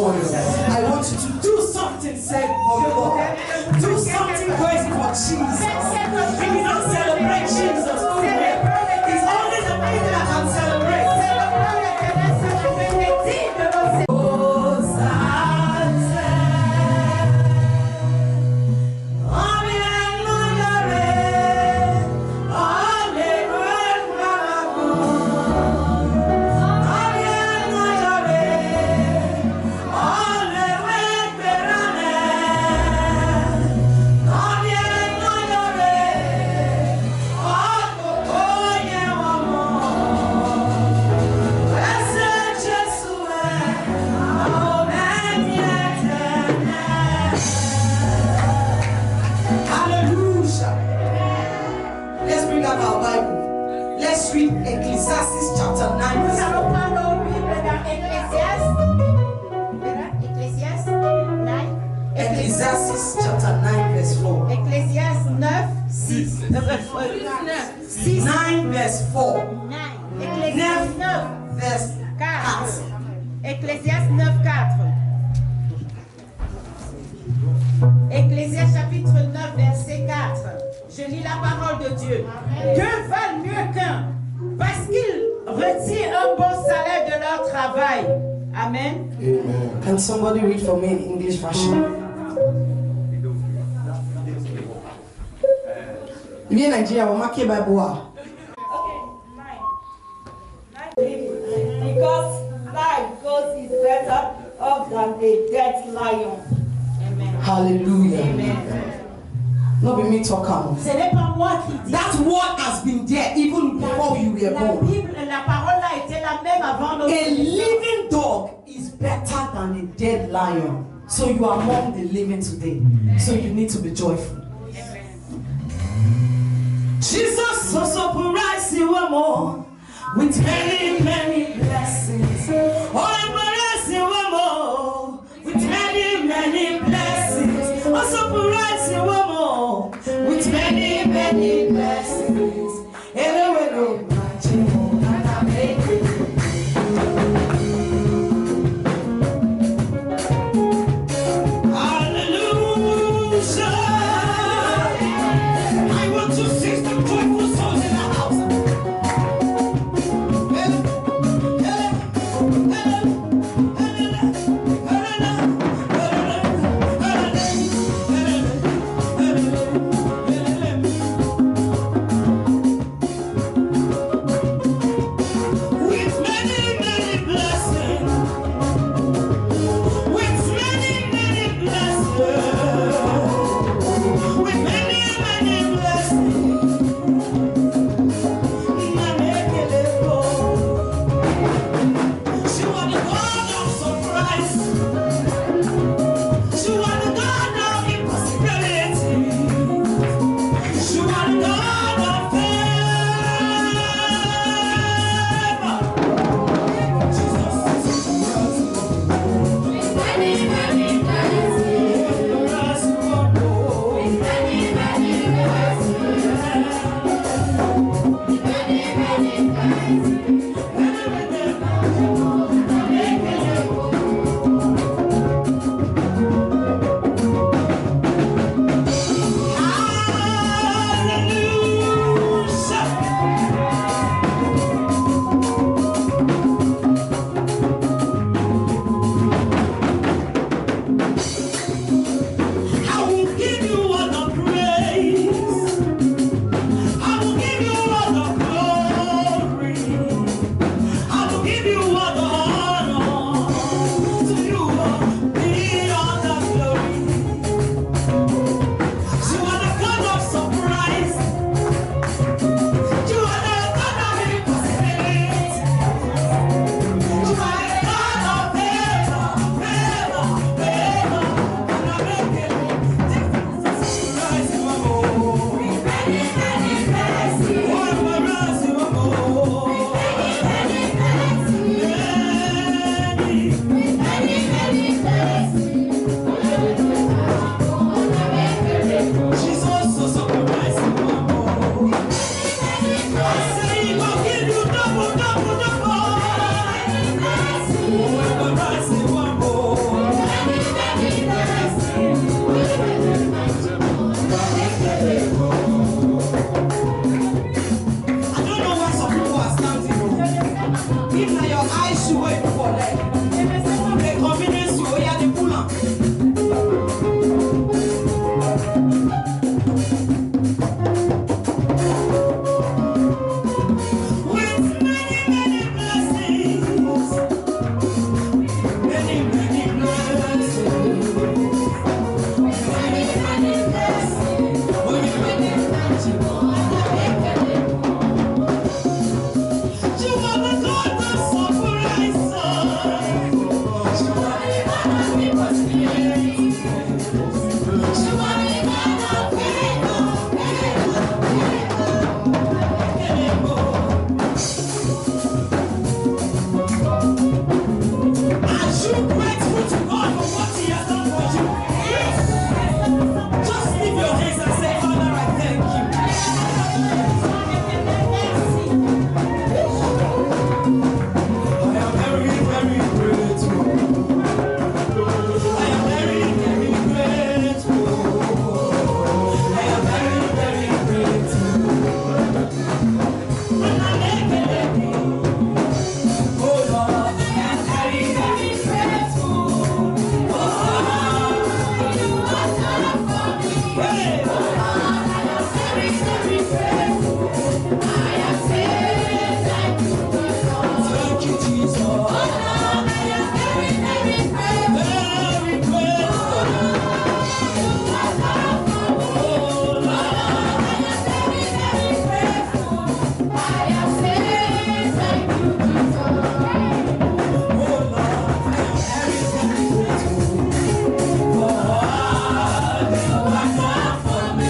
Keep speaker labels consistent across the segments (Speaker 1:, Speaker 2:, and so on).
Speaker 1: oil. I want you to do something, say for God. Do something crazy for Jesus. We cannot celebrate Jesus. It's only the people that can celebrate. Ecclesiastes chapter 9 verse 4. Ecclesiastes chapter 9 verse 4.
Speaker 2: Ecclésiaste 9, 6.
Speaker 1: 9 verse 4.
Speaker 2: 9
Speaker 1: verse 4.
Speaker 2: Ecclésiaste 9, 4. Ecclésiaste chapitre 9, verset 4. Je lis la parole de Dieu. Deux valent mieux qu'un, parce qu'ils retirent un bon salaire de leur travail. Amen.
Speaker 1: Amen. Can somebody read for me in English version? If you're Nigeria, we'll mark your Bible.
Speaker 2: Because life goes is better off than a dead lion. Amen.
Speaker 1: Hallelujah.
Speaker 2: Amen.
Speaker 1: Not be me talking.
Speaker 2: Ce n'est pas moi qui dis.
Speaker 1: That word has been there even before you were
Speaker 2: La
Speaker 1: born.
Speaker 2: Bible, la parole a été la même avant notre
Speaker 1: A living dog is better than a dead lion. So you are among the living today. So you need to be joyful. Jesus so surprised you more with many, many blessings. Oh, bless you more with many, many blessings. Oh, surprise you more with many, many blessings. Anyway, no, For me.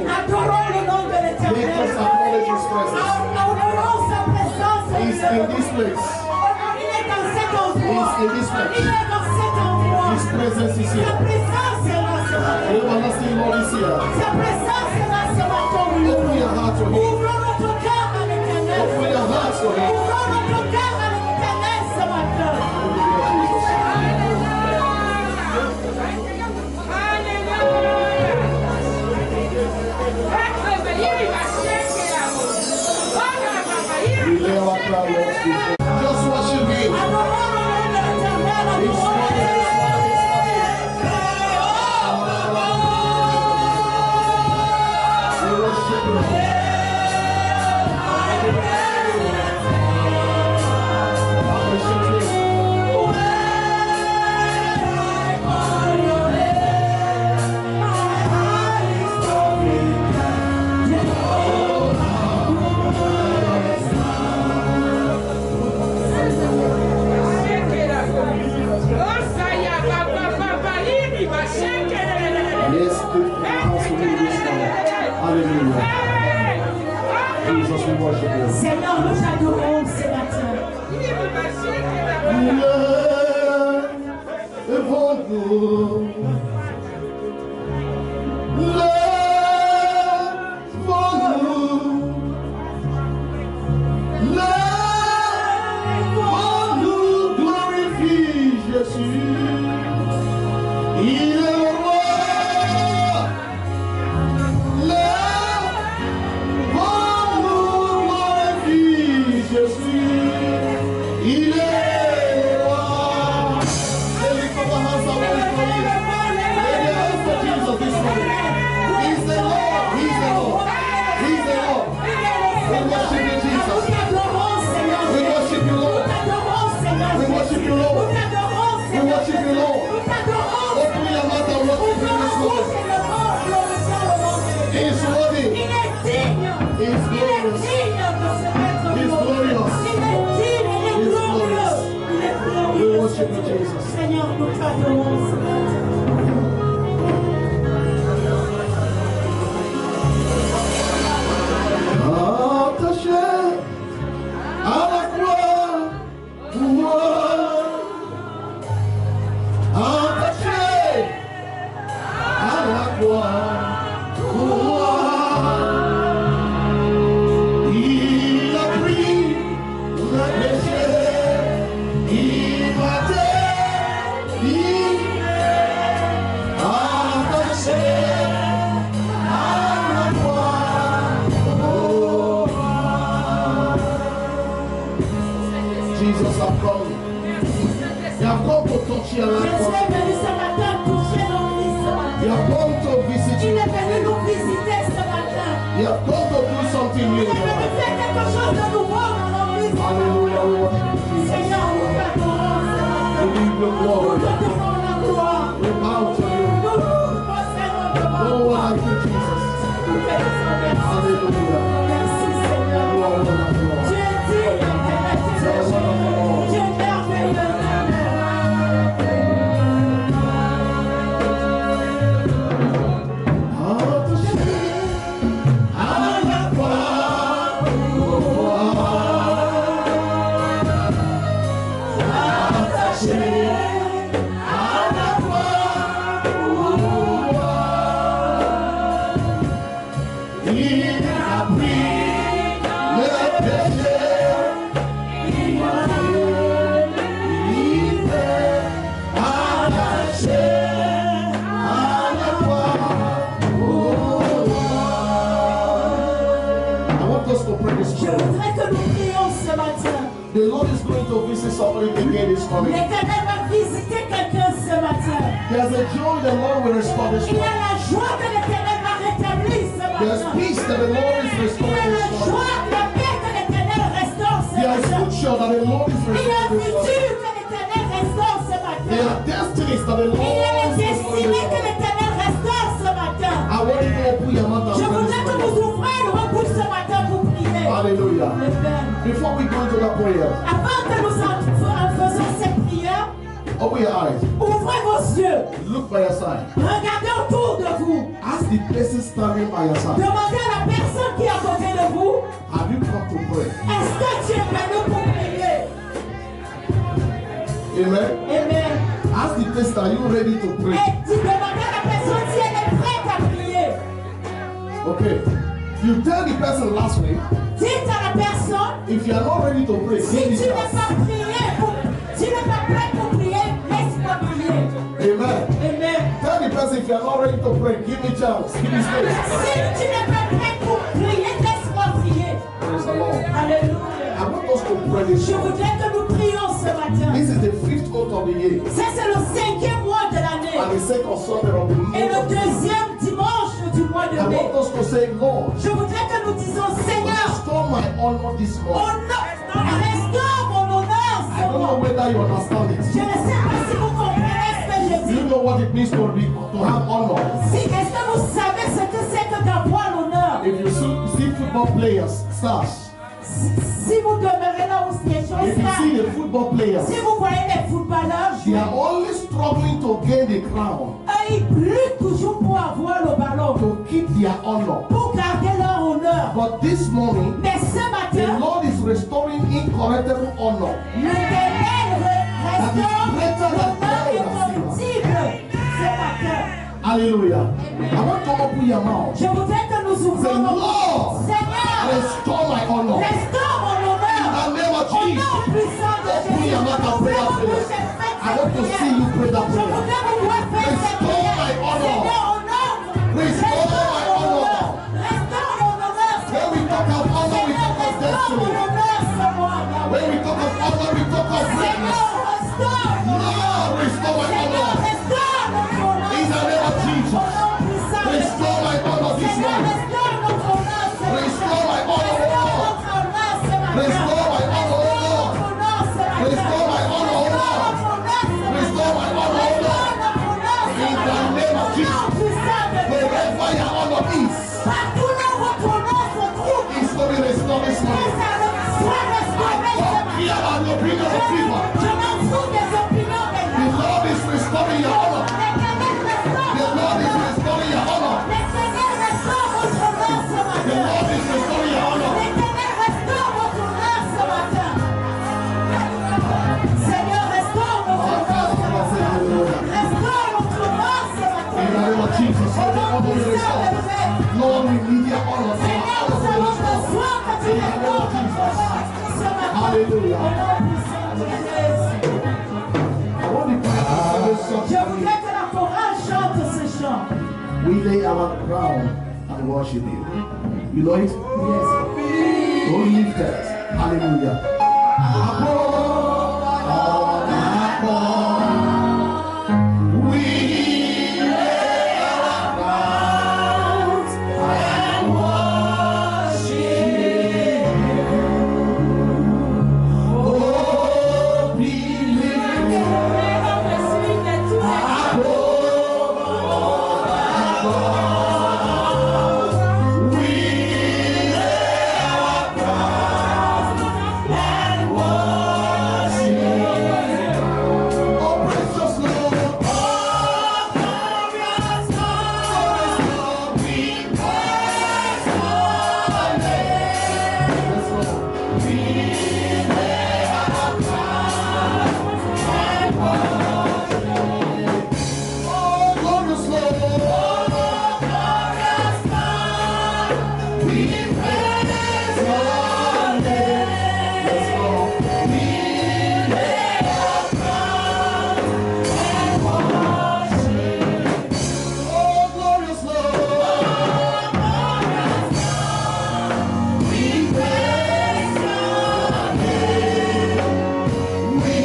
Speaker 2: Adorons le nom de l'Éternel.
Speaker 3: Let us acknowledge His presence.
Speaker 2: Honorons sa présence.
Speaker 3: He's in this place.
Speaker 2: Il est dans cet endroit.
Speaker 3: He's in this place.
Speaker 2: Il est dans cet endroit.
Speaker 3: His presence is
Speaker 2: Sa
Speaker 3: here.
Speaker 2: présence est là ce matin.
Speaker 3: Everlasting Lord is here.
Speaker 2: Sa présence est là ce matin.
Speaker 3: Open your heart to Him.
Speaker 2: Ouvrons notre cœur à l'Éternel.
Speaker 3: Open your heart to Him.
Speaker 2: Ouvrons notre cœur à l'Éternel ce matin.
Speaker 3: We lay our crown Lord before. Just worship Him.
Speaker 2: Adorons le nom de l'Éternel.
Speaker 3: He's worthy, He's worthy, He's worthy. We worship Him.
Speaker 2: Seigneur, nous t'adorons ce matin.
Speaker 3: Lève-nous, glorifie Jésus. Il est le roi. Jésus, il est roi. Lift up your hands and worship Him. Lay your hands for Jesus this morning. He's the Lord. He's the Lord. He's the Lord. We worship you, Jesus. We worship you, Lord. We worship you, Lord. We worship you, Lord. Open your mouth and worship Him this morning. He is worthy. He is glorious. He is glorious. We worship you, Jesus.
Speaker 2: Seigneur, nous t'adorons ce matin.
Speaker 3: Attaché à la croix, pour moi. Attaché à la croix, pour moi. Il a pris le péché, il m'a délivré. Attaché à la croix, pour moi. Jesus, I've come. You have come to touch your
Speaker 2: Jésus
Speaker 3: life.
Speaker 2: est venu ce matin toucher nos vies ce matin.
Speaker 3: You have come to visit
Speaker 2: Il
Speaker 3: you.
Speaker 2: est venu nous visiter ce matin.
Speaker 3: You have come to do something
Speaker 2: Il
Speaker 3: new.
Speaker 2: est venu faire quelque chose de nouveau dans nos vies.
Speaker 3: Hallelujah, we worship you.
Speaker 2: Seigneur, nous t'adorons ce matin.
Speaker 3: We give you
Speaker 2: Nous
Speaker 3: glory.
Speaker 2: te donnons la gloire.
Speaker 3: We bow to you.
Speaker 2: Nous nous prosternons devant
Speaker 3: No
Speaker 2: toi.
Speaker 3: one like you, Jesus.
Speaker 2: Nous te disons merci.
Speaker 3: Hallelujah.
Speaker 2: Merci Seigneur.
Speaker 3: You are wonderful.
Speaker 2: Tu es digne, Éternel, tu es merveilleux. Tu es merveilleux.
Speaker 3: Attaché à la croix, pour moi. Attaché à la croix, pour moi. Il a pris le péché, il m'a délivré. Attaché à la croix, pour moi. I want us to pray this
Speaker 2: Je
Speaker 3: prayer.
Speaker 2: voudrais que nous prions ce matin.
Speaker 3: The Lord is going to visit somebody again this morning.
Speaker 2: L'Éternel va visiter quelqu'un ce matin.
Speaker 3: There's a joy the Lord will restore this
Speaker 2: Il y a
Speaker 3: morning.
Speaker 2: la joie que l'Éternel va rétablir ce
Speaker 3: There's
Speaker 2: matin.
Speaker 3: peace that the Lord is
Speaker 2: Il y
Speaker 3: restoring
Speaker 2: a la
Speaker 3: this morning.
Speaker 2: joie, la paix que l'Éternel restaure ce
Speaker 3: There is
Speaker 2: matin.
Speaker 3: future that the Lord is
Speaker 2: Il y a un
Speaker 3: restoring this morning.
Speaker 2: futur que l'Éternel restaure ce matin.
Speaker 3: There are destinies that the
Speaker 2: Il y a
Speaker 3: Lord
Speaker 2: les
Speaker 3: is restoring
Speaker 2: destinées
Speaker 3: this
Speaker 2: que
Speaker 3: morning.
Speaker 2: l'Éternel restaure ce matin.
Speaker 3: I want you to open your mouth and
Speaker 2: Je
Speaker 3: pray
Speaker 2: voudrais que
Speaker 3: this
Speaker 2: vous
Speaker 3: morning.
Speaker 2: ouvriez le bouche ce matin pour prier.
Speaker 3: Hallelujah.
Speaker 2: Amen.
Speaker 3: Before we go into that prayer,
Speaker 2: Avant que nous en faisons cette prière,
Speaker 3: Open your eyes.
Speaker 2: Ouvrez vos yeux.
Speaker 3: Look by your side.
Speaker 2: Regardez autour de vous.
Speaker 3: Ask the person standing by your side.
Speaker 2: Demandez à la personne qui est à côté de vous.
Speaker 3: Have you come to pray?
Speaker 2: Est-ce que tu es venu pour prier?
Speaker 3: Amen.
Speaker 2: Amen.
Speaker 3: Ask the person, are you ready to pray?
Speaker 2: Et tu demandes à la personne si elle est prête à prier.
Speaker 3: Okay. You tell the person last week,
Speaker 2: Dites à la personne,
Speaker 3: if you are not ready to pray,
Speaker 2: si
Speaker 3: give
Speaker 2: tu
Speaker 3: me
Speaker 2: n'es
Speaker 3: chance.
Speaker 2: pas tu n'es pas prêt pour prier, laisse-moi prier.
Speaker 3: Amen.
Speaker 2: Amen.
Speaker 3: Tell the person, if you are not ready to pray, give me chance. Give me space.
Speaker 2: Si tu n'es pas prêt pour prier, laisse-moi prier.
Speaker 3: Praise the Lord.
Speaker 2: Alléluia.
Speaker 3: I want us to pray this
Speaker 2: Je
Speaker 3: morning.
Speaker 2: voudrais que nous prions ce matin.
Speaker 3: This is the 5th month of the year.
Speaker 2: Ça, c'est le 5e mois de l'année.
Speaker 3: And the second Sunday of the
Speaker 2: Et
Speaker 3: month
Speaker 2: le
Speaker 3: of the year.
Speaker 2: deuxième dimanche du mois de
Speaker 3: I
Speaker 2: mai.
Speaker 3: want us to say, Lord,
Speaker 2: Je voudrais que nous disions, Seigneur,
Speaker 3: restore my honor this morning.
Speaker 2: restaure mon honneur
Speaker 3: I
Speaker 2: ce
Speaker 3: don't know
Speaker 2: mois.
Speaker 3: whether you understand it.
Speaker 2: Je ne sais pas si vous comprenez ce que je
Speaker 3: Do you
Speaker 2: dis.
Speaker 3: know what it means to have honor?
Speaker 2: Est-ce que vous savez ce que c'est que d'avoir l'honneur?
Speaker 3: If you see football players, stars,
Speaker 2: Si vous demeurez là où les choses
Speaker 3: if you see
Speaker 2: passent,
Speaker 3: the football players,
Speaker 2: si vous voyez les footballeurs
Speaker 3: they
Speaker 2: jouer,
Speaker 3: are only struggling to gain the crown,
Speaker 2: ils luttent toujours pour avoir le ballon,
Speaker 3: to keep their honor.
Speaker 2: pour garder leur honneur.
Speaker 3: But this morning,
Speaker 2: Mais ce
Speaker 3: the
Speaker 2: matin,
Speaker 3: Lord is restoring incorruptible honor.
Speaker 2: l'Éternel restaure l'honneur incorruptible ce matin.
Speaker 3: Hallelujah. I want to open your mouth.
Speaker 2: Je voudrais que nous
Speaker 3: Say,
Speaker 2: ouvrions nos
Speaker 3: Lord,
Speaker 2: Seigneur,
Speaker 3: restore my honor.
Speaker 2: restaure mon honneur.
Speaker 3: In the name of
Speaker 2: Au
Speaker 3: Jesus.
Speaker 2: nom puissant de
Speaker 3: Open
Speaker 2: Jésus.
Speaker 3: your mouth and pray that prayer. I want to see you pray that
Speaker 2: Je
Speaker 3: prayer.
Speaker 2: voudrais vous voir faire cette
Speaker 3: Restore
Speaker 2: prière.
Speaker 3: my honor.
Speaker 2: Seigneur, honore.
Speaker 3: Restore my honor.
Speaker 2: Restaure mon honneur.
Speaker 3: When we talk of honor, we
Speaker 2: Seigneur,
Speaker 3: talk of
Speaker 2: restaure mon
Speaker 3: destiny.
Speaker 2: honneur ce mois.
Speaker 3: When we talk of honor, we talk of
Speaker 2: Seigneur,
Speaker 3: greatness.
Speaker 2: restaure mon honneur.
Speaker 3: Lord, restore my
Speaker 2: Seigneur,
Speaker 3: honor.
Speaker 2: restaure notre honneur.
Speaker 3: In the name of Jesus.
Speaker 2: Au nom puissant de
Speaker 3: Restore my honor this
Speaker 2: Seigneur,
Speaker 3: morning.
Speaker 2: restaure notre honneur ce matin.
Speaker 3: Restore my honor, O
Speaker 2: Restaure
Speaker 3: Lord.
Speaker 2: notre honneur ce matin.
Speaker 3: Restore my honor, O Lord.
Speaker 2: Restaure notre honneur ce matin.
Speaker 3: Restore my honor, O Lord. Restore my honor, O Lord. In the name of Jesus. Wherever your honor is,
Speaker 2: Partout là où votre honneur se trouve,
Speaker 3: it's going to be restored this morning.
Speaker 2: ça le soit restauré ce
Speaker 3: Don't
Speaker 2: matin.
Speaker 3: care about the opinion of people.
Speaker 2: Je m'en fous des opinions des
Speaker 3: The
Speaker 2: gens.
Speaker 3: Lord is restoring your honor.
Speaker 2: L'Éternel restaure
Speaker 3: The Lord is restoring your honor.
Speaker 2: L'Éternel restaure votre honneur ce
Speaker 3: The
Speaker 2: matin.
Speaker 3: Lord is restoring your honor.
Speaker 2: L'Éternel restaure votre honneur ce matin. Seigneur, restaure notre honneur ce matin. Restaure notre honneur ce matin.
Speaker 3: In the name of Jesus,
Speaker 2: Au nom
Speaker 3: honor will
Speaker 2: puissant de
Speaker 3: restore.
Speaker 2: Dieu.
Speaker 3: Lord, we need your honor.
Speaker 2: Seigneur, nous
Speaker 3: Our honor
Speaker 2: avons
Speaker 3: will restore.
Speaker 2: besoin que tu restaures notre honneur ce matin.
Speaker 3: Hallelujah.
Speaker 2: Au nom puissant de Jésus.
Speaker 3: I want the choir to sing this song.
Speaker 2: Je voudrais que la chorale chante ce chant.
Speaker 3: We lay our crown and worship you. You know it?
Speaker 2: Yes.
Speaker 3: So lift it. Hallelujah. We lay our crowns and worship you. Oh, be lifted above. We lay our crowns and worship you. Oh, precious Lord. Oh, glorious Lord. We praise your name. Yes, Lord. We lay our crowns and worship you. Oh, glorious Lord. Oh, glorious Lord. We praise your name. Yes, Lord. We lay our crowns and worship you. Oh, glorious Lord. Oh, glorious Lord. We praise your name. We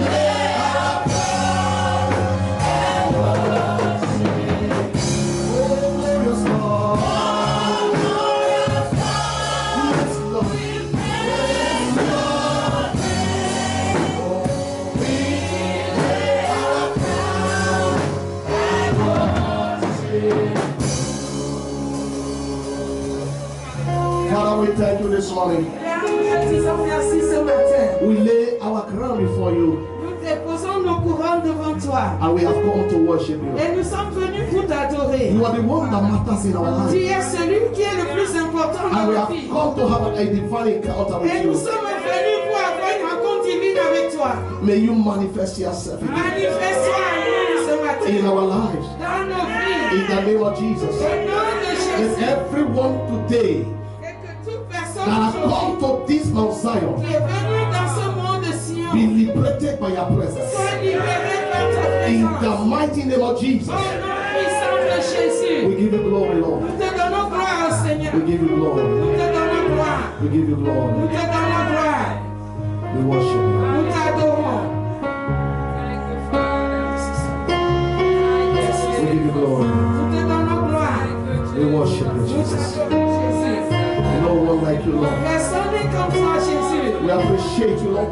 Speaker 3: lay our crowns and worship you. Oh, glorious Lord. Oh, glorious Lord. Yes, Lord. We praise your name. Oh, we lay our crowns and worship you. Father, we thank you this morning.
Speaker 4: Père, nous te disons merci ce matin.
Speaker 3: We lay our crown before you.
Speaker 4: Nous déposons
Speaker 1: portons nos couronnes devant toi.
Speaker 3: And we have come to worship you.
Speaker 1: Et nous sommes venus pour t'adorer.
Speaker 3: You are the one that matters in our
Speaker 1: Tu
Speaker 3: life.
Speaker 1: es celui qui est le plus important
Speaker 3: And
Speaker 1: dans
Speaker 3: we
Speaker 1: nos
Speaker 3: have
Speaker 1: vies.
Speaker 3: come to have a divine encounter
Speaker 1: Et
Speaker 3: with
Speaker 1: nous
Speaker 3: you.
Speaker 1: sommes venus pour avoir une rencontre divine avec toi.
Speaker 3: May you manifest yourself
Speaker 1: Manifeste-toi à nous ce
Speaker 3: in
Speaker 1: matin.
Speaker 3: our lives.
Speaker 1: Dans nos vies.
Speaker 3: In the name of Jesus.
Speaker 1: Au nom de
Speaker 3: Let
Speaker 1: Jésus.
Speaker 3: everyone today
Speaker 1: Et que toute
Speaker 3: that
Speaker 1: personne
Speaker 3: has
Speaker 1: aujourd'hui
Speaker 3: come to this Mount Zion
Speaker 1: qui est venue dans ce monde de Sion
Speaker 3: be liberated by your presence.
Speaker 1: soit libérée par ta
Speaker 3: In
Speaker 1: présence.
Speaker 3: the mighty name of Jesus.
Speaker 1: Au nom puissant de Jésus.
Speaker 3: We give you glory, Lord.
Speaker 1: Nous te donnons gloire au Seigneur.
Speaker 3: We give you glory.
Speaker 1: Nous te donnons gloire.
Speaker 3: We give you
Speaker 1: Nous
Speaker 3: glory.
Speaker 1: te donnons gloire.
Speaker 3: We worship you.
Speaker 1: Nous t'adorons.
Speaker 3: We give you glory.
Speaker 1: Nous te donnons gloire.
Speaker 3: We worship you,
Speaker 1: Nous
Speaker 3: Jesus.
Speaker 1: t'adorons, Jésus.
Speaker 3: No one like you, Lord.
Speaker 1: Personne n'est comme toi, Jésus.
Speaker 3: We appreciate you, Lord.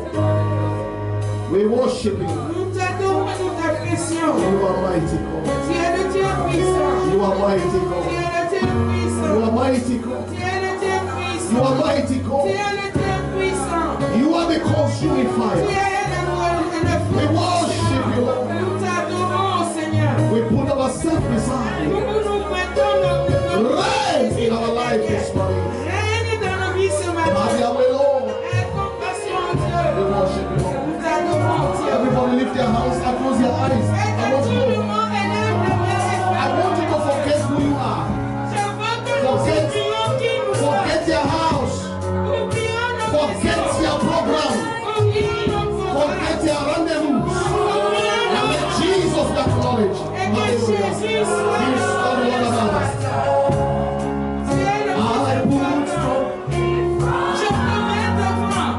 Speaker 3: We worship you.
Speaker 1: Nous t'adorons, nous t'apprécions.
Speaker 3: You are mighty God.
Speaker 1: Tu es le Dieu puissant.
Speaker 3: You are mighty
Speaker 1: Tu
Speaker 3: God.
Speaker 1: es le Dieu
Speaker 3: You
Speaker 1: puissant.
Speaker 3: are mighty God.
Speaker 1: Tu es le Dieu
Speaker 3: You
Speaker 1: puissant.
Speaker 3: are mighty
Speaker 1: Tu
Speaker 3: God.
Speaker 1: es le Dieu puissant.
Speaker 3: You are the consuming
Speaker 1: Tu
Speaker 3: fire.
Speaker 1: es le
Speaker 3: We
Speaker 1: feu.
Speaker 3: worship you, Lord.
Speaker 1: Nous t'adorons, Seigneur.
Speaker 3: We put ourselves beside
Speaker 1: Nous
Speaker 3: you.
Speaker 1: nous mettons nos
Speaker 3: Reign in our life this morning.
Speaker 1: Règne dans nos vies ce
Speaker 3: Have
Speaker 1: matin.
Speaker 3: your way, Lord.
Speaker 1: Aie compassion,
Speaker 3: We
Speaker 1: Dieu.
Speaker 3: worship you, Lord.
Speaker 1: Nous t'adorons, Dieu.
Speaker 3: Everybody lift their hands and close their eyes.
Speaker 1: Et
Speaker 3: I
Speaker 1: que
Speaker 3: want
Speaker 1: tout
Speaker 3: you
Speaker 1: le
Speaker 3: to,
Speaker 1: monde élève le main et
Speaker 3: I want you to forget who you are.
Speaker 1: je veux que nous oublions qui nous sommes.
Speaker 3: Forget your house.
Speaker 1: Oublions nos
Speaker 3: Forget
Speaker 1: maisons.
Speaker 3: your program.
Speaker 1: Oublions nos programmes.
Speaker 3: Forget your rendezvous.
Speaker 1: Oublions
Speaker 3: And
Speaker 1: nos
Speaker 3: let Jesus get knowledge.
Speaker 1: Et que Jésus soit
Speaker 3: He's
Speaker 1: le
Speaker 3: the one about us.
Speaker 1: Tu es le
Speaker 3: I
Speaker 1: plus
Speaker 3: put
Speaker 1: important. Je te mets devant.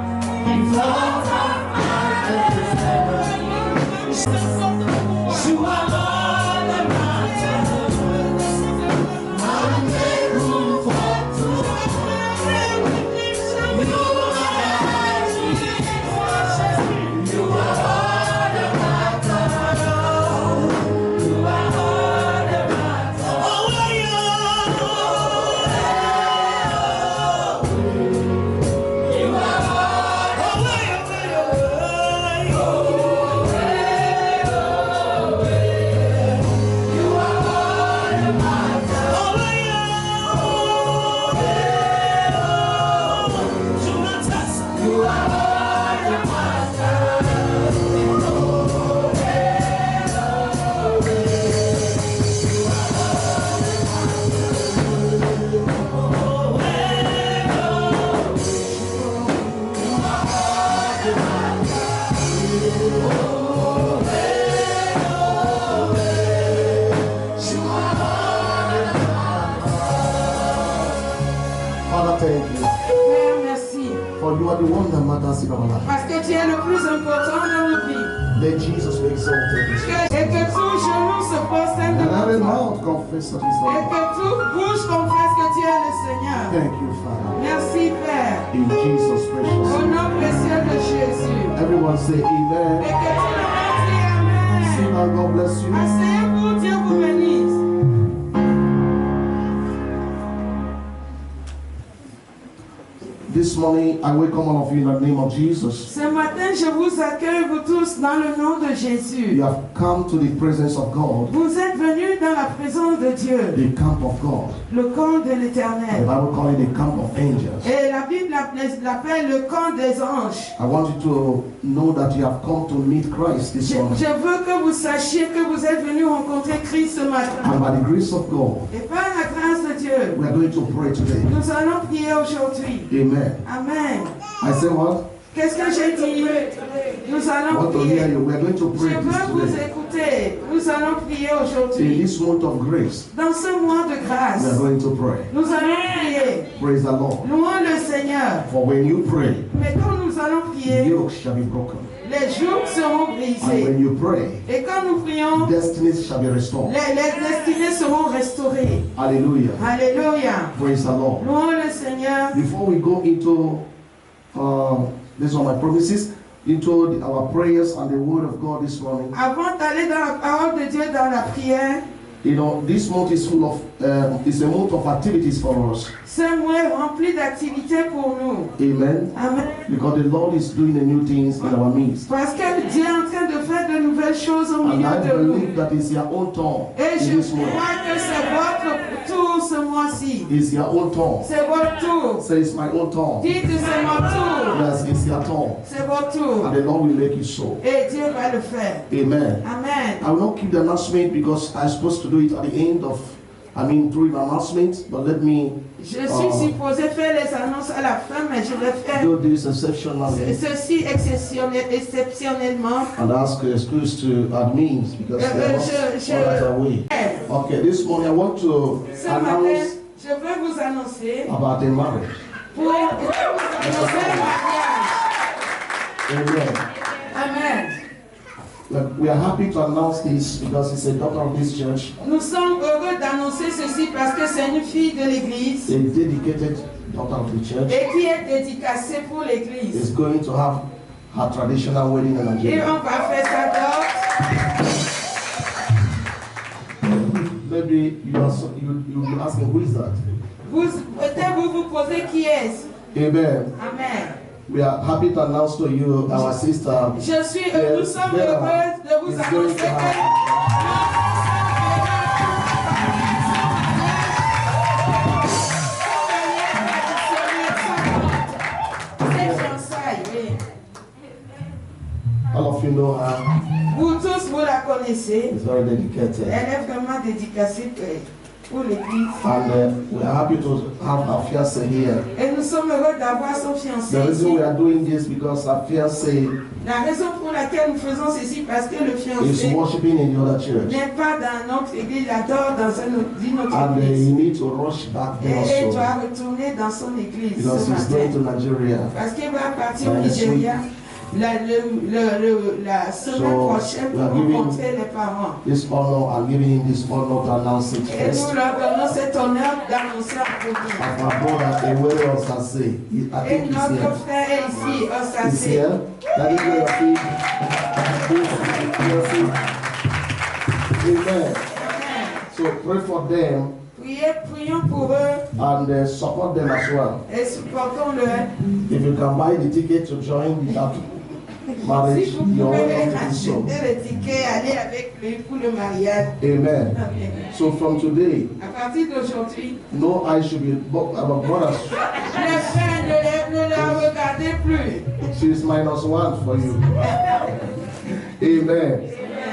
Speaker 3: You are Lord and master. I make room for two. You are Lord and master. You are Lord and master. Oh, you are Father, thank you.
Speaker 1: Père, merci.
Speaker 3: For you are the one that matters in our life.
Speaker 1: Parce que tu es le plus important dans nos vies.
Speaker 3: Let Jesus be exalted.
Speaker 1: Et que tout genou se prosterne
Speaker 3: And
Speaker 1: devant
Speaker 3: every
Speaker 1: toi.
Speaker 3: mouth confess that He's
Speaker 1: Et
Speaker 3: Lord.
Speaker 1: que toute bouche confesse que tu es le Seigneur.
Speaker 3: Thank you, Father.
Speaker 1: Merci, Père.
Speaker 3: In Jesus' precious
Speaker 1: Au
Speaker 3: name.
Speaker 1: nom précieux de Jésus.
Speaker 3: Everyone say
Speaker 1: Et
Speaker 3: amen.
Speaker 1: que tout le monde dise Amen.
Speaker 3: Say now, God bless you.
Speaker 1: Asseyez-vous, Dieu vous bénisse.
Speaker 3: This morning, I welcome all of you in the name of Jesus.
Speaker 1: Ce matin, je vous accueille, vous tous, dans le nom de Jésus.
Speaker 3: You have come to the presence of God,
Speaker 1: Vous êtes venus dans la présence de Dieu,
Speaker 3: the camp of God.
Speaker 1: le camp de
Speaker 3: The
Speaker 1: l'Éternel.
Speaker 3: Bible calls it the camp of angels.
Speaker 1: Et la Bible l'appelle le camp des anges.
Speaker 3: I want you to know that you have come to meet Christ this
Speaker 1: Je
Speaker 3: morning.
Speaker 1: veux que vous sachiez que vous êtes venus rencontrer Christ ce matin.
Speaker 3: And by the grace of God,
Speaker 1: Et par la grâce de Dieu,
Speaker 3: we are going to pray today.
Speaker 1: nous allons prier aujourd'hui.
Speaker 3: Amen.
Speaker 1: Amen.
Speaker 3: I say what?
Speaker 1: Qu'est-ce que j'ai dit? Nous
Speaker 3: I
Speaker 1: allons
Speaker 3: want to hear
Speaker 1: prier.
Speaker 3: you. We are going to
Speaker 1: Je
Speaker 3: pray
Speaker 1: veux
Speaker 3: this
Speaker 1: vous
Speaker 3: today.
Speaker 1: écouter. Nous allons prier
Speaker 3: In
Speaker 1: aujourd'hui.
Speaker 3: this month of grace,
Speaker 1: Dans ce mois de
Speaker 3: we
Speaker 1: grâce,
Speaker 3: are going to pray.
Speaker 1: nous allons prier.
Speaker 3: Praise the Lord.
Speaker 1: Louons le Seigneur.
Speaker 3: For when you pray,
Speaker 1: Mais quand nous allons prier,
Speaker 3: yokes shall be broken.
Speaker 1: les jours seront
Speaker 3: And
Speaker 1: brisés.
Speaker 3: when you pray,
Speaker 1: Et quand nous prions,
Speaker 3: destinies shall be restored.
Speaker 1: les destinées seront restaurées.
Speaker 3: Hallelujah.
Speaker 1: Alléluia.
Speaker 3: Praise the Lord.
Speaker 1: Louons le Seigneur.
Speaker 3: Before we go into, these are my promises, into our prayers and the word of God this morning,
Speaker 1: Avant d'aller dans la parole de Dieu, dans la prière,
Speaker 3: You know, this month is full of, it's a month of activities for us.
Speaker 1: Ce mois est rempli d'activités pour nous.
Speaker 3: Amen.
Speaker 1: Amen.
Speaker 3: Because the Lord is doing the new things in our midst.
Speaker 1: Parce que Dieu est en train de faire de nouvelles choses au
Speaker 3: And
Speaker 1: milieu
Speaker 3: I
Speaker 1: de nous.
Speaker 3: believe that it's your own turn
Speaker 1: Et
Speaker 3: in
Speaker 1: je
Speaker 3: this month.
Speaker 1: crois que c'est votre tour ce mois-ci.
Speaker 3: It's your own turn.
Speaker 1: C'est votre tour.
Speaker 3: Say it's my own turn.
Speaker 1: Dites c'est mon tour.
Speaker 3: Yes, it's your turn.
Speaker 1: C'est votre tour.
Speaker 3: And the Lord will make it so.
Speaker 1: Et Dieu va le faire.
Speaker 3: Amen.
Speaker 1: Amen.
Speaker 3: I will not keep the announcement because I'm supposed to do it at the end of, during the announcement, but let me
Speaker 1: Je suis supposé faire les annonces à la fin, mais je vais faire
Speaker 3: do this exceptionally
Speaker 1: ceci exceptionnellement.
Speaker 3: and ask excuse to admins because they're not right away. Okay, this morning I want to
Speaker 1: Ce matin,
Speaker 3: announce
Speaker 1: je veux vous annoncer
Speaker 3: about the marriage.
Speaker 1: pour vous annoncer le mariage.
Speaker 3: Amen.
Speaker 1: Amen.
Speaker 3: We are happy to announce this because it's a daughter of this church,
Speaker 1: Nous sommes heureux d'annoncer ceci parce que c'est une fille de l'église
Speaker 3: a dedicated daughter of the church,
Speaker 1: et qui est dédicacée pour l'église.
Speaker 3: is going to have her traditional wedding in
Speaker 1: Et
Speaker 3: Nigeria.
Speaker 1: on va faire sa dot.
Speaker 3: Maybe you'll be asking, who is that?
Speaker 1: Peut-être vous posez qui est-ce.
Speaker 3: Amen.
Speaker 1: Amen.
Speaker 3: We are happy to announce to you our sister.
Speaker 1: Nous sommes heureux de vous annoncer que
Speaker 3: All of you know her.
Speaker 1: vous tous, vous la connaissez.
Speaker 3: It's very dedicated.
Speaker 1: Elle est vraiment dédicacée pour l'église.
Speaker 3: And we are happy to have our fiancé here.
Speaker 1: Et nous sommes heureux d'avoir son fiancé
Speaker 3: The reason
Speaker 1: ici.
Speaker 3: we are doing this because our fiancé
Speaker 1: La raison pour laquelle nous faisons ceci, parce que le
Speaker 3: is
Speaker 1: fiancé
Speaker 3: worshiping in the other church.
Speaker 1: n'est pas dans notre église, il adore dans une autre
Speaker 3: And he
Speaker 1: église.
Speaker 3: needs to rush back
Speaker 1: Et
Speaker 3: there
Speaker 1: il
Speaker 3: also
Speaker 1: doit retourner dans son église
Speaker 3: because
Speaker 1: ce
Speaker 3: he's going to
Speaker 1: matin.
Speaker 3: Nigeria.
Speaker 1: Parce qu'il va partir au
Speaker 3: Next
Speaker 1: Nigeria la semaine
Speaker 3: So,
Speaker 1: prochaine
Speaker 3: we are
Speaker 1: pour
Speaker 3: giving
Speaker 1: rencontrer les parents.
Speaker 3: This honor, I'm giving him this honor to announce it
Speaker 1: Et
Speaker 3: first.
Speaker 1: nous leur donnons cet honneur d'annoncer en premier.
Speaker 3: Of my brother, Ewele Osase. I
Speaker 1: Et
Speaker 3: think he's
Speaker 1: notre
Speaker 3: here.
Speaker 1: frère est ici,
Speaker 3: He's
Speaker 1: Osase.
Speaker 3: here. That is your feet. Amen. So pray for them
Speaker 1: Prions pour eux
Speaker 3: and support them as well.
Speaker 1: et supportons-le.
Speaker 3: If you can buy the ticket to join that marriage,
Speaker 1: Si vous
Speaker 3: you're
Speaker 1: pouvez
Speaker 3: welcome to do so.
Speaker 1: acheter le ticket, aller avec lui pour le mariage.
Speaker 3: Amen.
Speaker 1: Amen.
Speaker 3: So from today,
Speaker 1: À partir d'aujourd'hui,
Speaker 3: no eye should be about brothers.
Speaker 1: les frères ne la regardez plus.
Speaker 3: She's -1 for you. Amen.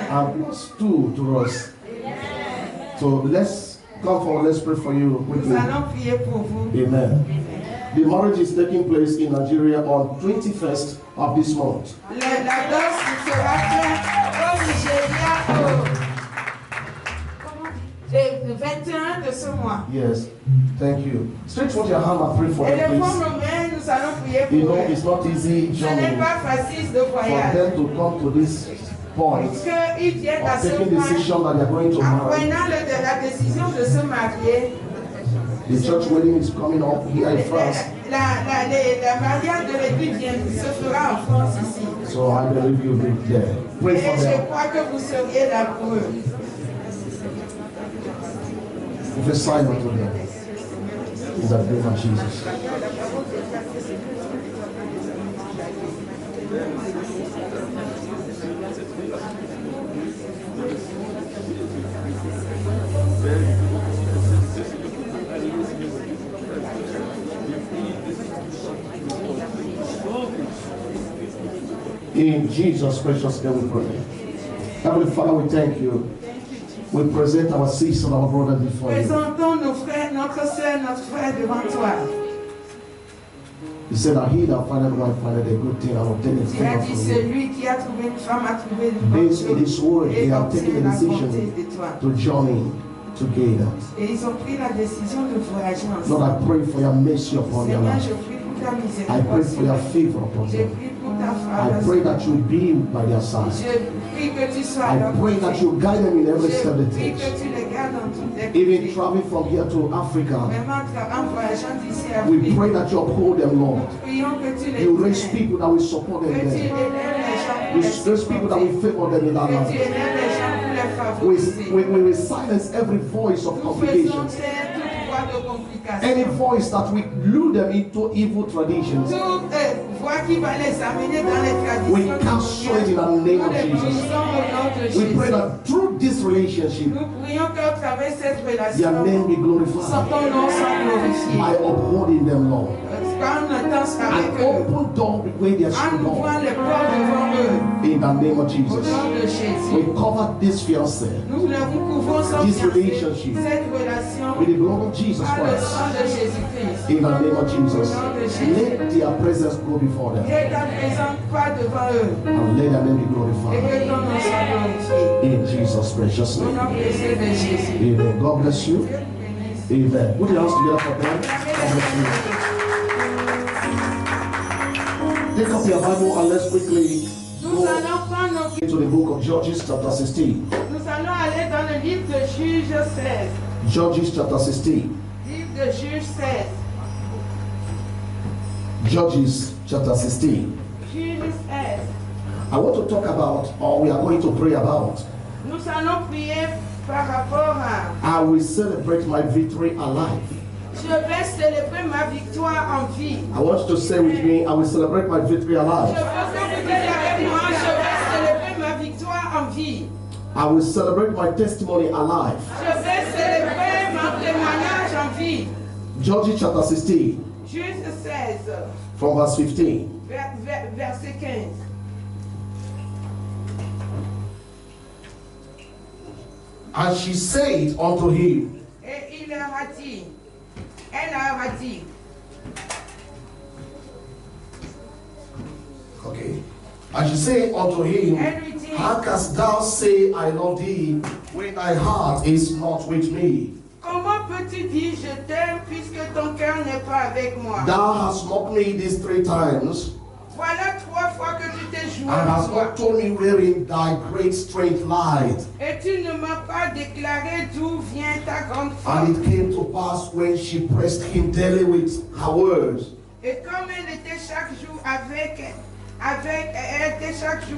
Speaker 3: And +2 to us. So let's come forward, let's pray for you
Speaker 1: Nous
Speaker 3: quickly.
Speaker 1: allons prier pour vous.
Speaker 3: Amen. The marriage is taking place in Nigeria on 21st of this month.
Speaker 1: La danse sera faite au Nigeria le 21 de ce mois.
Speaker 3: Yes. Thank you. Stretch forth your hand and pray for
Speaker 1: Et
Speaker 3: them,
Speaker 1: les fonds
Speaker 3: please.
Speaker 1: romains, nous allons prier
Speaker 3: You
Speaker 1: pour
Speaker 3: know,
Speaker 1: eux.
Speaker 3: it's not easy
Speaker 1: Ce n'est
Speaker 3: journey
Speaker 1: pas facile de
Speaker 3: for
Speaker 1: voyage.
Speaker 3: them to come to this point
Speaker 1: Parce qu'ils viennent à
Speaker 3: of
Speaker 1: ce
Speaker 3: taking
Speaker 1: point,
Speaker 3: decision that they are going to
Speaker 1: en
Speaker 3: marry.
Speaker 1: prenant la décision de se marier.
Speaker 3: The church wedding is coming up here in France.
Speaker 1: La mariage de l'église se fera en France ici.
Speaker 3: So I believe you'll be there. Pray
Speaker 1: Et
Speaker 3: for
Speaker 1: je
Speaker 3: them.
Speaker 1: crois que vous seriez là pour eux.
Speaker 3: Give a sign unto them. In the name of Jesus. In Jesus' precious name we pray. Heavenly Father, we thank you. We present our sister and our brother before you.
Speaker 1: Présentons nos frères, notre soeur, notre frère devant toi.
Speaker 3: You said that he that findeth wife findeth a good thing and obtaineth
Speaker 1: Tu as
Speaker 3: favor
Speaker 1: dit,
Speaker 3: from you.
Speaker 1: celui qui a trouvé une femme a trouvé une bonne
Speaker 3: Based in this word,
Speaker 1: chose
Speaker 3: they
Speaker 1: et
Speaker 3: have taken
Speaker 1: obtient
Speaker 3: a
Speaker 1: la bonté
Speaker 3: decision
Speaker 1: de toi.
Speaker 3: to journey together.
Speaker 1: Et ils ont pris la décision de voyager
Speaker 3: Lord,
Speaker 1: ensemble.
Speaker 3: I pray for your mercy upon their
Speaker 1: Seigneur,
Speaker 3: life.
Speaker 1: je prie pour ta
Speaker 3: I
Speaker 1: miséricorde.
Speaker 3: pray for your favor upon
Speaker 1: Je
Speaker 3: them.
Speaker 1: prie pour ta
Speaker 3: I
Speaker 1: faveur.
Speaker 3: pray that you be by their side.
Speaker 1: Je prie que tu sois à
Speaker 3: I
Speaker 1: leur
Speaker 3: pray
Speaker 1: côté.
Speaker 3: that you guide them in every step
Speaker 1: Je
Speaker 3: they
Speaker 1: prie
Speaker 3: take.
Speaker 1: que tu les gardes dans toutes les
Speaker 3: Even
Speaker 1: côtés.
Speaker 3: traveling from here to Africa,
Speaker 1: Vraiment, en voyageant d'ici à
Speaker 3: we
Speaker 1: Afrique,
Speaker 3: pray that you uphold them, Lord.
Speaker 1: prions que tu les
Speaker 3: You raise
Speaker 1: aides.
Speaker 3: people that will support them
Speaker 1: Que tu
Speaker 3: there.
Speaker 1: élèves les gens
Speaker 3: You
Speaker 1: pour les
Speaker 3: raise people that will
Speaker 1: supporter.
Speaker 3: favor them in that
Speaker 1: Que tu
Speaker 3: land.
Speaker 1: élèves les gens pour les
Speaker 3: we silence every voice of
Speaker 1: Nous faisons
Speaker 3: complications.
Speaker 1: taire toute voix de complication.
Speaker 3: Any voice that will lure them into evil traditions,
Speaker 1: Toute voix qui va les amener dans les traditions.
Speaker 3: we cancel it in the name of
Speaker 1: Nous les
Speaker 3: Jesus.
Speaker 1: brisons au nom de
Speaker 3: We pray
Speaker 1: Jésus.
Speaker 3: that through this relationship,
Speaker 1: Nous prions qu'à travers cette
Speaker 3: their
Speaker 1: relation,
Speaker 3: name be glorified
Speaker 1: ton nom soit glorifié.
Speaker 3: by upholding them, Lord.
Speaker 1: Quand on danse
Speaker 3: An
Speaker 1: avec eux,
Speaker 3: open door where there
Speaker 1: en
Speaker 3: should
Speaker 1: ouvrant
Speaker 3: go.
Speaker 1: les portes devant eux,
Speaker 3: In the name of
Speaker 1: au
Speaker 3: Jesus.
Speaker 1: nom de Jésus.
Speaker 3: We cover this fiancé
Speaker 1: Nous couvrons son
Speaker 3: This
Speaker 1: fiancé,
Speaker 3: relationship
Speaker 1: cette relation,
Speaker 3: with the blood of Jesus
Speaker 1: par le
Speaker 3: Christ.
Speaker 1: sang de Jésus-Christ.
Speaker 3: In the name of Jesus. Let their presence go before them.
Speaker 1: Que ta présence soit devant eux
Speaker 3: And let their name be
Speaker 1: et
Speaker 3: glorified.
Speaker 1: que ton nom soit glorifié.
Speaker 3: In Jesus' precious
Speaker 1: Au
Speaker 3: name.
Speaker 1: nom précieux de Jésus.
Speaker 3: Amen. God bless you.
Speaker 1: Dieu vous bénisse.
Speaker 3: Amen. Put your hands together for them. God bless you. Take up your Bible and let's quickly
Speaker 1: Nous
Speaker 3: go
Speaker 1: allons prendre nos...
Speaker 3: into the book of Judges chapter 16.
Speaker 1: Nous allons aller dans le livre de Juge 16.
Speaker 3: Judges chapter 16.
Speaker 1: Livre de Juge 16.
Speaker 3: Judges chapter 16.
Speaker 1: Juge 16.
Speaker 3: I want to talk about, or we are going to pray about,
Speaker 1: Nous allons prier par rapport à...
Speaker 3: I will celebrate my victory alive.
Speaker 1: Je vais célébrer ma victoire en vie.
Speaker 3: I want you to say with me, I will celebrate my victory
Speaker 1: Je veux
Speaker 3: alive.
Speaker 1: que vous disiez avec moi, je vais célébrer ma victoire en vie.
Speaker 3: I will celebrate my testimony alive.
Speaker 1: Je vais célébrer mon témoignage en vie.
Speaker 3: Judges chapter 16,
Speaker 1: Juge 16,
Speaker 3: from verse 15.
Speaker 1: verset 15.
Speaker 3: And she said unto him,
Speaker 1: Et il leur a dit, elle leur a dit,
Speaker 3: okay. And she said unto him,
Speaker 1: elle lui dit,
Speaker 3: how canst thou say I love thee when thy heart is not with me?
Speaker 1: comment peux-tu dire je t'aime puisque ton cœur n'est pas avec moi?
Speaker 3: Thou hast mocked me these 3 times,
Speaker 1: Voilà 3 fois que tu t'es joué
Speaker 3: and hast
Speaker 1: de moi.
Speaker 3: not told me wherein thy great strength lied.
Speaker 1: Et tu ne m'as pas déclaré d'où vient ta grande
Speaker 3: And
Speaker 1: force.
Speaker 3: it came to pass when she pressed him daily with her words,
Speaker 1: Et comme elle était chaque jour elle était chaque jour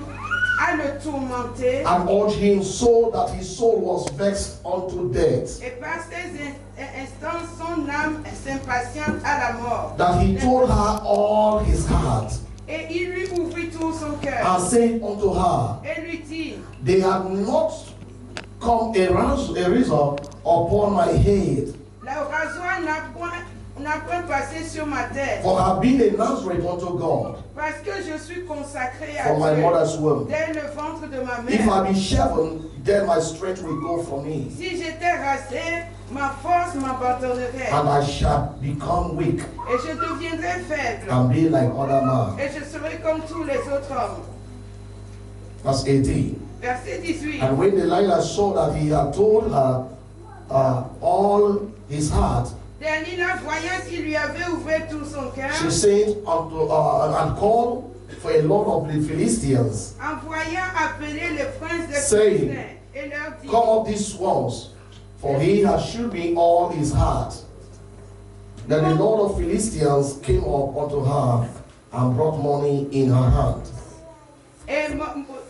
Speaker 1: à le tourmenter,
Speaker 3: and urged him so that his soul was vexed unto death,
Speaker 1: et par ces instants, son âme s'impatiente à la mort.
Speaker 3: that he told her all his heart,
Speaker 1: Et il lui ouvrit tout son cœur.
Speaker 3: and said unto her,
Speaker 1: Et lui dit,
Speaker 3: they have not come a razor upon my head,
Speaker 1: la rasoir n'a point passé sur ma tête,
Speaker 3: for I have been a Nazarite unto God
Speaker 1: parce que je suis consacré à
Speaker 3: from my
Speaker 1: Dieu
Speaker 3: mother's womb.
Speaker 1: dès le ventre de ma
Speaker 3: If
Speaker 1: mère.
Speaker 3: I be shaven, then my strength will go from me,
Speaker 1: Si j'étais rasé, ma force m'abandonnerait.
Speaker 3: and I shall become weak
Speaker 1: Et je deviendrais faible.
Speaker 3: and be like other men.
Speaker 1: Et je serai comme tous les autres hommes.
Speaker 3: Verse 18.
Speaker 1: Verset 18.
Speaker 3: And when Delilah saw that he had told her all his heart,
Speaker 1: Delilah, voyant qu'il lui avait ouvert tout son cœur,
Speaker 3: she said unto and called for a lot of the Philistines,
Speaker 1: envoyant appeler les princes des
Speaker 3: saying,
Speaker 1: Philistins, et leur dit,
Speaker 3: come up these once, for he has shewed me all his heart. Then the Lord of Philistines came up unto her and brought money in her hand.
Speaker 1: et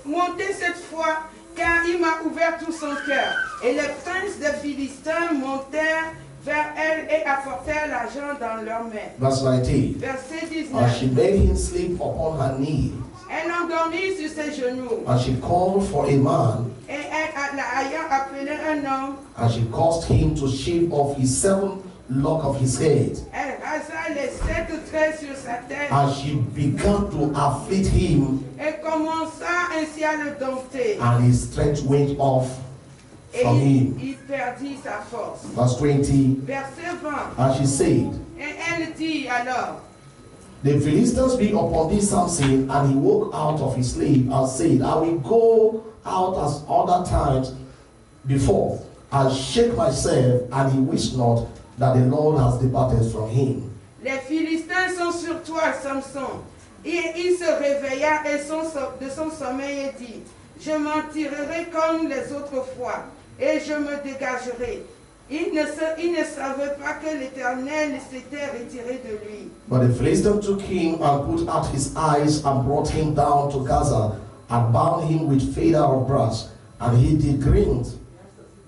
Speaker 1: montez cette fois, car il m'a ouvert tout son cœur. Et les princes des Philistins montèrent vers elle et apportèrent l'argent dans leurs mains.
Speaker 3: Verse 19.
Speaker 1: Verset
Speaker 3: And she
Speaker 1: 19.
Speaker 3: made him sleep upon her knee,
Speaker 1: Elle endormit sur ses genoux.
Speaker 3: and she called for a man,
Speaker 1: Et elle, ayant appelé un homme,
Speaker 3: and she caused him to shave off his 7 locks of his head.
Speaker 1: elle rasa les 7 traits sur sa tête
Speaker 3: And she began to afflict him,
Speaker 1: et commença ainsi à le dompter.
Speaker 3: and his strength went off
Speaker 1: Et
Speaker 3: from him.
Speaker 1: il perdit sa force.
Speaker 3: Verse 20.
Speaker 1: Verset 20.
Speaker 3: And she said,
Speaker 1: Et elle dit alors,
Speaker 3: the Philistines be upon thee Samson, and he woke out of his sleep and said, I will go out as other times before, and shake myself, and he wished not that the Lord has departed from him.
Speaker 1: les Philistins sont sur toi, Samson. Il se réveilla et de son sommeil et dit, je m'en tirerai comme les autres fois, et je me dégagerai. Il ne savait pas que l'Éternel s'était retiré de lui.
Speaker 3: But the Philistines took him and put out his eyes and brought him down to Gaza and bound him with fetter of brass
Speaker 4: And he did grind,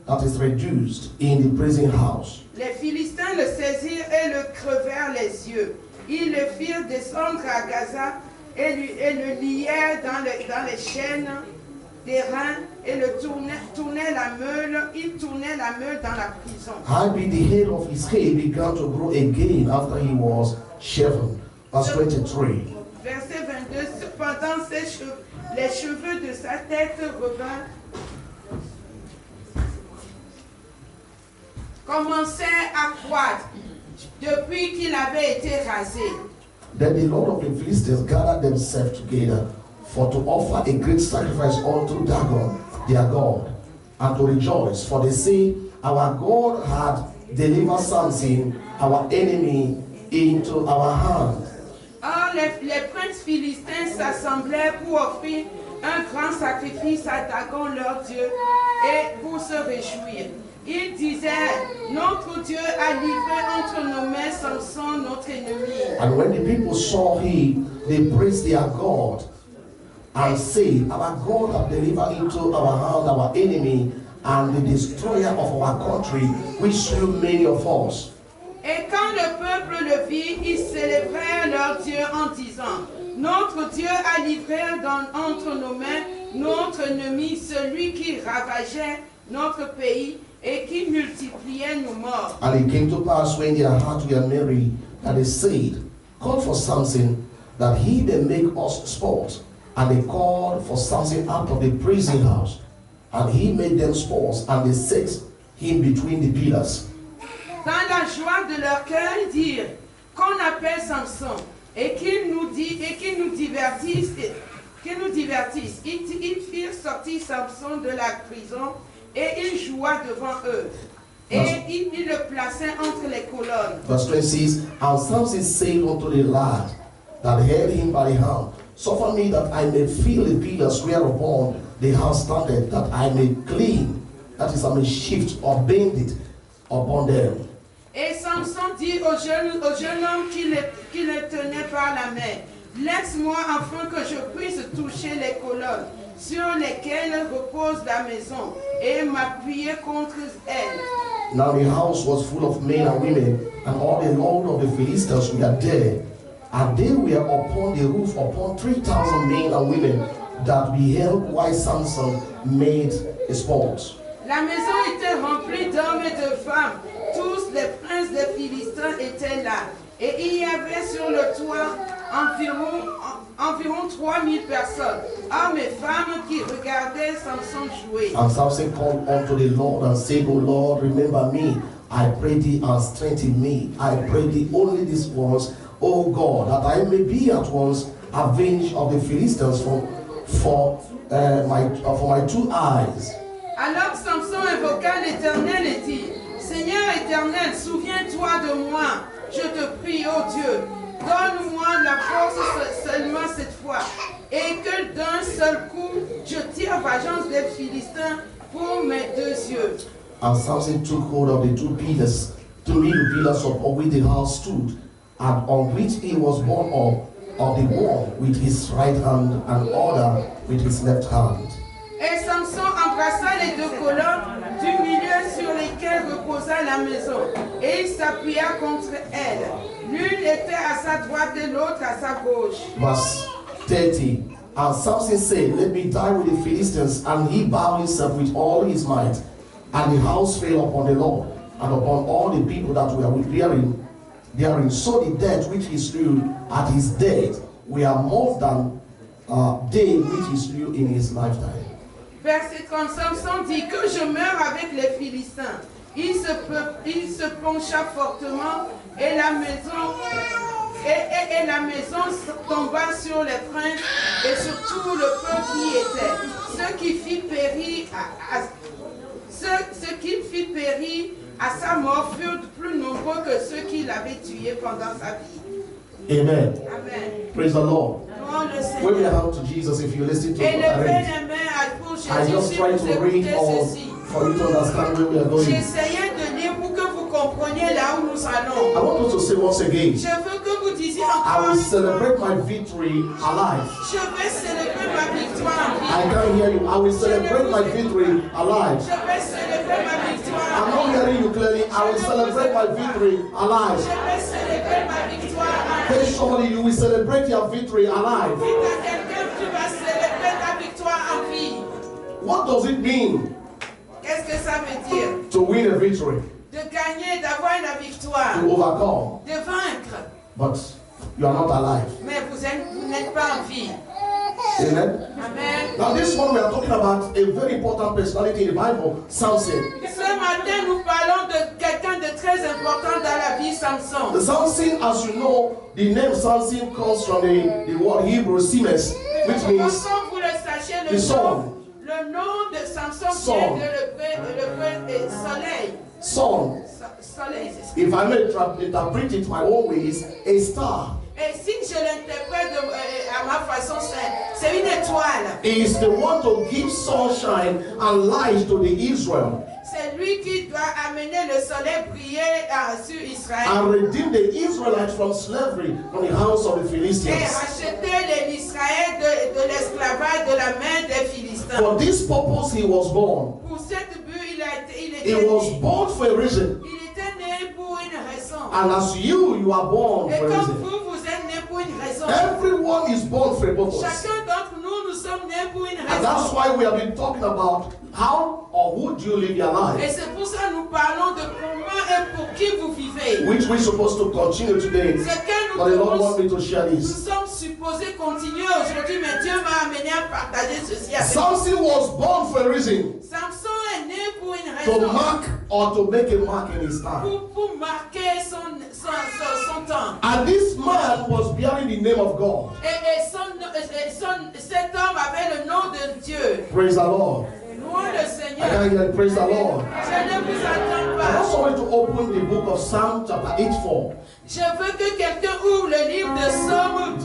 Speaker 4: that is reduced, in the prison house.
Speaker 2: Les Philistins le saisirent et le crevèrent les yeux. Ils le firent descendre à Gaza et le lièrent dans les chaînes des reins et le tournaient la meule. Il tournait la meule dans la prison.
Speaker 4: Howbeit the hair of his head began to grow again after he was shaven. Verse 23.
Speaker 2: Verset 22. Cependant, les cheveux de sa tête revinrent, commençaient à croître depuis qu'il avait été rasé.
Speaker 4: Then the Lord of the Philistines gathered themselves together for to offer a great sacrifice unto Dagon, their God, and to rejoice, for they say, our God had delivered Samson, our enemy, into our hand.
Speaker 2: Or, les princes philistins s'assemblèrent pour offrir un grand sacrifice à Dagon, leur Dieu, et pour se réjouir. Ils disaient, notre Dieu a livré entre nos mains Samson, notre ennemi.
Speaker 4: And when the people saw him, they praised their God and said, our God hath delivered into our hand our enemy and the destroyer of our country, which slew many of us.
Speaker 2: Et quand le peuple le vit, ils célébrèrent leur Dieu en disant, notre Dieu a livré entre nos mains notre ennemi, celui qui ravageait notre pays et qui multipliait nos morts.
Speaker 4: And it came to pass when their hearts were merry, that they said, call for Samson, that he may make us sport. And they called for Samson out of the prison house, and he made them sports, and they set him between the pillars.
Speaker 2: Dans la joie de leur cœur, ils dirent qu'on appelle Samson et qu'il nous divertisse. Ils firent sortir Samson de la prison et il joua devant eux. Et ils le plaçaient entre les colonnes.
Speaker 4: Verse 26, and Samson said unto the lad that held him by the hand, suffer me that I may feel the pillars whereupon the house standeth, that I may clean, that is, I may shift or bend it upon them.
Speaker 2: Et Samson dit au jeune homme qui le tenait par la main, laisse-moi afin que je puisse toucher les colonnes sur lesquelles repose la maison et m'appuyer contre elles.
Speaker 4: Now the house was full of men and women, and all the lord of the Philistines were there, and they were upon the roof upon 3,000 men and women that beheld while Samson made a sport.
Speaker 2: La maison était remplie d'hommes et de femmes. Tous les princes des Philistins étaient là. Et il y avait sur le toit environ 3000 personnes, hommes et femmes qui regardaient Samson jouer.
Speaker 4: And Samson called unto the Lord and said, O Lord, remember me, I pray thee, and strengthen me. I pray thee only this once, O God, that I may be at once avenged of the Philistines for my 2 eyes.
Speaker 2: Alors Samson invoqua l'Éternel et dit, Seigneur éternel, souviens-toi de moi, je te prie, ô Dieu, donne-moi la force seulement cette fois, et que d'un seul coup, je tire vengeance des Philistins pour mes 2 yeux.
Speaker 4: And Samson took hold of the 2 pillars, to meet the pillars upon which the house stood, and on which he was borne up of the wall with his right hand, and other with his left hand.
Speaker 2: Et Samson embrassa les 2 colonnes du milieu sur lesquelles reposa la maison, et il s'appuya contre elles. L'une était à sa droite et l'autre à sa gauche.
Speaker 4: Verse 30. And Samson said, let me die with the Philistines. And he bowed himself with all his might. And the house fell upon the Lord, and upon all the people that were therein. So the death which he slew at his death were more than they which he slew in his lifetime.
Speaker 2: Verset 30, Samson dit que je meurs avec les Philistins. Il se pencha fortement et la maison tomba sur les princes et sur tout le peuple qui y était. Ce qui fit périr à sa mort furent plus nombreux que ceux qui l'avaient tué pendant sa vie.
Speaker 4: Amen.
Speaker 2: Amen.
Speaker 4: Praise the Lord.
Speaker 2: Le
Speaker 4: Wave your
Speaker 2: Seigneur.
Speaker 4: hand to Jesus if you listen to
Speaker 2: Et
Speaker 4: what I
Speaker 2: levez
Speaker 4: read.
Speaker 2: les mains pour
Speaker 4: I
Speaker 2: Jésus
Speaker 4: just
Speaker 2: si
Speaker 4: try
Speaker 2: vous
Speaker 4: to read
Speaker 2: écoutez
Speaker 4: all
Speaker 2: ceci.
Speaker 4: for you to understand where we are going.
Speaker 2: J'essayais de lire pour que vous compreniez là où nous allons.
Speaker 4: I want us to say once again,
Speaker 2: Je veux que vous disiez
Speaker 4: I
Speaker 2: encore
Speaker 4: will
Speaker 2: une fois,
Speaker 4: celebrate my victory alive.
Speaker 2: je vais célébrer ma victoire
Speaker 1: victoire en vie.
Speaker 4: I can't hear you. I will celebrate my victory alive.
Speaker 1: Je vais célébrer ma victoire
Speaker 4: I'm
Speaker 1: en
Speaker 4: not
Speaker 1: vie.
Speaker 4: hearing you clearly. I will celebrate my victory
Speaker 1: Je
Speaker 4: alive.
Speaker 1: vais célébrer ma victoire en
Speaker 4: Tell
Speaker 1: vie.
Speaker 4: somebody you will celebrate your victory alive.
Speaker 1: Dites à quelqu'un, tu vas célébrer ta victoire en vie.
Speaker 4: What does it mean
Speaker 1: Qu'est-ce que ça veut dire?
Speaker 4: to win a victory?
Speaker 1: De gagner, d'avoir une victoire,
Speaker 4: To overcome.
Speaker 1: de vaincre.
Speaker 4: But you are not alive.
Speaker 1: Mais vous n'êtes pas en vie.
Speaker 4: Amen.
Speaker 1: Amen.
Speaker 4: Now this one we are talking about a very important personality in the Bible, Samson.
Speaker 1: Ce matin, nous parlons de quelqu'un de très important dans la vie, Samson.
Speaker 4: The Samson, as you know, the name Samson comes from the word Hebrew Simes, which means
Speaker 1: Comme vous le sachez,
Speaker 4: the sun.
Speaker 1: le nom de Samson
Speaker 4: Son.
Speaker 1: vient de le soleil.
Speaker 4: Sun.
Speaker 1: Soleil, c'est ça.
Speaker 4: If I may interpret it my own way, is a star.
Speaker 1: Et si je l'interprète à ma façon, c'est une étoile.
Speaker 4: He is the one to give sunshine and light to the Israel
Speaker 1: C'est lui qui doit amener le soleil briller sur Israël
Speaker 4: and redeem the Israelites from slavery from the house of the
Speaker 1: et
Speaker 4: Philistines.
Speaker 1: racheter l'Israël de l'esclavage de la main des Philistins.
Speaker 4: For this purpose he was born.
Speaker 1: Pour cette but, il
Speaker 4: He
Speaker 1: était
Speaker 4: was
Speaker 1: né.
Speaker 4: born for a reason.
Speaker 1: Il était né pour une raison.
Speaker 4: And as you are born
Speaker 1: Et
Speaker 4: for a
Speaker 1: comme
Speaker 4: reason.
Speaker 1: vous êtes né pour une raison.
Speaker 4: Everyone is born for a purpose.
Speaker 1: Chacun d'entre nous, nous sommes nés pour une
Speaker 4: And that's
Speaker 1: raison.
Speaker 4: why we have been talking about how or who do you live your
Speaker 1: Et
Speaker 4: life,
Speaker 1: c'est pour ça que nous parlons de comment et pour qui vous vivez.
Speaker 4: which we're supposed to continue today.
Speaker 1: Ce que
Speaker 4: But the Lord
Speaker 1: nous
Speaker 4: wants me to share
Speaker 1: Nous
Speaker 4: this.
Speaker 1: sommes supposés continuer aujourd'hui, mais Dieu m'a amené à partager ceci avec vous.
Speaker 4: Samson was born for a reason,
Speaker 1: Samson est né pour une
Speaker 4: to
Speaker 1: raison.
Speaker 4: mark or to make a mark in his time.
Speaker 1: Pour marquer son temps.
Speaker 4: And this man was bearing the name of God.
Speaker 1: Et cet homme avait le nom de Dieu.
Speaker 4: Praise the Lord.
Speaker 1: Louons le
Speaker 4: I
Speaker 1: Seigneur.
Speaker 4: can hear praise the Lord.
Speaker 1: Je ne vous attends
Speaker 4: I
Speaker 1: pas.
Speaker 4: also want to open the book of Psalm chapter 8:4.
Speaker 1: Je veux que quelqu'un ouvre le livre de Psaume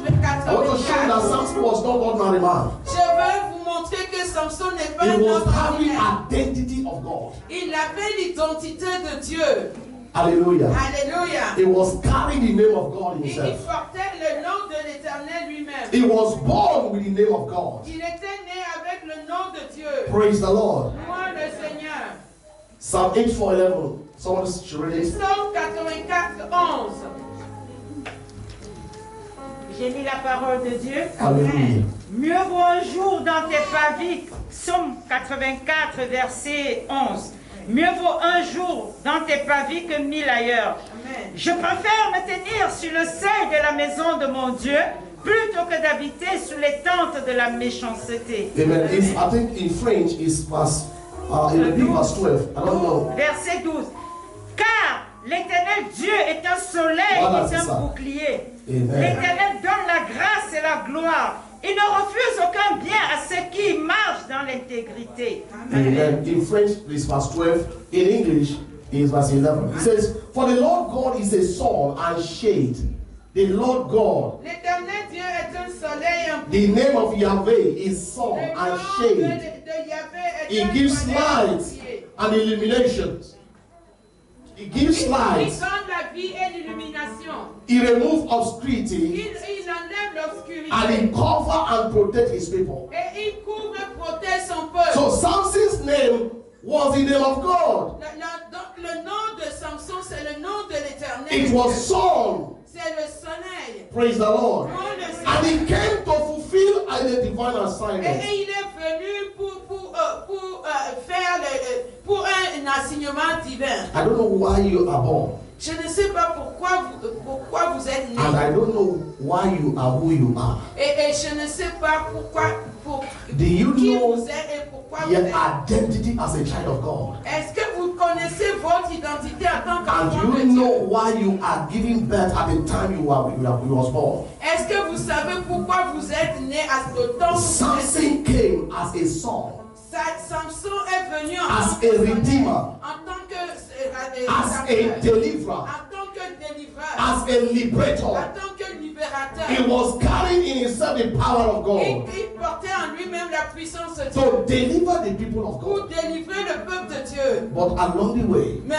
Speaker 4: I want to show you that
Speaker 1: 84.
Speaker 4: Samson was not ordinary man.
Speaker 1: Je veux vous montrer que Samson n'est pas
Speaker 4: He
Speaker 1: un
Speaker 4: was
Speaker 1: homme
Speaker 4: having
Speaker 1: ordinaire.
Speaker 4: identity of God.
Speaker 1: Il avait l'identité de Dieu.
Speaker 4: Hallelujah.
Speaker 1: Alléluia.
Speaker 4: He was carrying the name of God
Speaker 1: Il
Speaker 4: himself.
Speaker 1: portait le nom de l'Éternel lui-même.
Speaker 4: He was born with the name of God.
Speaker 1: Il était né avec le nom de Dieu.
Speaker 4: Praise the Lord.
Speaker 1: Louons le Seigneur.
Speaker 4: Psalm 8:4-11. Someone should read it.
Speaker 1: Psaume 84, 11.
Speaker 2: J'ai lu la parole de Dieu.
Speaker 4: Hallelujah.
Speaker 2: Mieux vaut un jour dans tes pavis, Psaume 84, verset 11. Mieux vaut un jour dans tes pavis que 1000 ailleurs.
Speaker 1: Amen.
Speaker 2: Je préfère me tenir sur le seuil de la maison de mon Dieu plutôt que d'habiter sous les tentes de la méchanceté.
Speaker 4: Amen. I think in French is verse, it will be verse 12. I don't know.
Speaker 2: Verset 12. Car l'Éternel Dieu est un soleil
Speaker 4: Voilà,
Speaker 2: et
Speaker 4: c'est ça.
Speaker 2: un bouclier.
Speaker 4: Amen.
Speaker 2: L'Éternel donne la grâce et la gloire. Il ne refuse aucun bien à ceux qui marchent dans l'intégrité.
Speaker 4: Amen. In French, it's verse 12. In English, is verse 11. It says, For the Lord God is a sun and shade. The Lord God,
Speaker 1: L'Éternel Dieu est un soleil, un
Speaker 4: the name of Yahweh is sun
Speaker 1: Le
Speaker 4: and
Speaker 1: nom
Speaker 4: shade.
Speaker 1: de Yahvé est
Speaker 4: He
Speaker 1: un
Speaker 4: gives
Speaker 1: soleil
Speaker 4: light
Speaker 1: entier.
Speaker 4: and illumination. He gives
Speaker 1: Il
Speaker 4: light.
Speaker 1: donne la vie et l'illumination.
Speaker 4: He removes obscurity
Speaker 1: Il enlève l'obscurité.
Speaker 4: and he cover and protect his people.
Speaker 1: Et il couvre et protège son peuple.
Speaker 4: So Samson's name was the name of God.
Speaker 1: Donc le nom de Samson, c'est le nom de l'Éternel.
Speaker 4: It was sun.
Speaker 1: C'est le soleil.
Speaker 4: Praise the Lord.
Speaker 1: Louons le
Speaker 4: And
Speaker 1: Seigneur.
Speaker 4: he came to fulfill the divine assignment.
Speaker 1: Et il est venu pour un enseignement divin.
Speaker 4: I don't know why you are born.
Speaker 1: Je ne sais pas pourquoi vous êtes né.
Speaker 4: And I don't know why you are who you are.
Speaker 1: Et je ne sais pas
Speaker 4: Do you
Speaker 1: qui
Speaker 4: know
Speaker 1: vous êtes et pourquoi vous
Speaker 4: your
Speaker 1: êtes.
Speaker 4: identity as a child of God?
Speaker 1: Est-ce que vous connaissez votre identité en tant qu'enfant
Speaker 4: And
Speaker 1: de
Speaker 4: you know
Speaker 1: Dieu?
Speaker 4: why you are giving birth at the time you was born.
Speaker 1: Est-ce que vous savez pourquoi vous êtes né à ce temps où vous êtes
Speaker 4: Samson came as a son,
Speaker 1: Samson est venu en
Speaker 4: as
Speaker 1: tant
Speaker 4: a
Speaker 1: que
Speaker 4: redeemer,
Speaker 1: en tant que
Speaker 4: as a deliverer,
Speaker 1: en tant que délivreur,
Speaker 4: as a
Speaker 1: en
Speaker 4: liberator.
Speaker 1: tant que libérateur.
Speaker 4: He was carrying in himself the power of God
Speaker 1: Il portait en lui-même la puissance de Dieu
Speaker 4: to deliver the people of
Speaker 1: pour
Speaker 4: God.
Speaker 1: délivrer le peuple de Dieu. Dieu.
Speaker 4: But along the way,
Speaker 1: Mais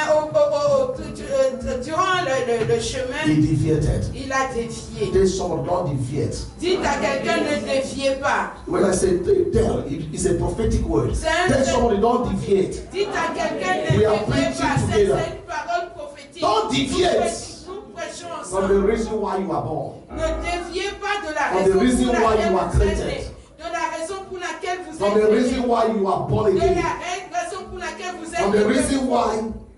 Speaker 1: durant le chemin,
Speaker 4: he deviated.
Speaker 1: il a dévié.
Speaker 4: Tell someone, don't deviate.
Speaker 1: Dites à quelqu'un, ne déviez pas.
Speaker 4: When I say tell, it's a prophetic word. Tell somebody, don't deviate.
Speaker 1: Dites à quelqu'un, ne
Speaker 4: We are
Speaker 1: déviez
Speaker 4: preaching
Speaker 1: pas. C'est
Speaker 4: together.
Speaker 1: une parole prophétique.
Speaker 4: Don't deviate
Speaker 1: Nous prêchons
Speaker 4: from
Speaker 1: ensemble.
Speaker 4: the reason why you are born.
Speaker 1: Ne déviez pas de la
Speaker 4: From the
Speaker 1: raison
Speaker 4: reason
Speaker 1: pour
Speaker 4: why
Speaker 1: laquelle
Speaker 4: you are
Speaker 1: vous êtes
Speaker 4: created.
Speaker 1: né. De la raison pour laquelle vous
Speaker 4: From the
Speaker 1: êtes
Speaker 4: reason
Speaker 1: né.
Speaker 4: why you are born
Speaker 1: De
Speaker 4: again.
Speaker 1: la raison pour laquelle vous êtes
Speaker 4: From the
Speaker 1: né.
Speaker 4: reason why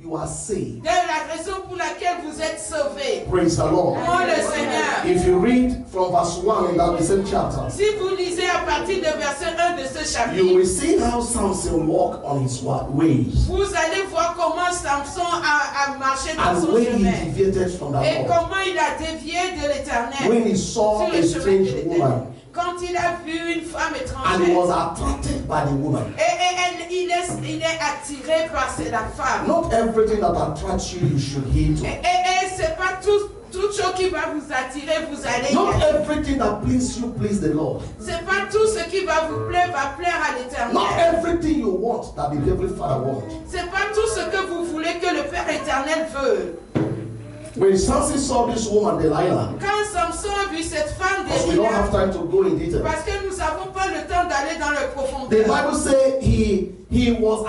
Speaker 4: you are saved.
Speaker 1: De la raison pour laquelle vous êtes sauvé.
Speaker 4: Praise the Lord.
Speaker 1: Oh le Seigneur.
Speaker 4: If you read from verse 1 in that the same chapter,
Speaker 1: Si vous lisez à partir de verset 1 de ce
Speaker 4: you
Speaker 1: chapitre,
Speaker 4: will see how Samson walked on his ways
Speaker 1: vous allez voir comment Samson a marché dans
Speaker 4: and
Speaker 1: son
Speaker 4: when
Speaker 1: chemin.
Speaker 4: he deviated from the
Speaker 1: Et
Speaker 4: Lord.
Speaker 1: comment il a dévié de l'éternel
Speaker 4: When he saw
Speaker 1: sur
Speaker 4: a
Speaker 1: le chemin de
Speaker 4: strange
Speaker 1: l'éternel.
Speaker 4: woman
Speaker 1: Quand il a vu une femme
Speaker 4: and he was
Speaker 1: étrangère.
Speaker 4: attracted by the woman.
Speaker 1: Il est attiré par la femme.
Speaker 4: Not everything that attracts you, you should heed to.
Speaker 1: Et c'est pas toute chose qui va vous attirer, vous allez y
Speaker 4: Not
Speaker 1: aller.
Speaker 4: everything that pleases you, please the Lord.
Speaker 1: C'est pas tout ce qui va vous plaire, va plaire à
Speaker 4: Not
Speaker 1: l'éternel.
Speaker 4: everything you want that the Heavenly Father wants.
Speaker 1: C'est pas tout ce que vous voulez que le Père éternel veut.
Speaker 4: When Samson saw this woman, Delilah,
Speaker 1: Quand Samson a vu cette femme
Speaker 4: because we don't have
Speaker 1: Delilah,
Speaker 4: time to go in detail,
Speaker 1: parce que nous n'avons pas le temps d'aller dans le
Speaker 4: the
Speaker 1: profondeur.
Speaker 4: Bible says he was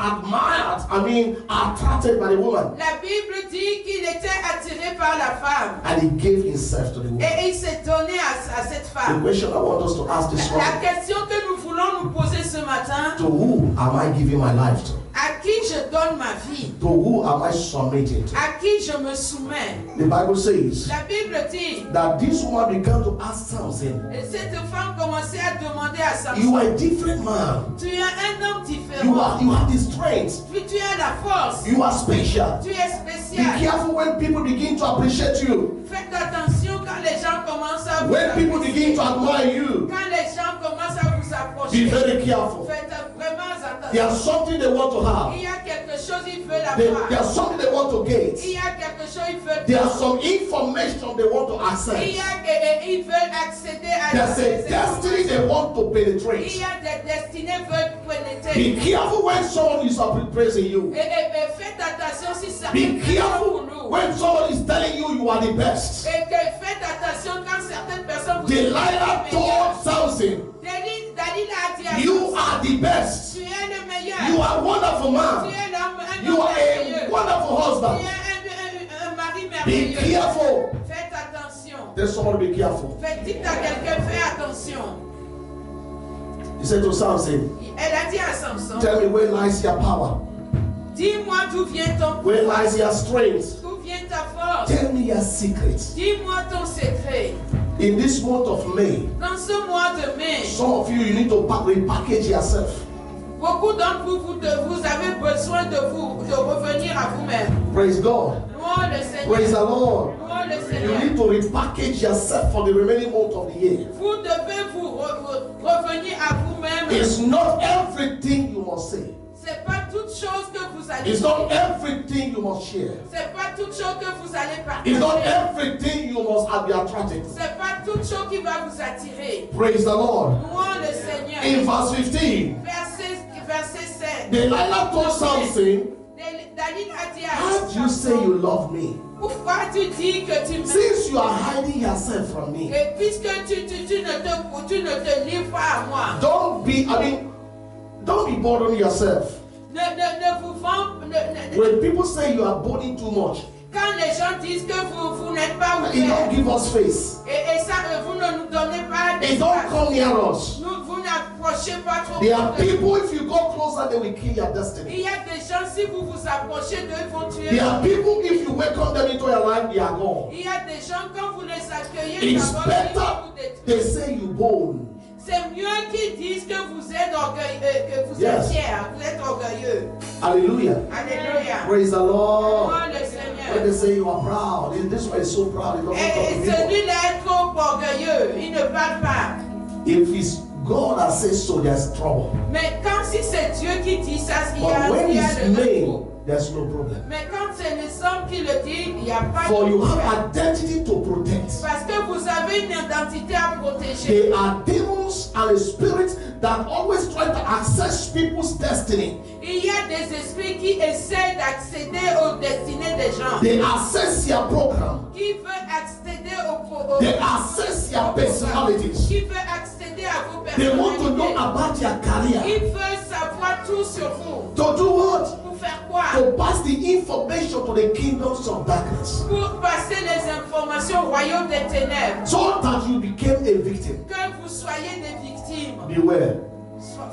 Speaker 4: attracted by the woman,
Speaker 1: La Bible dit qu'il était attiré par la femme.
Speaker 4: and he gave himself to the woman.
Speaker 1: Et il s'est donné à cette
Speaker 4: The
Speaker 1: femme.
Speaker 4: question I want us to ask this
Speaker 1: La
Speaker 4: morning:
Speaker 1: question que nous voulons nous poser ce matin,
Speaker 4: to who am I giving my life to?
Speaker 1: à qui je donne ma vie?
Speaker 4: To who am I submitting to?
Speaker 1: À qui je me soumets?
Speaker 4: The Bible says
Speaker 1: La Bible dit,
Speaker 4: that this woman began to ask Samson,
Speaker 1: et cette femme commençait à demander à
Speaker 4: "You
Speaker 1: Samson,
Speaker 4: are a different man.
Speaker 1: tu es un homme différent,
Speaker 4: You have the strength.
Speaker 1: tu as la force,
Speaker 4: You are special.
Speaker 1: tu es
Speaker 4: Be
Speaker 1: spécial.
Speaker 4: careful when people begin to appreciate you.
Speaker 1: Faites attention quand les gens commencent à vous
Speaker 4: When people begin
Speaker 1: apprécier.
Speaker 4: to admire you,
Speaker 1: Quand les gens commencent à vous
Speaker 4: be
Speaker 1: approcher,
Speaker 4: very careful.
Speaker 1: faites vraiment
Speaker 4: There's
Speaker 1: attention.
Speaker 4: something they want to have.
Speaker 1: Il y a quelque chose, il veut l'avoir.
Speaker 4: There's something they want to get.
Speaker 1: Il y a quelque chose, il veut
Speaker 4: There's some information they want to access.
Speaker 1: ils veulent accéder à
Speaker 4: There's a
Speaker 1: ces
Speaker 4: destiny they want to
Speaker 1: Il
Speaker 4: penetrate.
Speaker 1: y a des destinées veulent pénétrer.
Speaker 4: Be careful when someone is praising you.
Speaker 1: Et faites attention si ça
Speaker 4: Be
Speaker 1: pour
Speaker 4: careful
Speaker 1: nous.
Speaker 4: when someone is telling you you are the best.
Speaker 1: Et que faites attention quand certaines personnes vous
Speaker 4: Delilah
Speaker 1: disent
Speaker 4: told Samson,
Speaker 1: Dalila a dit à
Speaker 4: "You
Speaker 1: Samson,
Speaker 4: are the best.
Speaker 1: tu es le meilleur.
Speaker 4: You are a wonderful
Speaker 1: Tu
Speaker 4: man.
Speaker 1: es un
Speaker 4: You
Speaker 1: homme
Speaker 4: are
Speaker 1: merveilleux.
Speaker 4: a wonderful
Speaker 1: Tu
Speaker 4: husband.
Speaker 1: es un mari
Speaker 4: Be
Speaker 1: merveilleux.
Speaker 4: careful."
Speaker 1: Faites attention.
Speaker 4: Tell somebody be careful.
Speaker 1: Dites à quelqu'un, fais attention.
Speaker 4: He said to Samson,
Speaker 1: Elle a dit à Samson,
Speaker 4: "Tell me where lies your power?
Speaker 1: dis-moi d'où vient ton
Speaker 4: Where lies your strength?
Speaker 1: d'où vient ta force.
Speaker 4: Tell me your secrets."
Speaker 1: Dis-moi ton secret.
Speaker 4: In this month of May,
Speaker 1: Dans ce mois de mai,
Speaker 4: some of you need to repackage yourself.
Speaker 1: beaucoup d'entre vous avez besoin de revenir à vous-même.
Speaker 4: Praise God.
Speaker 1: Louons le
Speaker 4: Praise
Speaker 1: Seigneur.
Speaker 4: the Lord.
Speaker 1: Louons le
Speaker 4: You
Speaker 1: Seigneur.
Speaker 4: need to repackage yourself for the remaining month of the year.
Speaker 1: Vous devez revenir à vous-même.
Speaker 4: It's not everything you must say.
Speaker 1: C'est pas toute chose que vous allez
Speaker 4: It's not
Speaker 1: dire.
Speaker 4: everything you must share.
Speaker 1: C'est pas toute chose que vous allez
Speaker 4: It's not
Speaker 1: partager.
Speaker 4: everything you must be attracted to.
Speaker 1: C'est pas toute chose qui va vous attirer.
Speaker 4: Praise the Lord.
Speaker 1: Louons le Seigneur.
Speaker 4: In verse 15,
Speaker 1: Verset 7.
Speaker 4: Delilah told Samson,
Speaker 1: Dalila a dit à
Speaker 4: "How do you say you love me?
Speaker 1: pourquoi tu dis que tu m'aimes?
Speaker 4: Since you are hiding yourself from me,
Speaker 1: Et puisque tu ne te livres pas à moi,
Speaker 4: don't be bothering yourself.
Speaker 1: ne vous vends.
Speaker 4: When people say you are bothering too much,
Speaker 1: Quand les gens disent que vous n'êtes pas
Speaker 4: it
Speaker 1: ouvert,
Speaker 4: don't give us face.
Speaker 1: et ça, vous ne nous donnez pas
Speaker 4: It don't
Speaker 1: d'espace.
Speaker 4: come near us.
Speaker 1: Vous n'approchez pas trop.
Speaker 4: There are
Speaker 1: de nous.
Speaker 4: people, if you go closer, they will kill your destiny.
Speaker 1: Il y a des gens, si vous vous approchez d'eux, ils vont tuer.
Speaker 4: There are people, if you welcome them into your life, they are gone.
Speaker 1: Il y a des gens, quand vous les accueillez,
Speaker 4: It's
Speaker 1: d'abord, ils vont
Speaker 4: better
Speaker 1: vous détruire.
Speaker 4: they say you bold.
Speaker 1: C'est mieux qu'ils disent que vous êtes orgueilleux, que vous
Speaker 4: Yes.
Speaker 1: êtes fiers, vous êtes orgueilleux.
Speaker 4: Hallelujah.
Speaker 1: Alléluia.
Speaker 4: Praise the Lord.
Speaker 1: Louons le
Speaker 4: When
Speaker 1: Seigneur.
Speaker 4: they say you are proud, this one is so proud, he doesn't talk
Speaker 1: Et
Speaker 4: to people.
Speaker 1: celui-là est trop orgueilleux, il ne parle pas.
Speaker 4: If it's God that says so, there's trouble.
Speaker 1: Mais quand si c'est Dieu qui dit ça, il y
Speaker 4: But
Speaker 1: a,
Speaker 4: when
Speaker 1: il y a
Speaker 4: it's
Speaker 1: le
Speaker 4: made,
Speaker 1: retour.
Speaker 4: there's no problem.
Speaker 1: Mais quand c'est les hommes qui le disent, il n'y a pas
Speaker 4: For
Speaker 1: de
Speaker 4: you
Speaker 1: problème.
Speaker 4: have identity to protect.
Speaker 1: Parce que vous avez une identité à protéger.
Speaker 4: There are demons and a spirit that always try to access people's destiny.
Speaker 2: Il y a des esprits qui essaient d'accéder aux destinées des gens.
Speaker 4: They access your program.
Speaker 2: Qui veut accéder au
Speaker 4: They access your personalities.
Speaker 2: Qui veut accéder à vos
Speaker 4: They want to know
Speaker 2: personnalités.
Speaker 4: about your career.
Speaker 2: Qui veut savoir tout sur vous.
Speaker 4: To do what?
Speaker 2: Pour faire quoi?
Speaker 4: To pass the information to the kingdoms of darkness.
Speaker 2: Pour passer les informations au royaume des ténèbres.
Speaker 4: So that you became a victim.
Speaker 2: Que vous soyez des victimes.
Speaker 4: Beware.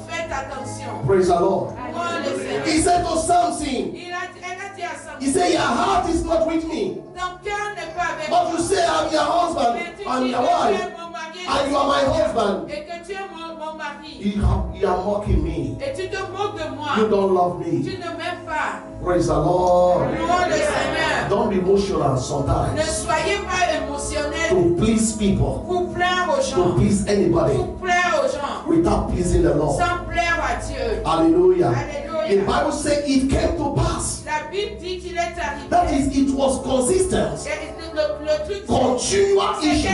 Speaker 2: Faites attention.
Speaker 4: Praise the Lord.
Speaker 2: Oh, le Seigneur.
Speaker 4: He said to Samson,
Speaker 2: Elle a dit à Samson,
Speaker 4: he said, your heart is not with me.
Speaker 2: ton cœur n'est pas avec
Speaker 4: But
Speaker 2: moi.
Speaker 4: you say, I'm your husband,
Speaker 2: Mais tu
Speaker 4: I'm
Speaker 2: dis
Speaker 4: your
Speaker 2: que tu
Speaker 4: wife,
Speaker 2: es mon mari
Speaker 4: and you are my husband.
Speaker 2: et que tu es mon mari.
Speaker 4: You are mocking me.
Speaker 2: Et tu te moques de moi.
Speaker 4: You don't love me.
Speaker 2: Tu ne m'aimes pas.
Speaker 4: Praise the Lord.
Speaker 2: Louons le Seigneur.
Speaker 4: Don't be emotional
Speaker 2: Ne
Speaker 4: sometimes
Speaker 2: soyez pas émotionnel
Speaker 4: to please people,
Speaker 2: pour plaire aux
Speaker 4: to
Speaker 2: gens.
Speaker 4: please anybody
Speaker 2: Pour plaire aux gens.
Speaker 4: without pleasing the Lord.
Speaker 2: Sans plaire à Dieu.
Speaker 4: Hallelujah.
Speaker 2: Alléluia.
Speaker 4: The Bible says it came to pass.
Speaker 2: La Bible dit qu'il est arrivé.
Speaker 4: That is, it was consistent.
Speaker 2: Et le truc,
Speaker 4: Continual issue.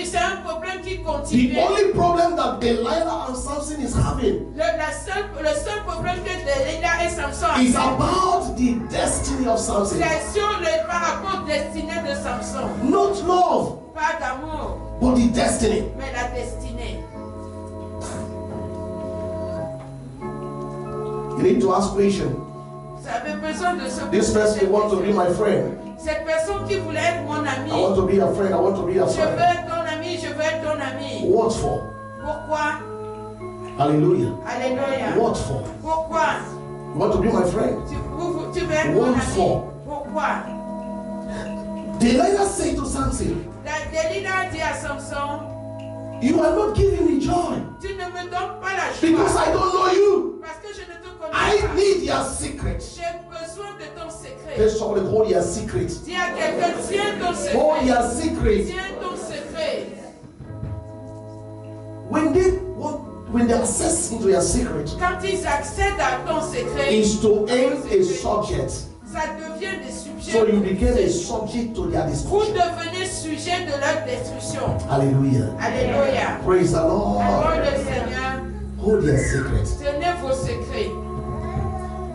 Speaker 2: c'est un problème qui
Speaker 4: The
Speaker 2: continue.
Speaker 4: only problem that Delilah and Samson is having
Speaker 2: Le seul problème que Delilah et Samson
Speaker 4: is
Speaker 2: ont,
Speaker 4: about the destiny of Samson.
Speaker 2: c'est sur le par rapport au destiné de Samson.
Speaker 4: Not love,
Speaker 2: Pas d'amour,
Speaker 4: but the destiny.
Speaker 2: mais la destinée.
Speaker 4: You need to ask question.
Speaker 2: Vous avez besoin de se
Speaker 4: This
Speaker 2: poser
Speaker 4: person
Speaker 2: cette
Speaker 4: want to be
Speaker 2: question.
Speaker 4: my friend.
Speaker 2: Cette personne qui voulait être mon ami,
Speaker 4: I want to be a friend. I want to be a
Speaker 2: je veux
Speaker 4: friend.
Speaker 2: être ton ami, je veux être ton ami.
Speaker 4: What for?
Speaker 2: Pourquoi?
Speaker 4: Hallelujah.
Speaker 2: Alléluia.
Speaker 4: What for?
Speaker 2: Pourquoi?
Speaker 4: You want to be my friend?
Speaker 2: Tu veux être mon
Speaker 4: What
Speaker 2: ami.
Speaker 4: for?
Speaker 2: Pourquoi?
Speaker 4: Delilah said to Samson,
Speaker 2: Delilah dit à Samson,
Speaker 4: you are not giving me joy
Speaker 2: tu ne me donnes pas la
Speaker 4: because
Speaker 2: joie
Speaker 4: I don't know you.
Speaker 2: parce que je ne te connais
Speaker 4: I
Speaker 2: pas.
Speaker 4: need your secret.
Speaker 2: J'ai besoin de ton secret.
Speaker 4: Tell somebody, hold your secret.
Speaker 2: Dis à quelqu'un, tiens ton
Speaker 4: Hold
Speaker 2: secret.
Speaker 4: your secret.
Speaker 2: Tiens ton secret.
Speaker 4: When they access into your secret,
Speaker 2: Quand ils accèdent à ton secret,
Speaker 4: is to end a subject.
Speaker 2: ça devient des sujets.
Speaker 4: So you became a subject to their
Speaker 2: Vous
Speaker 4: destruction.
Speaker 2: devenez sujet de leur destruction.
Speaker 4: Hallelujah.
Speaker 2: Alléluia.
Speaker 4: Praise the
Speaker 2: Parole
Speaker 4: Lord.
Speaker 2: le Seigneur.
Speaker 4: Hold your secret.
Speaker 2: Tenez vos secrets.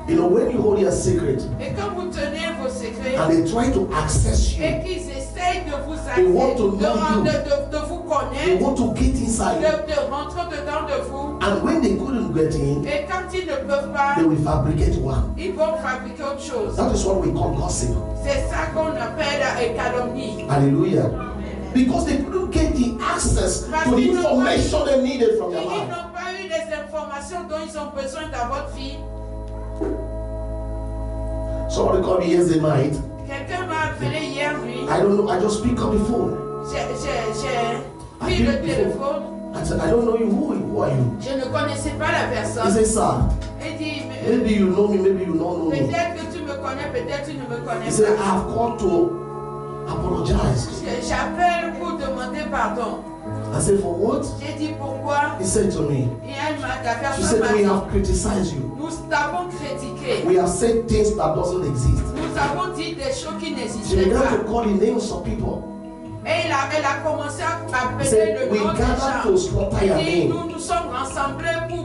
Speaker 4: You know, when you hold your secret
Speaker 2: Et quand vous tenez vos secrets
Speaker 4: and they try to access
Speaker 2: et
Speaker 4: you,
Speaker 2: qu'ils essayent de vous
Speaker 4: They want to
Speaker 2: accéder,
Speaker 4: know you.
Speaker 2: de vous
Speaker 4: they
Speaker 2: connaître,
Speaker 4: want to get inside you.
Speaker 2: de rentrer dedans de vous.
Speaker 4: And when they couldn't get in,
Speaker 2: Et quand ils ne peuvent pas,
Speaker 4: they will fabricate one.
Speaker 2: ils vont fabriquer autre chose.
Speaker 4: That is what we call gossip.
Speaker 2: C'est ça qu'on appelle la calomnie.
Speaker 4: Hallelujah. Because they couldn't get the access to the information they needed from
Speaker 2: Ils
Speaker 4: your life.
Speaker 2: n'ont pas eu les informations dont ils ont besoin dans votre vie.
Speaker 4: Somebody called me yesterday night.
Speaker 2: Quelqu'un m'a appelé hier nuit.
Speaker 4: I don't know. I just picked up the phone.
Speaker 2: J'ai pris le téléphone.
Speaker 4: I said, I don't know you. Who are you?
Speaker 2: Je ne connaissais pas la
Speaker 4: He
Speaker 2: personne.
Speaker 4: said, sir,
Speaker 2: Il dit,
Speaker 4: maybe you know me, maybe you don't know me.
Speaker 2: peut-être que tu me connais, peut-être tu ne me
Speaker 4: He
Speaker 2: connais
Speaker 4: said, I
Speaker 2: pas.
Speaker 4: have called to apologize.
Speaker 2: J'appelle pour demander pardon.
Speaker 4: I said, for what?
Speaker 2: J'ai dit pourquoi.
Speaker 4: He said to me,
Speaker 2: Et elle m'a la
Speaker 4: she
Speaker 2: personne
Speaker 4: said,
Speaker 2: m'a
Speaker 4: we
Speaker 2: dit,
Speaker 4: have criticized you.
Speaker 2: nous t'avons critiqué.
Speaker 4: We have said things that doesn't exist.
Speaker 2: Nous avons dit des choses qui
Speaker 4: She
Speaker 2: n'existaient
Speaker 4: began
Speaker 2: pas.
Speaker 4: to call the names of people.
Speaker 2: Et elle a commencé à
Speaker 4: He
Speaker 2: appeler
Speaker 4: said,
Speaker 2: le
Speaker 4: we
Speaker 2: nom des
Speaker 4: gathered to
Speaker 2: gens.
Speaker 4: slaughter
Speaker 2: Elle
Speaker 4: your
Speaker 2: dit,
Speaker 4: name
Speaker 2: nous nous sommes rassemblés pour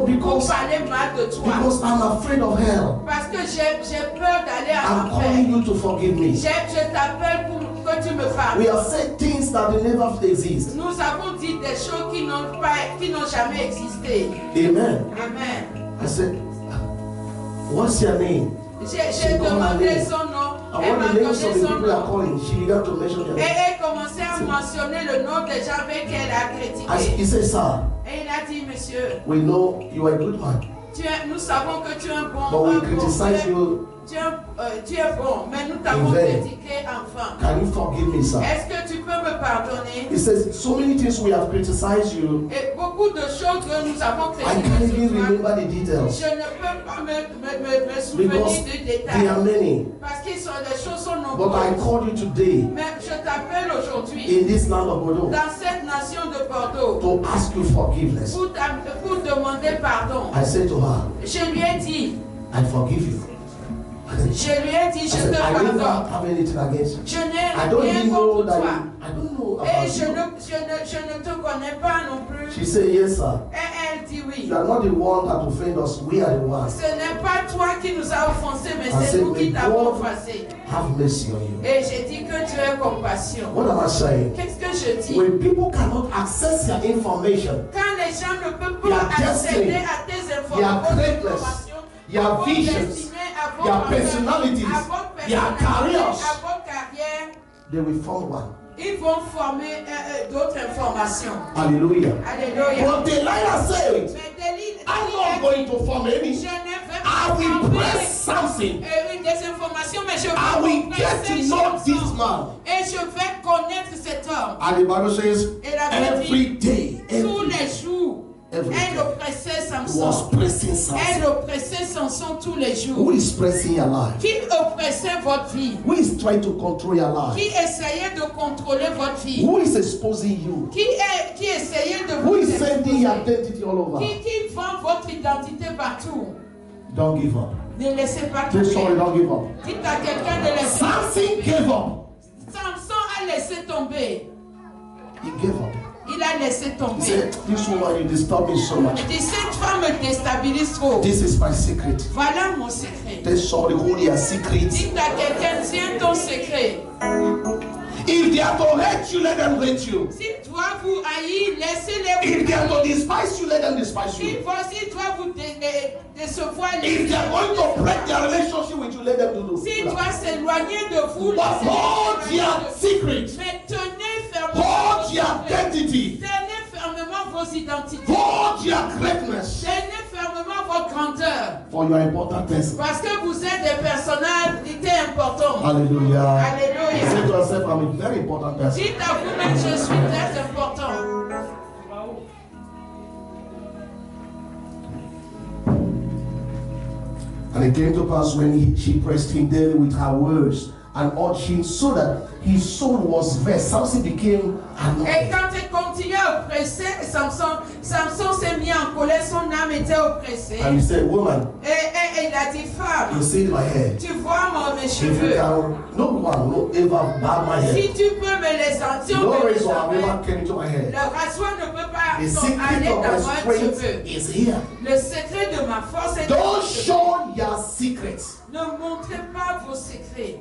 Speaker 4: because-
Speaker 2: parler mal de toi.
Speaker 4: because I'm afraid of hell.
Speaker 2: Parce que j'ai peur d'aller à
Speaker 4: I'm calling
Speaker 2: l'enfer.
Speaker 4: you to forgive me.
Speaker 2: Je t'appelle pour que tu me
Speaker 4: We
Speaker 2: pardonnes.
Speaker 4: have said things that they never exist.
Speaker 2: Nous avons dit des choses qui n'ont jamais existé.
Speaker 4: Amen.
Speaker 2: Amen.
Speaker 4: I said, what's your name?
Speaker 2: J'ai demandé son nom.
Speaker 4: And
Speaker 2: Elle
Speaker 4: when
Speaker 2: m'a
Speaker 4: the names
Speaker 2: donné
Speaker 4: of the
Speaker 2: son
Speaker 4: people are
Speaker 2: nom.
Speaker 4: calling, she began to mention their
Speaker 2: Et
Speaker 4: name.
Speaker 2: elle commençait à mentionner le nom des gens avec qui elle a
Speaker 4: He
Speaker 2: critiqué.
Speaker 4: said, sir,
Speaker 2: Et il a dit, monsieur,
Speaker 4: we know you are a good man,
Speaker 2: nous savons que tu es un bon
Speaker 4: but we
Speaker 2: homme.
Speaker 4: criticize you.
Speaker 2: Tu es bon, mais nous t'avons
Speaker 4: Amen.
Speaker 2: critiqué enfant.
Speaker 4: Can you forgive me, sir?
Speaker 2: Est-ce que tu peux me pardonner?
Speaker 4: He says, so many things we have criticized you.
Speaker 2: Et beaucoup de choses que nous avons
Speaker 4: I can't
Speaker 2: critiquées
Speaker 4: even
Speaker 2: sur toi,
Speaker 4: remember the details
Speaker 2: je ne peux pas me souvenir
Speaker 4: because
Speaker 2: du
Speaker 4: there
Speaker 2: détail.
Speaker 4: are many.
Speaker 2: Parce que les choses sont
Speaker 4: But I
Speaker 2: nombreuses.
Speaker 4: called you today
Speaker 2: Mais je t'appelle aujourd'hui,
Speaker 4: in this land of Bordeaux
Speaker 2: dans cette nation de Bordeaux,
Speaker 4: to ask you forgiveness.
Speaker 2: pour demander pardon.
Speaker 4: I said to her,
Speaker 2: Je lui ai dit,
Speaker 4: I forgive you. I pardon.
Speaker 1: Je lui ai dit,
Speaker 4: I
Speaker 1: je
Speaker 4: said,
Speaker 1: te
Speaker 4: I never
Speaker 1: pardonne.
Speaker 4: have anything against you.
Speaker 1: Je n'ai
Speaker 4: I don't
Speaker 1: rien
Speaker 4: even know
Speaker 1: contre
Speaker 4: that
Speaker 1: toi.
Speaker 4: I don't know
Speaker 1: Et
Speaker 4: about
Speaker 1: je
Speaker 4: you.
Speaker 1: ne te connais pas non plus.
Speaker 4: She said, yes, sir.
Speaker 1: Et elle dit oui.
Speaker 4: You are not the one that offend us. We are the ones.
Speaker 1: Ce n'est pas toi qui nous a offensés, mais
Speaker 4: I
Speaker 1: c'est
Speaker 4: said,
Speaker 1: nous qui
Speaker 4: may
Speaker 1: t'avons
Speaker 4: God
Speaker 1: offensés.
Speaker 4: have mercy on you.
Speaker 1: Et j'ai dit que tu aies compassion.
Speaker 4: What am I saying?
Speaker 1: Qu'est-ce que je dis?
Speaker 4: When people cannot access your information,
Speaker 1: Quand les gens ne peuvent
Speaker 4: Your
Speaker 1: pas accéder
Speaker 4: destiny,
Speaker 1: à tes
Speaker 4: your
Speaker 1: informations,
Speaker 4: greatness, your visions, your personalities, your careers,
Speaker 1: à vos carrières,
Speaker 4: they will form one.
Speaker 1: ils vont former d'autres informations.
Speaker 4: Hallelujah.
Speaker 1: Alléluia.
Speaker 4: But Delilah said,
Speaker 1: Mais Delilah,
Speaker 4: I'm not going to form
Speaker 1: je
Speaker 4: any.
Speaker 1: ne vais
Speaker 4: I
Speaker 1: pas
Speaker 4: will
Speaker 1: former
Speaker 4: press something.
Speaker 1: des informations, mais je
Speaker 4: I
Speaker 1: vais
Speaker 4: will get to
Speaker 1: presser
Speaker 4: know this
Speaker 1: Samson.
Speaker 4: man.
Speaker 1: Et je vais connaître cet homme.
Speaker 4: And the Bible says,
Speaker 1: Et la Bible
Speaker 4: every
Speaker 1: dit,
Speaker 4: day,
Speaker 1: tous les jours,
Speaker 4: every
Speaker 1: elle
Speaker 4: day,
Speaker 1: oppressait
Speaker 4: was
Speaker 1: Samson.
Speaker 4: pressing something.
Speaker 1: Elle oppressait Samson tous les
Speaker 4: Who
Speaker 1: jours.
Speaker 4: is pressing your life?
Speaker 1: Qui oppressait votre vie?
Speaker 4: Who is trying to control your life?
Speaker 1: Qui essayait de contrôler votre vie?
Speaker 4: Who is exposing you?
Speaker 1: Qui essayait de
Speaker 4: Who
Speaker 1: vous
Speaker 4: is sending your
Speaker 1: exposer?
Speaker 4: identity all over?
Speaker 1: Qui vend votre identité partout?
Speaker 4: Don't give up.
Speaker 1: Ne laissez pas
Speaker 4: Say sorry,
Speaker 1: tomber.
Speaker 4: don't give up.
Speaker 1: Dites à quelqu'un de laisser
Speaker 4: Samson
Speaker 1: tomber.
Speaker 4: gave up.
Speaker 1: Samson a laissé tomber.
Speaker 4: He gave up.
Speaker 1: Il a laissé
Speaker 4: He
Speaker 1: tomber.
Speaker 4: said, this woman, you disturb me so much.
Speaker 1: Il dit, cette femme me déstabilise trop.
Speaker 4: This is my secret.
Speaker 1: Voilà mon secret.
Speaker 4: Tell somebody hold your secret.
Speaker 1: Dites à quelqu'un, tiens ton secret.
Speaker 4: If they are to hate you, let them hate you.
Speaker 1: S'il doit vous haïr, laissez-les
Speaker 4: If
Speaker 1: vous
Speaker 4: they are to
Speaker 1: haïr.
Speaker 4: despise you, let them despise
Speaker 1: S'il
Speaker 4: you.
Speaker 1: doit vous décevoir,
Speaker 4: If they are going to break their relationship with you, let them do
Speaker 1: s'il
Speaker 4: that.
Speaker 1: doit s'éloigner de vous,
Speaker 4: But hold
Speaker 1: laissez-les
Speaker 4: your secret.
Speaker 1: mais tenez fermement
Speaker 4: Hold
Speaker 1: vos
Speaker 4: your
Speaker 1: secrets.
Speaker 4: identity.
Speaker 1: Tenez fermement vos identités.
Speaker 4: Hold your greatness.
Speaker 1: Tenez fermement votre grandeur.
Speaker 4: For you are important person.
Speaker 1: Parce que vous êtes des personnalités importantes.
Speaker 4: Hallelujah.
Speaker 1: Alléluia.
Speaker 4: Say to yourself, I'm a very important person.
Speaker 1: Dites à vous-même, je suis très important.
Speaker 4: And it came to pass when she pressed him daily with her words and urged him so that his soul was vexed. Samson became
Speaker 1: Et
Speaker 4: annoyed.
Speaker 1: quand elle continuait à oppresser Samson s'est mis en colère, son âme était oppressée.
Speaker 4: And he said, woman,
Speaker 1: Et il a dit,
Speaker 4: you
Speaker 1: femme,
Speaker 4: see my hair.
Speaker 1: tu vois mes
Speaker 4: If you
Speaker 1: cheveux.
Speaker 4: can, no one will ever bow my
Speaker 1: Si
Speaker 4: hair.
Speaker 1: tu peux me les sentir,
Speaker 4: No
Speaker 1: me les
Speaker 4: razor have
Speaker 1: enlever.
Speaker 4: ever came into my hair.
Speaker 1: Le rasoir ne peut pas
Speaker 4: The
Speaker 1: aller
Speaker 4: secret of
Speaker 1: dans
Speaker 4: my
Speaker 1: mon cheveu.
Speaker 4: strength is here.
Speaker 1: Le secret de ma force est dans
Speaker 4: Don't
Speaker 1: mes cheveux.
Speaker 4: show your secrets.
Speaker 1: Ne montrez pas vos secrets.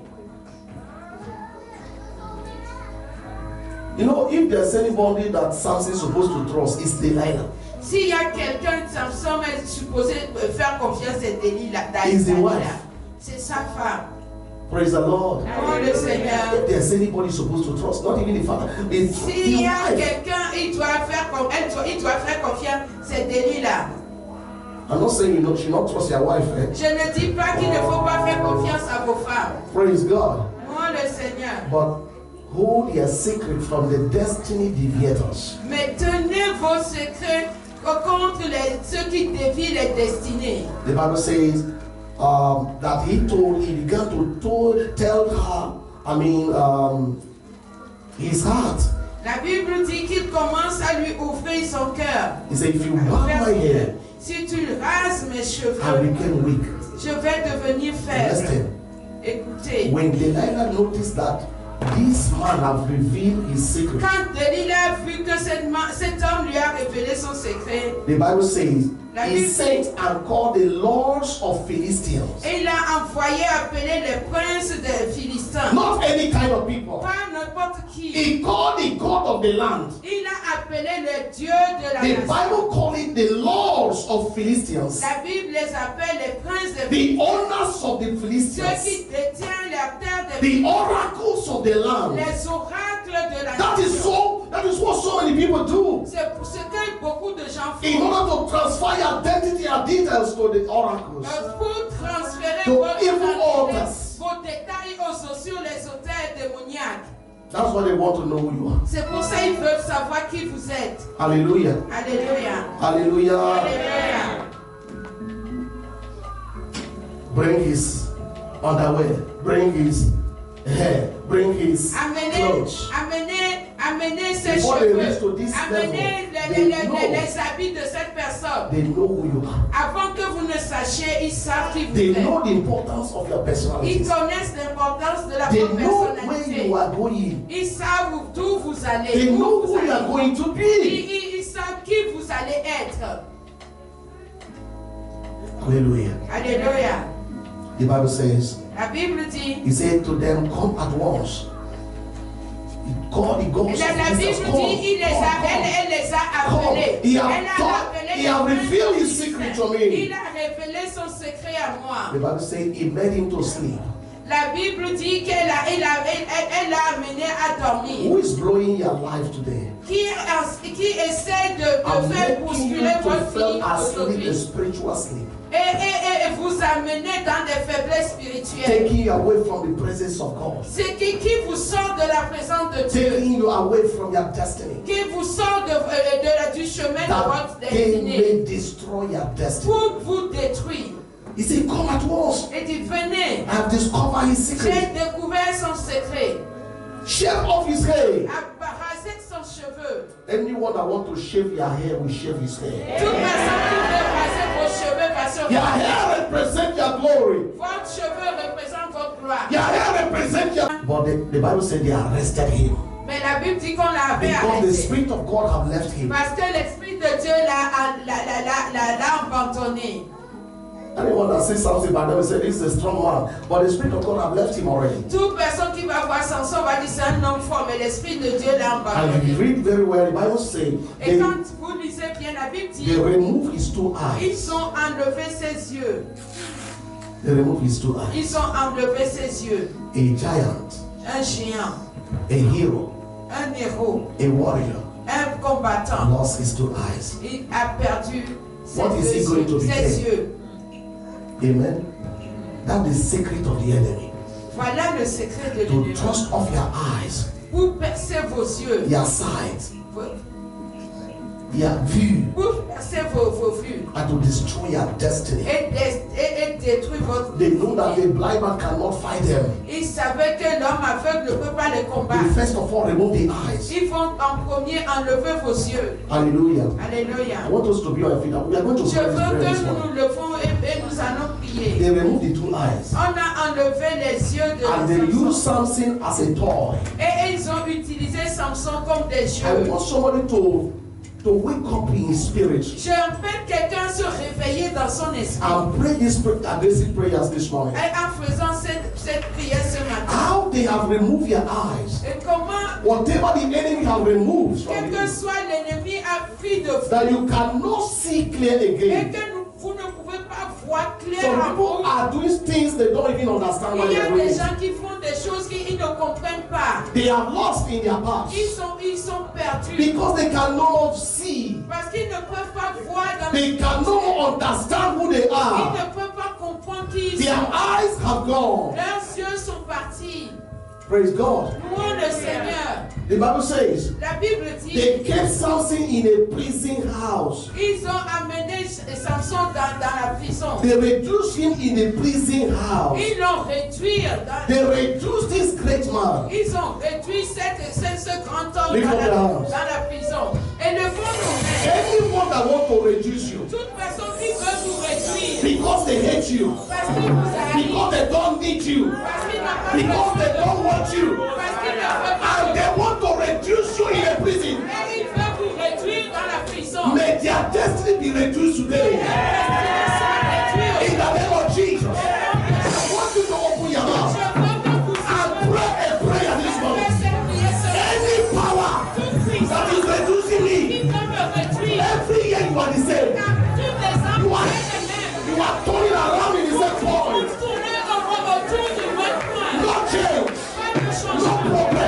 Speaker 4: You know, if there's anybody that Samson is supposed to trust, it's Delilah.
Speaker 1: S'il y a quelqu'un que Samson est supposé faire confiance, c'est Delilah.
Speaker 4: Is the wife.
Speaker 1: C'est sa femme.
Speaker 4: Praise the Lord.
Speaker 1: Oh le Seigneur.
Speaker 4: If there's anybody supposed to trust, not even the father, it's
Speaker 1: S'il
Speaker 4: the
Speaker 1: y a
Speaker 4: wife.
Speaker 1: quelqu'un, il doit faire confiance, c'est Delilah.
Speaker 4: I'm not saying you should not trust your wife. Eh?
Speaker 1: Je ne dis pas qu'il ne faut pas faire confiance à vos femmes.
Speaker 4: Praise God.
Speaker 1: Oh le Seigneur.
Speaker 4: But hold your secret from the destiny deviators.
Speaker 1: Mais tenez vos secrets contre ceux qui dévient les destinées.
Speaker 4: The Bible says that he began to tell her, his heart.
Speaker 1: La Bible dit qu'il commence à lui ouvrir son cœur.
Speaker 4: He said, if you bow my hair,
Speaker 1: Si tu rases mes
Speaker 4: I
Speaker 1: cheveux,
Speaker 4: became weak.
Speaker 1: je vais devenir
Speaker 4: Listen,
Speaker 1: faible. Écoutez,
Speaker 4: when Delilah noticed that this man have revealed his secret,
Speaker 1: quand Delilah a vu que cet homme lui a révélé son secret,
Speaker 4: the Bible says,
Speaker 1: La
Speaker 4: he
Speaker 1: Bible
Speaker 4: sent and called the lords of Philistines.
Speaker 1: et il a envoyé appeler les princes des Philistins.
Speaker 4: Not any kind of people.
Speaker 1: Pas n'importe qui.
Speaker 4: He called the God of the land.
Speaker 1: Il a appelé le Dieu de la
Speaker 4: The
Speaker 1: nation.
Speaker 4: Bible called it the lords of Philistines.
Speaker 1: La Bible les appelle les princes des
Speaker 4: The
Speaker 1: Philistins.
Speaker 4: owners of the
Speaker 1: Ceux
Speaker 4: Philistines.
Speaker 1: qui détiennent la terre des
Speaker 4: The
Speaker 1: Philistins.
Speaker 4: oracles of the land.
Speaker 1: Les oracles de la
Speaker 4: That is what so many people do.
Speaker 1: C'est pour ce que beaucoup de gens
Speaker 4: In
Speaker 1: font.
Speaker 4: order to transfer your identity and details to the oracles.
Speaker 1: Pour transférer
Speaker 4: To
Speaker 1: votre
Speaker 4: evil
Speaker 1: identité,
Speaker 4: altars.
Speaker 1: vos détails sur les hôtels démoniaques.
Speaker 4: That's why they want to know who you are.
Speaker 1: C'est pour ça qu'ils veulent savoir qui vous êtes.
Speaker 4: Hallelujah.
Speaker 1: Alléluia.
Speaker 4: Hallelujah.
Speaker 1: Alléluia.
Speaker 4: Bring his underwear. Bring his hair. Bring his clothes.
Speaker 1: Amenez ses
Speaker 4: before they reach to this
Speaker 2: amenez
Speaker 4: level,
Speaker 2: les habits de cette personne.
Speaker 4: they know who you are.
Speaker 2: Avant que vous ne sachiez, ils savent qui vous
Speaker 4: They
Speaker 2: êtes.
Speaker 4: know the importance of your
Speaker 2: Ils
Speaker 4: personality.
Speaker 2: connaissent l'importance de la
Speaker 4: They
Speaker 2: votre
Speaker 4: know where
Speaker 2: personnalité.
Speaker 4: you are going.
Speaker 2: Ils savent d'où vous allez.
Speaker 4: They
Speaker 2: Où
Speaker 4: know
Speaker 2: vous
Speaker 4: who you are
Speaker 2: allez.
Speaker 4: going to be.
Speaker 2: Ils savent qui vous allez être.
Speaker 4: Hallelujah.
Speaker 2: Alléluia.
Speaker 4: The Bible says,
Speaker 2: La Bible dit,
Speaker 4: He said to them, come at once. He goes,
Speaker 2: la Bible dit, elle les a appelés.
Speaker 4: He
Speaker 2: Elle
Speaker 4: have
Speaker 2: a
Speaker 4: taught,
Speaker 2: appelé
Speaker 4: he
Speaker 2: les
Speaker 4: have
Speaker 2: frères
Speaker 4: revealed his
Speaker 2: du
Speaker 4: secret
Speaker 2: Christ.
Speaker 4: to me.
Speaker 2: Il a révélé son secret à moi.
Speaker 4: The Bible says he made him to sleep.
Speaker 2: La Bible dit qu'elle l'a amené à dormir.
Speaker 4: Who is blowing your life today?
Speaker 2: Qui essaie de
Speaker 4: I'm
Speaker 2: faire
Speaker 4: making you
Speaker 2: bousculer
Speaker 4: to
Speaker 2: votre
Speaker 4: fall
Speaker 2: vie
Speaker 4: asleep,
Speaker 2: aujourd'hui
Speaker 4: a spiritual sleep.
Speaker 2: et vous amener dans des faiblesses spirituelles.
Speaker 4: Taking you away from the presence of God.
Speaker 2: C'est qui vous sort de la présence de Dieu,
Speaker 4: Taking you away from your destiny.
Speaker 2: qui vous sort du chemin de votre
Speaker 4: That they
Speaker 2: destinée
Speaker 4: may destroy your destiny.
Speaker 2: pour vous détruire.
Speaker 4: He said, come at once.
Speaker 2: Et dit, venez,
Speaker 4: I have discovered his
Speaker 2: j'ai
Speaker 4: secret.
Speaker 2: découvert son secret.
Speaker 4: Shave off his hair.
Speaker 2: Raser son cheveu.
Speaker 4: Anyone that want to shave your hair will shave his hair.
Speaker 2: Toute personne qui veut raser vos cheveux va se
Speaker 4: Your hair represents your glory.
Speaker 2: Votre cheveu représente votre gloire.
Speaker 4: Your hair represents your. But the Bible said they arrested him
Speaker 2: Mais la Bible dit qu'on l'avait
Speaker 4: because the
Speaker 2: arrêté.
Speaker 4: Spirit of God have left him.
Speaker 2: Parce que l'Esprit de Dieu l'a abandonné.
Speaker 4: Anyone that says something about them will say this is a strong man, but the Spirit of God have left him already.
Speaker 2: Toute personne qui va voir Samson va dire c'est un homme fort, mais l'Esprit de Dieu l'a
Speaker 4: And if you
Speaker 2: abandonné.
Speaker 4: read very well, the Bible says
Speaker 2: Et quand vous lisez bien la Bible
Speaker 4: they
Speaker 2: dit,
Speaker 4: remove his two
Speaker 2: ils
Speaker 4: eyes.
Speaker 2: ont enlevé ses yeux.
Speaker 4: They remove his two eyes.
Speaker 2: Ils ont enlevé ses yeux.
Speaker 4: A giant,
Speaker 2: Un géant,
Speaker 4: a hero,
Speaker 2: un héros,
Speaker 4: a warrior
Speaker 2: un combattant.
Speaker 4: lost his two eyes.
Speaker 2: Il a perdu ses
Speaker 4: What is he going to
Speaker 2: ses
Speaker 4: become?
Speaker 2: yeux.
Speaker 4: Amen. That's the secret of the enemy.
Speaker 2: Voilà le secret de
Speaker 4: To
Speaker 2: l'ennemi.
Speaker 4: trust off your eyes,
Speaker 2: Vous percez vos yeux.
Speaker 4: your sight,
Speaker 2: Vous
Speaker 4: your view,
Speaker 2: percez vos vues.
Speaker 4: and to destroy your destiny.
Speaker 2: Et détruire votre
Speaker 4: They know that
Speaker 2: vie.
Speaker 4: the blind man cannot fight them.
Speaker 2: Ils savaient que l'homme aveugle ne peut pas les
Speaker 4: They
Speaker 2: combattre.
Speaker 4: first of all remove the eyes.
Speaker 2: Ils vont en premier enlever vos yeux.
Speaker 4: Hallelujah.
Speaker 2: Alléluia.
Speaker 4: I want us to be on our feet. We are going to
Speaker 2: Je
Speaker 4: pray
Speaker 2: veux
Speaker 4: this prayer
Speaker 2: que
Speaker 4: this
Speaker 2: nous
Speaker 4: morning.
Speaker 2: nous levons et nous allons prier.
Speaker 4: They remove the two eyes.
Speaker 2: On a enlevé les yeux de
Speaker 4: And they
Speaker 2: Samson.
Speaker 4: use something as a toy.
Speaker 2: Et ils ont utilisé Samson comme des
Speaker 4: I
Speaker 2: jeux.
Speaker 4: want somebody to wake up in his spirit
Speaker 2: J'appelle quelqu'un à se réveiller dans son esprit.
Speaker 4: and pray these aggressive prayers this morning.
Speaker 2: Et en faisant cette prière ce matin.
Speaker 4: How they have removed your eyes.
Speaker 2: Et comment,
Speaker 4: Whatever the enemy have removed from
Speaker 2: quel que
Speaker 4: you,
Speaker 2: soit l'ennemi a pris de vous,
Speaker 4: that you cannot see clear
Speaker 2: et
Speaker 4: again.
Speaker 2: que vous ne pouvez pas voir clair
Speaker 4: Some
Speaker 2: en
Speaker 4: people
Speaker 2: vous.
Speaker 4: are doing things they don't even understand why
Speaker 2: Il y
Speaker 4: they
Speaker 2: a
Speaker 4: are doing
Speaker 2: des
Speaker 4: it.
Speaker 2: gens qui font des choses qu'ils ne comprennent pas.
Speaker 4: They are lost in their past
Speaker 2: Ils sont perdus.
Speaker 4: because they cannot see.
Speaker 2: Parce qu'ils ne peuvent pas voir dans
Speaker 4: They
Speaker 2: le
Speaker 4: cannot understand who they
Speaker 2: Ils
Speaker 4: are.
Speaker 2: ne peuvent pas comprendre qui ils
Speaker 4: Their
Speaker 2: sont.
Speaker 4: eyes have gone.
Speaker 2: Leurs yeux sont partis.
Speaker 4: Praise God.
Speaker 2: Louons le Seigneur.
Speaker 4: The Bible says
Speaker 2: La Bible dit,
Speaker 4: they kept Samson in a prison house.
Speaker 2: ils ont amené Samson dans la prison.
Speaker 4: They reduced him in a prison house.
Speaker 2: Ils l'ont réduit
Speaker 4: They reduced this great man.
Speaker 2: ils ont réduit ce grand homme
Speaker 4: Lift up your hands.
Speaker 2: dans la prison. Et le fond nous
Speaker 4: Anyone that wants to reduce you
Speaker 2: toute personne qui veut vous réduire
Speaker 4: because they hate you,
Speaker 2: parce qu'il vous haït,
Speaker 4: because they don't need you,
Speaker 2: parce qu'il n'a pas
Speaker 4: because they
Speaker 2: besoin de
Speaker 4: don't
Speaker 2: vous,
Speaker 4: want you,
Speaker 2: parce qu'il n'a pas
Speaker 4: and
Speaker 2: besoin
Speaker 4: they want to reduce you in a prison.
Speaker 2: et il veut vous réduire dans la prison.
Speaker 4: May their destiny be reduced today. In the name of Jesus. I want you to open your mouth and pray a prayer this morning. Any power that is reducing me, every year you are the same. You are turning around in the same point. No change, no progress.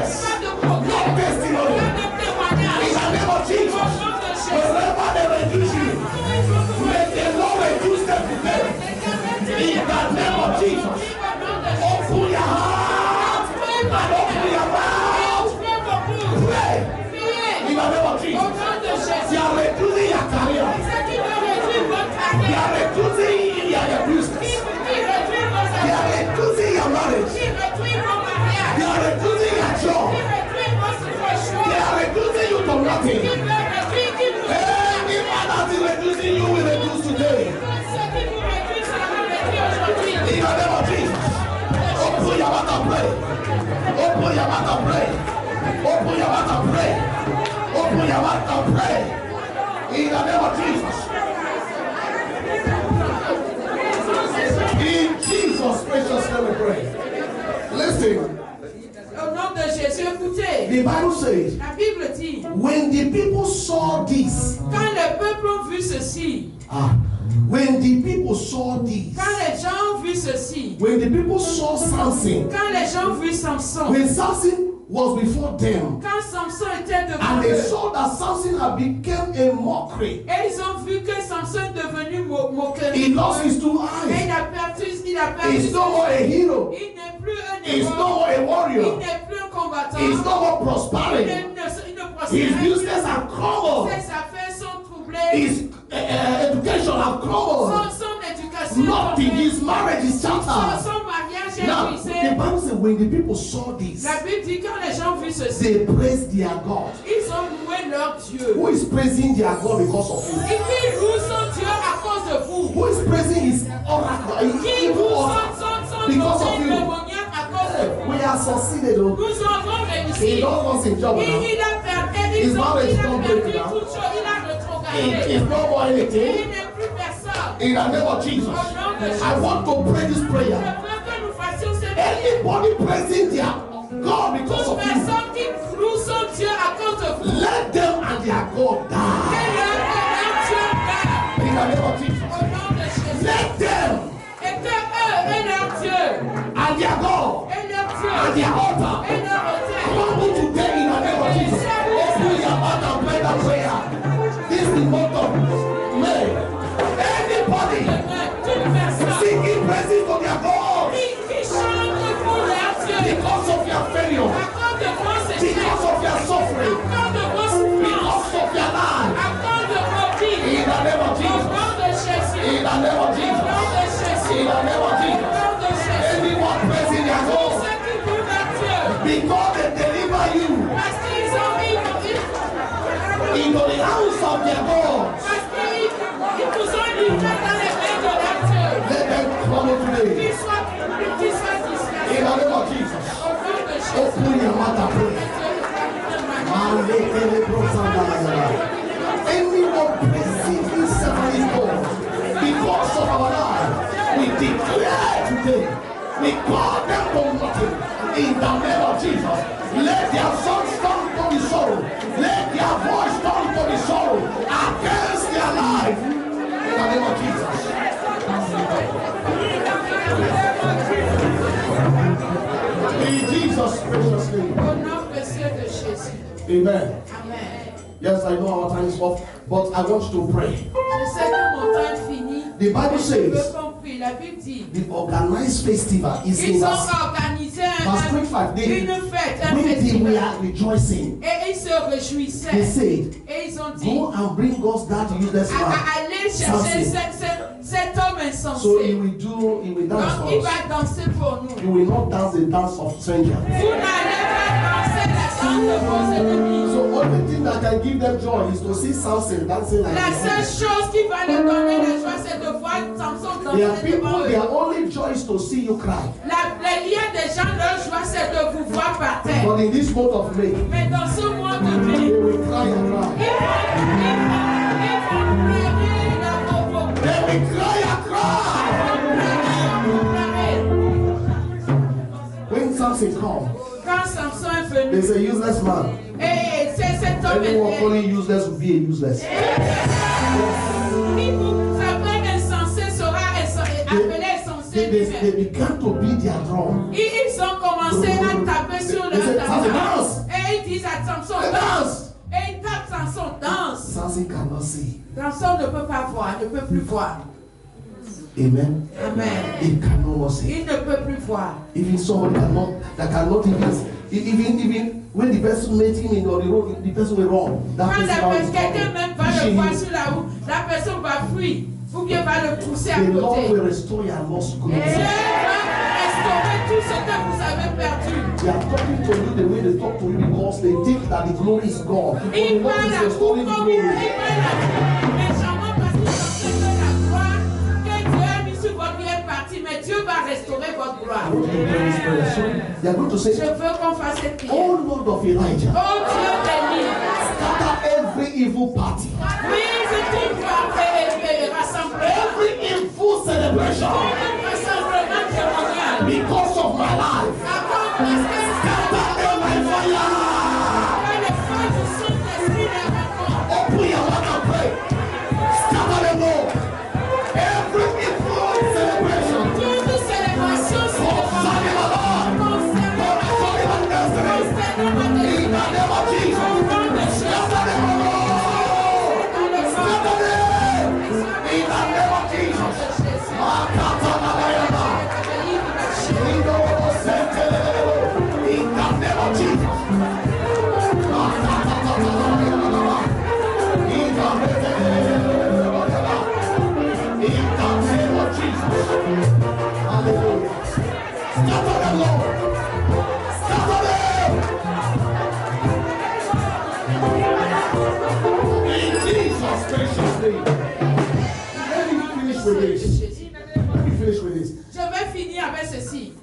Speaker 4: The Bible says,
Speaker 1: La Bible dit,
Speaker 4: when the people saw this,
Speaker 1: quand le peuple a vu ceci,
Speaker 4: when the people saw this,
Speaker 1: quand les gens ont vu ceci,
Speaker 4: when the people saw Samson,
Speaker 1: quand les gens ont vu Samson,
Speaker 4: when Samson was before them,
Speaker 1: quand Samson était devant
Speaker 4: and they
Speaker 1: eux,
Speaker 4: saw that Samson had become a mockery,
Speaker 1: et ils ont vu que Samson est devenu moquerie.
Speaker 4: he lost his two
Speaker 1: Et
Speaker 4: eyes.
Speaker 1: il a perdu
Speaker 4: He's no more a hero.
Speaker 1: Il n'est plus un
Speaker 4: He's no
Speaker 1: héros.
Speaker 4: more a
Speaker 1: Il
Speaker 4: warrior.
Speaker 1: n'est plus un combattant.
Speaker 4: He's no more
Speaker 1: Il
Speaker 4: prospering.
Speaker 1: ne prospère
Speaker 4: His
Speaker 1: plus.
Speaker 4: business have crumbled.
Speaker 1: Ses affaires sont troublées.
Speaker 4: His education have crumbled.
Speaker 1: Son éducation est
Speaker 4: Nothing.
Speaker 1: tombée.
Speaker 4: His marriage is shattered.
Speaker 1: Son mariage est
Speaker 4: Now,
Speaker 1: brisé.
Speaker 4: the Bible says when the people saw this,
Speaker 1: La Bible dit quand les gens ont vu ceci,
Speaker 4: they praised their God.
Speaker 1: ils ont loué leur Dieu.
Speaker 4: Who is praising their God because of you?
Speaker 1: Et qui loue son Dieu à cause de vous?
Speaker 4: Who is praising his oracle, his
Speaker 1: Qui
Speaker 4: evil
Speaker 1: loue
Speaker 4: oracle?
Speaker 1: son
Speaker 4: Because of
Speaker 1: conseil
Speaker 4: you.
Speaker 1: démoniaque à cause de vous?
Speaker 4: We are succeeded. Oh.
Speaker 1: Nous avons
Speaker 4: He
Speaker 1: réussi.
Speaker 4: don't want in job now.
Speaker 1: Il a perdu,
Speaker 4: His
Speaker 1: il
Speaker 4: marriage
Speaker 1: a
Speaker 4: don't
Speaker 1: perdu
Speaker 4: break now.
Speaker 1: toute chose, il a
Speaker 4: It
Speaker 1: rétrogradé.
Speaker 4: is no more
Speaker 1: Il
Speaker 4: anything.
Speaker 1: n'est plus personne.
Speaker 4: In the name of Jesus,
Speaker 1: Au nom de Jésus.
Speaker 4: I want to pray this
Speaker 1: Je
Speaker 4: prayer.
Speaker 1: veux que nous fassions cette prière.
Speaker 4: Anybody praising their God because
Speaker 1: Toute
Speaker 4: of you,
Speaker 1: personne qui loue son Dieu à cause de vous,
Speaker 4: let them and their God
Speaker 1: que
Speaker 4: die.
Speaker 1: leur Dieu meure.
Speaker 4: In the name of
Speaker 1: Au
Speaker 4: Jesus,
Speaker 1: nom de Jésus.
Speaker 4: let them
Speaker 1: Et que eux et leur Dieu,
Speaker 4: and their God
Speaker 1: et leur
Speaker 4: and
Speaker 1: Dieu,
Speaker 4: their altar
Speaker 1: et leur autel,
Speaker 4: crumble today in the name of Jesus. Open your mouth and pray that prayer. This is the month of May. Anybody
Speaker 1: toute personne
Speaker 4: seeking blessings to their God
Speaker 1: qui chante pour leur Dieu,
Speaker 4: because of your failure,
Speaker 1: à cause de vos échecs,
Speaker 4: because of your
Speaker 1: à
Speaker 4: suffering,
Speaker 1: cause de vos souffrances,
Speaker 4: because of your life.
Speaker 1: à cause de vos vies,
Speaker 4: In the name of
Speaker 1: au
Speaker 4: Jesus.
Speaker 1: nom de Jésus,
Speaker 4: In the name of
Speaker 1: au
Speaker 4: Jesus.
Speaker 1: nom de Jésus,
Speaker 4: In the name of
Speaker 1: au
Speaker 4: Jesus.
Speaker 1: nom de Jésus.
Speaker 4: Anyone praising their God
Speaker 1: Ceux qui louent leur Dieu,
Speaker 4: because they deliver you
Speaker 1: parce qu'ils ont mis
Speaker 4: into the house of their God.
Speaker 1: parce qu'ils vous ont livré dans les mains de leur Dieu.
Speaker 4: Let them crumble today.
Speaker 1: Qu'ils soient disgracés.
Speaker 4: In the name of Jesus.
Speaker 1: Au nom de Jésus.
Speaker 4: Open your mouth and pray. Anyone praising himself and his God because of our life, we declare today, we call them to nothing. In the name of Jesus, let their sons turn to the sorrow. Let their voice turn to the sorrow against their life. In the name of Jesus. In Jesus' precious name.
Speaker 1: Au nom précieux de Jésus.
Speaker 4: Amen.
Speaker 1: Amen.
Speaker 4: Yes, I know our time is off, but I want you to pray.
Speaker 1: Je sais que mon temps est fini.
Speaker 4: The Bible
Speaker 1: Je veux
Speaker 4: says
Speaker 1: qu'on prie. La Bible dit,
Speaker 4: the organized festival is in
Speaker 1: ils ont
Speaker 4: verse
Speaker 1: organisé
Speaker 4: verse 25.
Speaker 1: une fête, un
Speaker 4: When they
Speaker 1: festival.
Speaker 4: were rejoicing,
Speaker 1: Et ils se
Speaker 4: they
Speaker 1: réjouissaient.
Speaker 4: said,
Speaker 1: Et ils ont dit,
Speaker 4: go and bring us that useless man.
Speaker 1: allez chercher cet homme insensé.
Speaker 4: So he will dance
Speaker 1: Donc
Speaker 4: for
Speaker 1: il
Speaker 4: us.
Speaker 1: va danser pour nous.
Speaker 4: He will not dance the dance of strangers.
Speaker 1: Vous n'allez pas danser la danse de vos ennemis.
Speaker 4: So only thing that can give them joy is to see Samson dancing like
Speaker 1: La seule
Speaker 4: this.
Speaker 1: chose qui va leur donner la joie, c'est de voir Samson
Speaker 4: There are
Speaker 1: danser devant
Speaker 4: people,
Speaker 1: eux.
Speaker 4: their only joy is to see you cry.
Speaker 1: Les liens des gens, leur joie, c'est de vous voir par terre.
Speaker 4: But in this month of May,
Speaker 1: Mais dans ce mois de
Speaker 4: they
Speaker 1: mai,
Speaker 4: will cry and cry.
Speaker 1: ils vont pleurer dans vos
Speaker 4: They will cry and cry. When Samson comes,
Speaker 1: Quand Samson est venu,
Speaker 4: there's a useless man.
Speaker 1: et c'est cet homme
Speaker 4: Anyone calling useless will be a useless.
Speaker 1: qui vous appelle insensé sera appelé insensé
Speaker 4: They
Speaker 1: lui-même.
Speaker 4: began to beat their drum.
Speaker 1: Ils ont commencé à taper sur leur
Speaker 4: Samson,
Speaker 1: table.
Speaker 4: dance.
Speaker 1: Et ils disent à Samson,
Speaker 4: Hey,
Speaker 1: danse.
Speaker 4: dance.
Speaker 1: Et ils tapent Samson, danse.
Speaker 4: Samson cannot see.
Speaker 1: Samson ne peut pas voir, ne peut plus voir.
Speaker 4: Amen.
Speaker 1: Amen.
Speaker 4: He cannot see.
Speaker 1: Il ne peut plus voir.
Speaker 4: Even somebody cannot even when the person met him in the road, the person will run. That
Speaker 1: Quand
Speaker 4: person
Speaker 1: quelqu'un même va le voir sur la route, la personne va fuir ou bien va le pousser à
Speaker 4: the Lord
Speaker 1: côté.
Speaker 4: will restore your lost
Speaker 1: Et
Speaker 4: glory.
Speaker 1: Dieu va restaurer tout ce que vous avez perdu.
Speaker 4: They are talking to you the way they talk to you because they think that the glory is gone. But the
Speaker 1: Il
Speaker 4: Lord
Speaker 1: parle
Speaker 4: is
Speaker 1: à vous
Speaker 4: restoring the
Speaker 1: comme il
Speaker 4: glory.
Speaker 1: parle à vous. Méchamment parce qu'ils pensent que la gloire que Dieu a mis sur votre vie est partie, mais Dieu va restaurer votre gloire.
Speaker 4: I want you to pray this prayer. So they are going to
Speaker 1: Je
Speaker 4: say,
Speaker 1: veux qu'on fasse cette prière.
Speaker 4: oh Lord of Elijah,
Speaker 1: Oh Dieu béni.
Speaker 4: scatter every evil party,
Speaker 1: Brise tout rassemblement.
Speaker 4: every evil celebration
Speaker 1: Tout rassemblement démonial.
Speaker 4: because of my life.
Speaker 1: Avant parce que
Speaker 4: Scatter them by fire. with
Speaker 2: de
Speaker 4: this.
Speaker 2: Jésus.
Speaker 4: Let me finish with this.
Speaker 2: Je vais finir avec ceci.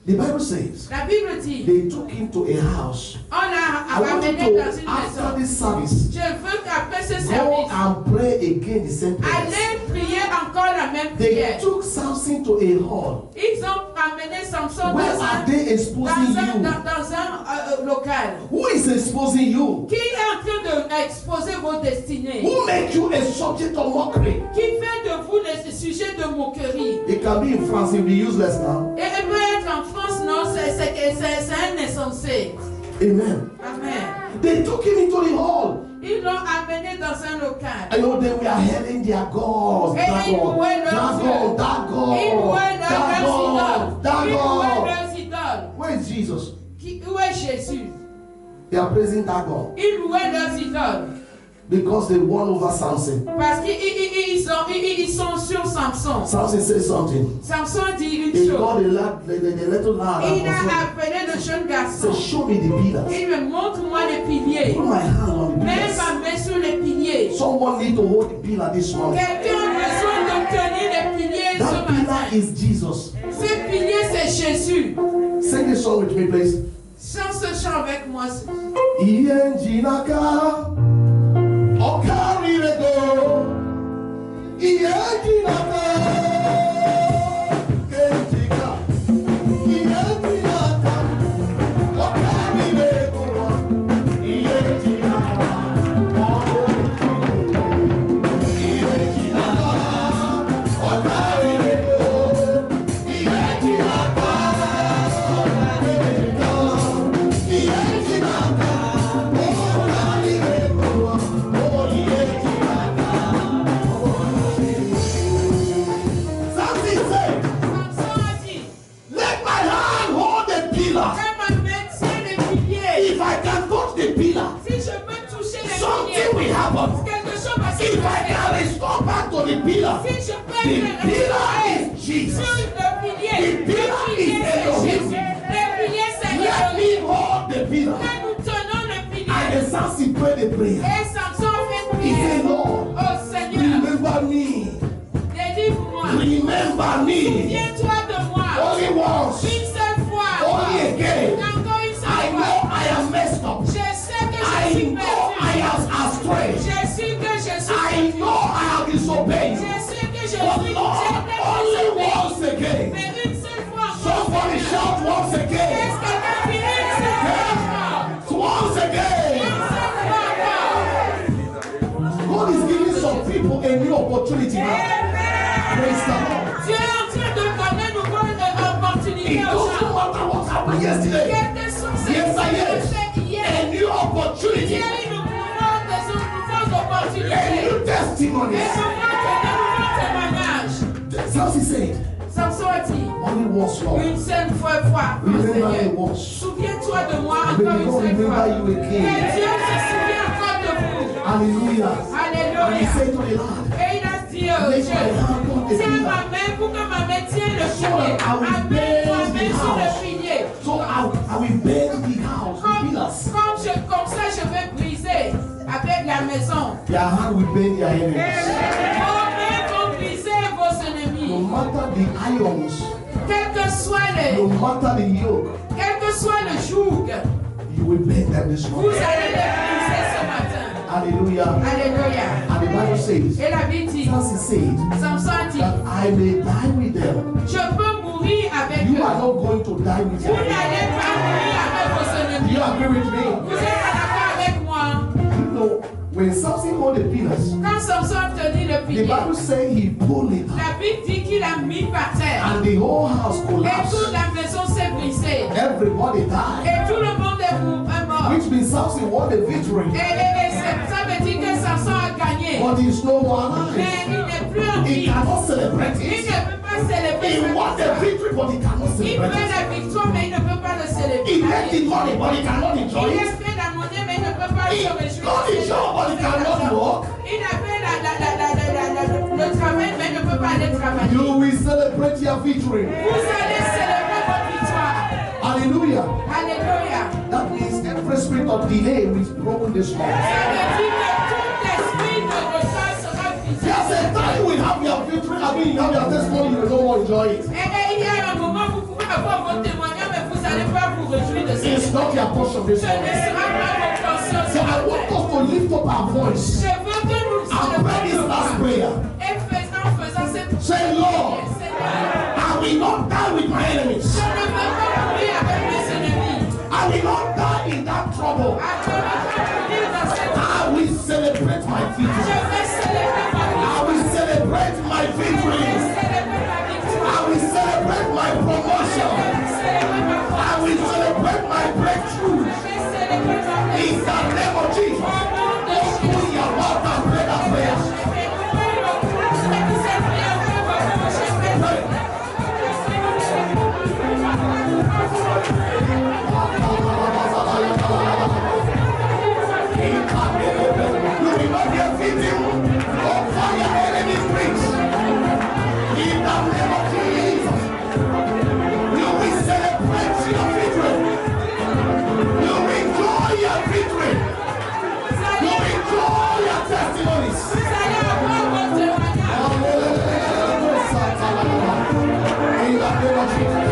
Speaker 4: The Bible says
Speaker 2: La Bible dit,
Speaker 4: they took him to a house.
Speaker 2: on l'a
Speaker 4: I want you
Speaker 2: amené dans
Speaker 4: to,
Speaker 2: une
Speaker 4: after
Speaker 2: maison.
Speaker 4: this service,
Speaker 2: Je veux qu'après ce
Speaker 4: go
Speaker 2: service,
Speaker 4: and pray again the same prayer.
Speaker 2: allez prier encore la même
Speaker 4: They
Speaker 2: prière.
Speaker 4: took Samson to a hall.
Speaker 2: Ils ont amené Samson
Speaker 4: Where are they exposing you?
Speaker 2: dans un local.
Speaker 4: Who is exposing you?
Speaker 2: Qui est en train d'exposer vos destinées?
Speaker 4: Who make you a subject of mockery?
Speaker 2: Qui fait de vous les sujets de moquerie?
Speaker 4: It can be in France, it will be useless now.
Speaker 2: Et elle peut être en France, non, c'est un insensé.
Speaker 4: Amen.
Speaker 2: Amen.
Speaker 4: They took him into the hall.
Speaker 2: Ils l'ont amené dans un local.
Speaker 4: I know they were hailing their gods. Dagon, Dagon, Dagon, Dagon, Dagon. Where is Jesus?
Speaker 2: Où est Jésus?
Speaker 4: They are praising Dagon
Speaker 2: Ils louaient leurs idoles.
Speaker 4: because they won over Samson.
Speaker 2: Parce qu'ils sont sur Samson.
Speaker 4: Samson says something.
Speaker 2: Samson dit une
Speaker 4: He
Speaker 2: chose.
Speaker 4: called the little lad
Speaker 2: Il
Speaker 4: and
Speaker 2: a appelé le jeune garçon.
Speaker 4: said, show me the pillars.
Speaker 2: Il me montre-moi les piliers.
Speaker 4: Put my hand on the
Speaker 2: Mets
Speaker 4: pillars.
Speaker 2: ma main sur les piliers.
Speaker 4: Someone need to hold the pillar this morning.
Speaker 2: Quelqu'un a besoin de tenir les piliers ce
Speaker 4: That pillar
Speaker 2: matin.
Speaker 4: is Jesus.
Speaker 2: Ce pilier, c'est Jésus.
Speaker 4: Sing this song with me, please.
Speaker 2: Chante ce chant avec moi.
Speaker 4: Iyenjinaka, okarirego. Iyenjinaka, kenjika. Iyenjinaka, okarirego. Iyenjinaka, Iyenjinaka, okarirego. Iyenjinaka,
Speaker 2: Samson a dit,
Speaker 4: let my hand hold the pillar.
Speaker 2: fais ma main tienne les piliers.
Speaker 4: If I can touch the pillar,
Speaker 2: Si je peux toucher les
Speaker 4: something
Speaker 2: piliers,
Speaker 4: will happen.
Speaker 2: quelque chose va se
Speaker 4: If I
Speaker 2: passer.
Speaker 4: can restore back to the pillar,
Speaker 2: Si je peux
Speaker 4: the
Speaker 2: être
Speaker 4: pillar
Speaker 2: restauré
Speaker 4: is Jesus.
Speaker 2: sur le pilier,
Speaker 4: The
Speaker 2: le
Speaker 4: pillar
Speaker 2: pilier
Speaker 4: is
Speaker 2: c'est
Speaker 4: Elohim.
Speaker 2: Jésus. Le pilier c'est
Speaker 4: Let
Speaker 2: Elohim.
Speaker 4: me hold the pillar.
Speaker 2: Quand nous tenons le
Speaker 4: And
Speaker 2: pilier,
Speaker 4: the Samson prayed the prayer.
Speaker 2: et Samson fait
Speaker 4: He
Speaker 2: prier.
Speaker 4: said, Lord,
Speaker 2: Oh Seigneur,
Speaker 4: remember me.
Speaker 2: délivre-moi.
Speaker 4: Remember me.
Speaker 2: Souviens-toi de moi.
Speaker 4: Only once.
Speaker 2: Une seule fois.
Speaker 4: Only again.
Speaker 2: Encore une seule
Speaker 4: I know
Speaker 2: fois.
Speaker 4: I am messed up.
Speaker 2: Je sais que je
Speaker 4: I
Speaker 2: suis
Speaker 4: know I
Speaker 2: perdu.
Speaker 4: am astray.
Speaker 2: Je sais que je suis
Speaker 4: I
Speaker 2: perdu.
Speaker 4: know I have disobeyed.
Speaker 2: Je sais que je
Speaker 4: But
Speaker 2: suis
Speaker 4: Lord, only once again.
Speaker 2: Mais une seule fois.
Speaker 4: Somebody shout once
Speaker 2: Est-ce
Speaker 4: again.
Speaker 2: que quelqu'un dit une seule fois?
Speaker 4: Once again.
Speaker 2: Une seule fois encore.
Speaker 4: God is giving some people a new opportunity now.
Speaker 2: Amen.
Speaker 4: Praise the Lord.
Speaker 2: Dieu est en train de donner une nouvelle opportunité
Speaker 4: It
Speaker 2: aux
Speaker 4: doesn't
Speaker 2: gens.
Speaker 4: matter what happened yesterday.
Speaker 2: Quelle que soit cette
Speaker 4: Yes, I
Speaker 2: situation
Speaker 4: am.
Speaker 2: hier,
Speaker 4: A new
Speaker 2: il y
Speaker 4: opportunity.
Speaker 2: a une nouvelle
Speaker 4: A
Speaker 2: opportunité.
Speaker 4: new testimony.
Speaker 2: Et ce nouveau témoignage.
Speaker 4: Samson said,
Speaker 2: Samson a dit,
Speaker 4: only once, Lord.
Speaker 2: une seule fois,
Speaker 4: Remember me
Speaker 2: Seigneur.
Speaker 4: once.
Speaker 2: Souviens-toi de moi
Speaker 4: May
Speaker 2: encore
Speaker 4: God
Speaker 2: une seule fois.
Speaker 4: remember you
Speaker 2: Et
Speaker 4: again.
Speaker 2: Dieu se souvient encore de vous.
Speaker 4: Hallelujah. And he
Speaker 2: Alléluia.
Speaker 4: said to the Lord,
Speaker 2: Et il a dit au
Speaker 4: Let my
Speaker 2: Dieu,
Speaker 4: hand hold the
Speaker 2: tiens
Speaker 4: pillar.
Speaker 2: ma main pour que ma main tienne le
Speaker 4: So
Speaker 2: pilier.
Speaker 4: I will
Speaker 2: Amène
Speaker 4: bend
Speaker 2: ma
Speaker 4: the
Speaker 2: main sur le
Speaker 4: house.
Speaker 2: pilier.
Speaker 4: So I will bend the house, the pillars.
Speaker 2: Comme ça, je vais briser avec la maison.
Speaker 4: Their hand will bend their enemies.
Speaker 2: Vos mains vont briser vos
Speaker 4: No
Speaker 2: ennemis.
Speaker 4: matter the irons,
Speaker 2: Quel que soit
Speaker 4: no matter the yoke,
Speaker 2: quel que soit le joug,
Speaker 4: you will bend them this
Speaker 2: vous
Speaker 4: morning.
Speaker 2: allez les briser ce matin.
Speaker 4: Hallelujah.
Speaker 2: Alléluia.
Speaker 4: And the Bible says,
Speaker 2: Et la Bible dit,
Speaker 4: Samson said,
Speaker 2: Samson a dit,
Speaker 4: that I may die with them.
Speaker 2: je peux mourir avec
Speaker 4: You
Speaker 2: eux.
Speaker 4: are not going to die with
Speaker 2: Vous
Speaker 4: them.
Speaker 2: n'allez pas mourir avec vos
Speaker 4: Do
Speaker 2: ennemis.
Speaker 4: you agree with me?
Speaker 2: Vous êtes d'accord avec moi?
Speaker 4: You know, when Samson hold the pillars,
Speaker 2: Quand Samson a tenu le
Speaker 4: the
Speaker 2: pilier,
Speaker 4: Bible says he pulled it out,
Speaker 2: la Bible dit qu'il a mis par terre.
Speaker 4: and the whole house
Speaker 2: Et toute
Speaker 4: collapsed.
Speaker 2: la maison s'est brisée.
Speaker 4: Everybody died.
Speaker 2: Et tout le monde est mort.
Speaker 4: Which means Samson won the victory.
Speaker 2: Ça veut dire que Samson a gagné.
Speaker 4: But he's no more alive.
Speaker 2: Mais il n'est plus en
Speaker 4: He
Speaker 2: vie.
Speaker 4: cannot celebrate
Speaker 2: Il
Speaker 4: it.
Speaker 2: ne peut pas célébrer
Speaker 4: He
Speaker 2: cette
Speaker 4: won the
Speaker 2: victoire.
Speaker 4: victory, but he cannot
Speaker 2: Il
Speaker 4: celebrate
Speaker 2: fait
Speaker 4: it.
Speaker 2: la victoire, mais il ne peut pas le célébrer.
Speaker 4: He made the money, but he cannot enjoy
Speaker 2: Il a
Speaker 4: it.
Speaker 2: fait la monnaie, mais il ne peut pas
Speaker 4: He
Speaker 2: se
Speaker 4: got
Speaker 2: réjouir.
Speaker 4: the job, but he cannot walk.
Speaker 2: Il a fait le travail, mais il ne peut pas aller travailler.
Speaker 4: You will celebrate your victory.
Speaker 2: Vous allez célébrer votre victoire.
Speaker 4: Hallelujah.
Speaker 2: Alléluia.
Speaker 4: That means every spirit of delay is broken this morning.
Speaker 2: Ça veut dire que tout esprit de retard sera brisé.
Speaker 4: There's a time will have your victory, I mean, you have your testimony, you don't want to enjoy it.
Speaker 2: Et il y a un moment où vous pouvez avoir votre témoignage, mais vous n'allez pas vous réjouir de ça.
Speaker 4: It's not your portion this
Speaker 2: Ce ne
Speaker 4: morning.
Speaker 2: sera pas votre portion.
Speaker 4: So I want us to lift up our voice
Speaker 2: Je veux que nous
Speaker 4: and pray this last prayer.
Speaker 2: Et faisant cette
Speaker 4: Say, Lord, I will not die with my enemies.
Speaker 2: je ne veux pas mourir avec mes ennemis.
Speaker 4: I will not die in that trouble.
Speaker 2: Je ne veux pas mourir dans cette
Speaker 4: I will celebrate my
Speaker 2: Je
Speaker 4: victory.
Speaker 2: vais célébrer ma vie.
Speaker 4: I will celebrate my
Speaker 2: Je
Speaker 4: victory.
Speaker 2: vais célébrer ma victoire.
Speaker 4: I will celebrate my promotion.
Speaker 2: Je vais célébrer ma foi.
Speaker 4: I will celebrate my breakthrough.
Speaker 2: Je vais célébrer ma vie.
Speaker 4: In the name of Jesus. Open your mouth and pray that prayer. Pray. You will not be a victim of fire enemy brings. In the name of Jesus. You will celebrate your victory. You will enjoy your victory. You will enjoy your testimonies. In the name of Jesus.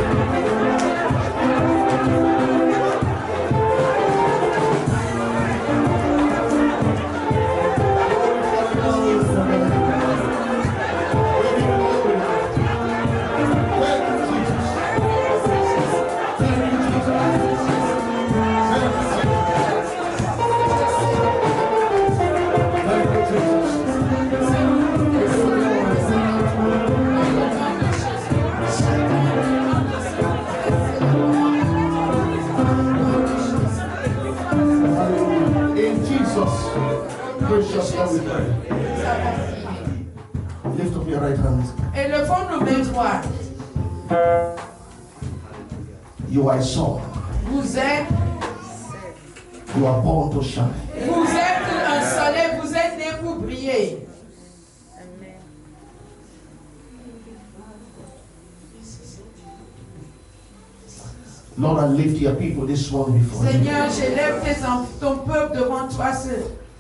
Speaker 4: In Jesus' precious name we pray. Lift up your right hand.
Speaker 2: Élevons nos mains droites.
Speaker 4: You are a son.
Speaker 2: Vous êtes
Speaker 4: You are born to shine.
Speaker 2: un soleil, vous êtes né pour briller.
Speaker 4: Lord, I lift your people this morning before you.
Speaker 2: Seigneur, j'élève ton peuple devant toi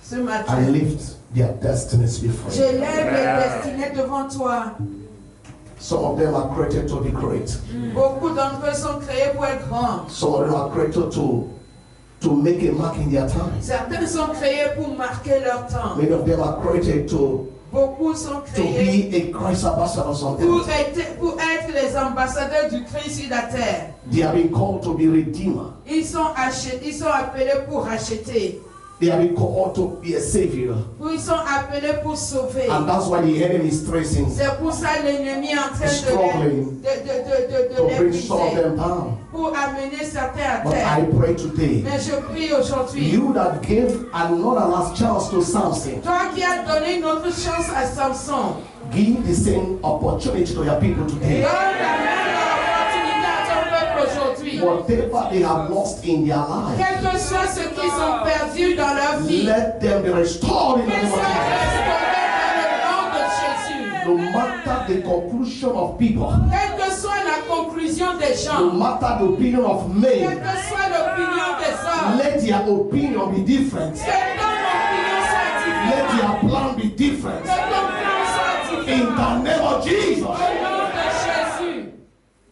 Speaker 2: ce matin.
Speaker 4: I lift their destinies before you.
Speaker 2: J'élève les destinées devant toi.
Speaker 4: Some of them are created to be great.
Speaker 2: Beaucoup d'entre eux sont créés pour être grands.
Speaker 4: Some of them are created to make a mark in their time.
Speaker 2: Certains sont créés pour marquer leur temps.
Speaker 4: Many of them are created to
Speaker 2: Beaucoup sont créés
Speaker 4: be a Christ ambassador on
Speaker 2: pour
Speaker 4: earth.
Speaker 2: être les ambassadeurs du Christ sur la terre.
Speaker 4: They have been called to be redeemer.
Speaker 2: Ils sont appelés pour racheter.
Speaker 4: They have been called to be a savior.
Speaker 2: Ils sont appelés pour sauver.
Speaker 4: And that's why the enemy is tracing
Speaker 2: C'est pour ça que l'ennemi est en train
Speaker 4: Struggling
Speaker 2: de
Speaker 4: to
Speaker 2: les
Speaker 4: bring some of
Speaker 2: briser,
Speaker 4: them down.
Speaker 2: pour amener certains à
Speaker 4: But
Speaker 2: terre.
Speaker 4: I pray today,
Speaker 2: Mais je prie aujourd'hui,
Speaker 4: you that gave another last chance to Samson,
Speaker 2: toi qui as donné une autre chance à Samson,
Speaker 4: give the same opportunity to your people today.
Speaker 2: donne la même opportunité à ton peuple aujourd'hui.
Speaker 4: Whatever they have lost in their life,
Speaker 2: Quel que soit ce qu'ils ont perdu dans leur vie,
Speaker 4: let them be restored in the
Speaker 2: qu'ils
Speaker 4: name
Speaker 2: soient
Speaker 4: of
Speaker 2: restaurés dans le nom de Jésus.
Speaker 4: Jesus. No matter the conclusion of people,
Speaker 2: Quelle que soit la conclusion des
Speaker 4: no
Speaker 2: gens,
Speaker 4: matter the opinion of
Speaker 2: quelle
Speaker 4: men,
Speaker 2: que soit l'opinion des hommes,
Speaker 4: let their opinion be different.
Speaker 2: que ton opinion soit
Speaker 4: Let
Speaker 2: différente,
Speaker 4: their plan be different.
Speaker 2: que ton plan soit
Speaker 4: In
Speaker 2: différent.
Speaker 4: the name of Jesus.
Speaker 2: Au nom de Jésus.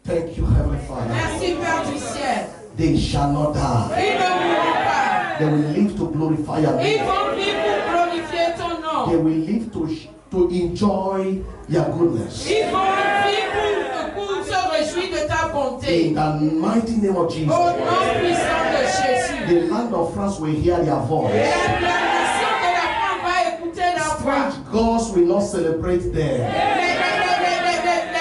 Speaker 4: Thank you, Heavenly Father.
Speaker 2: Merci Père du ciel.
Speaker 4: They shall not die.
Speaker 2: Ils ne mourront pas.
Speaker 4: They will live to glorify your
Speaker 2: Ils
Speaker 4: name.
Speaker 2: vont vivre pour glorifier ton
Speaker 4: They
Speaker 2: nom.
Speaker 4: will live to enjoy your goodness.
Speaker 2: Ils vont vivre pour se réjouir de ta
Speaker 4: In
Speaker 2: bonté.
Speaker 4: the mighty name of
Speaker 2: Au
Speaker 4: Jesus.
Speaker 2: nom puissant de Jésus.
Speaker 4: The land of France will hear their voice.
Speaker 2: La nation de la France va écouter leur voix.
Speaker 4: Strange gods will not celebrate them.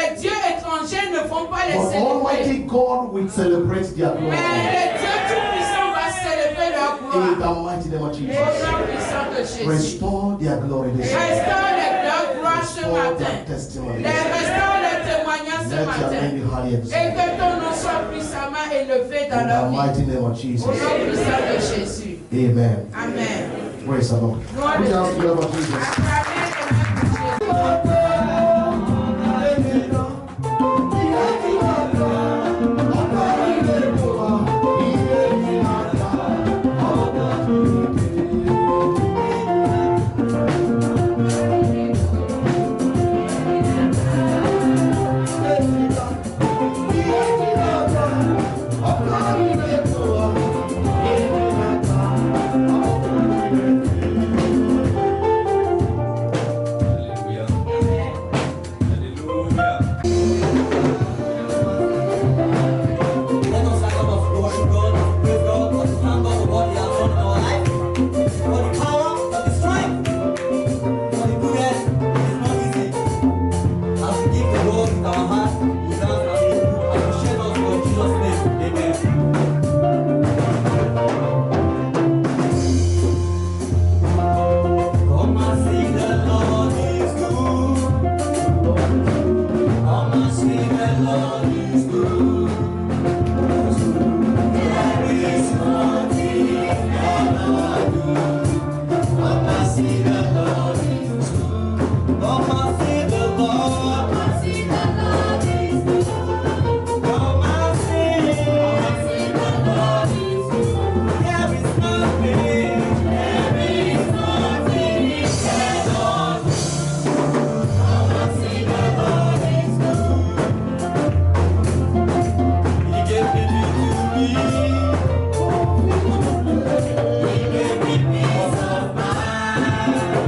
Speaker 2: Les dieux étrangers ne vont pas les
Speaker 4: But
Speaker 2: célébrer.
Speaker 4: Almighty God will celebrate their
Speaker 2: Mais
Speaker 4: glory.
Speaker 2: le Dieu tout-puissant va célébrer leur
Speaker 4: In
Speaker 2: gloire.
Speaker 4: the mighty name of
Speaker 2: Au
Speaker 4: Jesus.
Speaker 2: nom puissant de Jésus.
Speaker 4: Restore their glory this morning.
Speaker 2: Restaure leur gloire ce
Speaker 4: Restore
Speaker 2: matin.
Speaker 4: their testimony.
Speaker 2: Restaure les témoignages ce
Speaker 4: Let your
Speaker 2: matin.
Speaker 4: name be highly
Speaker 2: Et
Speaker 4: exalted.
Speaker 2: que ton nom soit puissamment élevé dans
Speaker 4: In
Speaker 2: leur
Speaker 4: the
Speaker 2: vie.
Speaker 4: mighty name of
Speaker 2: Au
Speaker 4: Jesus.
Speaker 2: nom puissant de Jésus.
Speaker 4: Amen.
Speaker 2: Amen.
Speaker 4: Praise the Lord.
Speaker 2: Gloire
Speaker 4: Put
Speaker 2: de
Speaker 4: your hands
Speaker 2: Dieu.
Speaker 4: together for Jesus.
Speaker 2: Acclamez les mains pour Jésus.
Speaker 4: Thank
Speaker 5: For the power, for the strength, for the goodness, it is not easy. As we give the Lord with our heart, we dance and we appreciate us for Jesus' name. Amen. Come and see the Lord is good. Come and see the Lord is good. There is nothing cannot do. Come and see the Lord is good. Come and see the Lord. Come and see the Lord is good. Come and see the Lord is good. There is nothing. There is nothing he cannot do. Come and see the Lord is good. He gave me victory. He gave me peace of mind.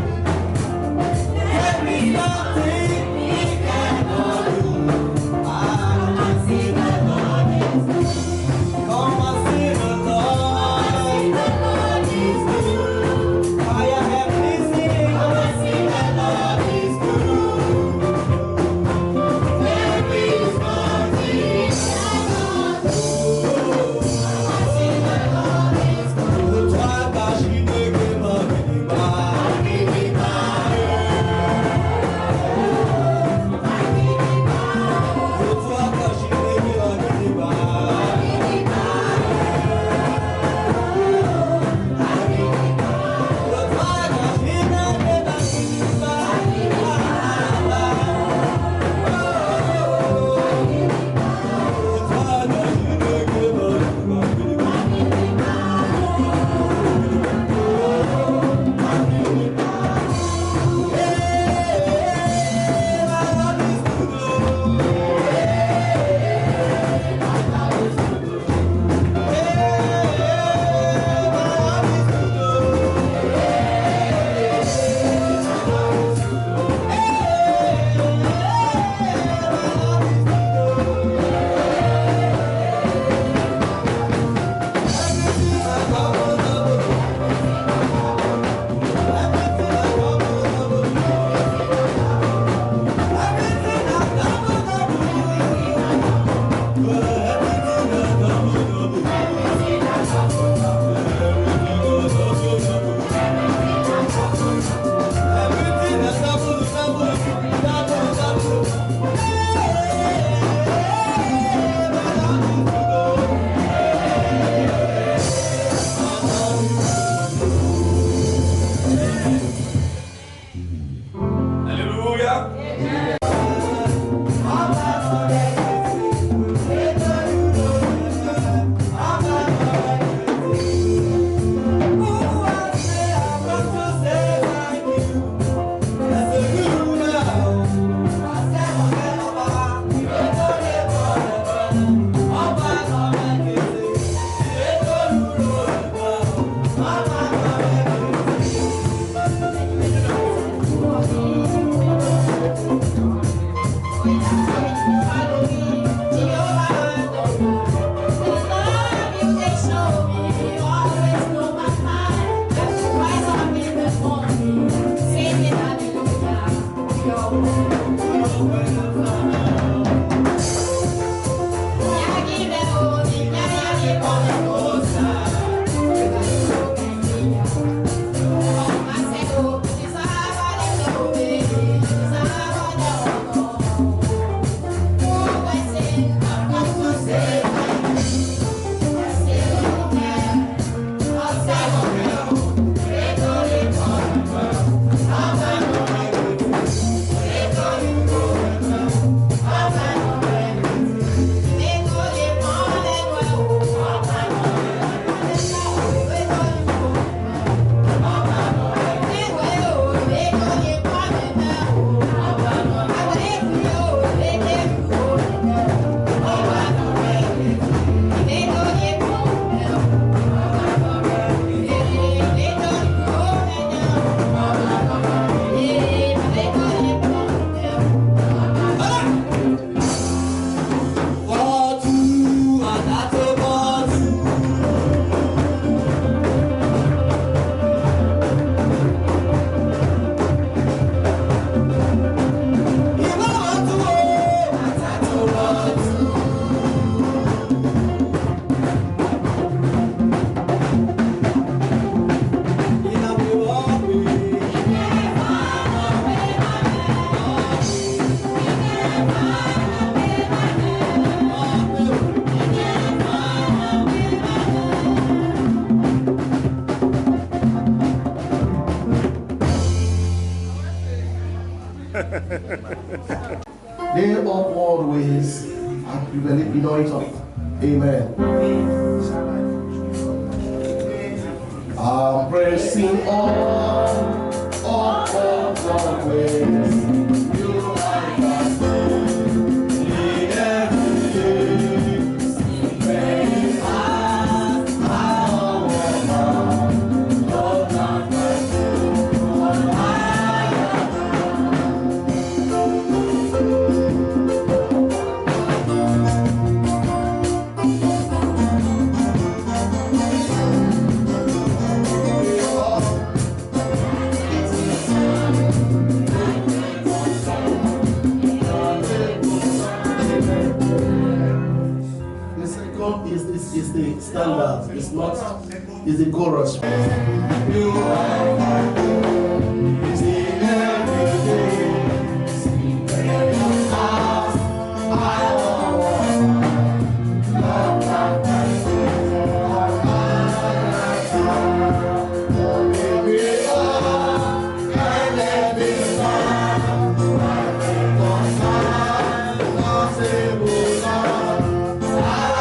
Speaker 4: They upward ways, and you believe you know it all. Amen. I'm pressing on upward ways. You are God. Lead every day. Pray hard, Lord, not is the standard, it's not, it's the chorus. You are my God, it's in every day. Sing prayer out, I want love that I give me all, and let me start. I think on time, not say who's on.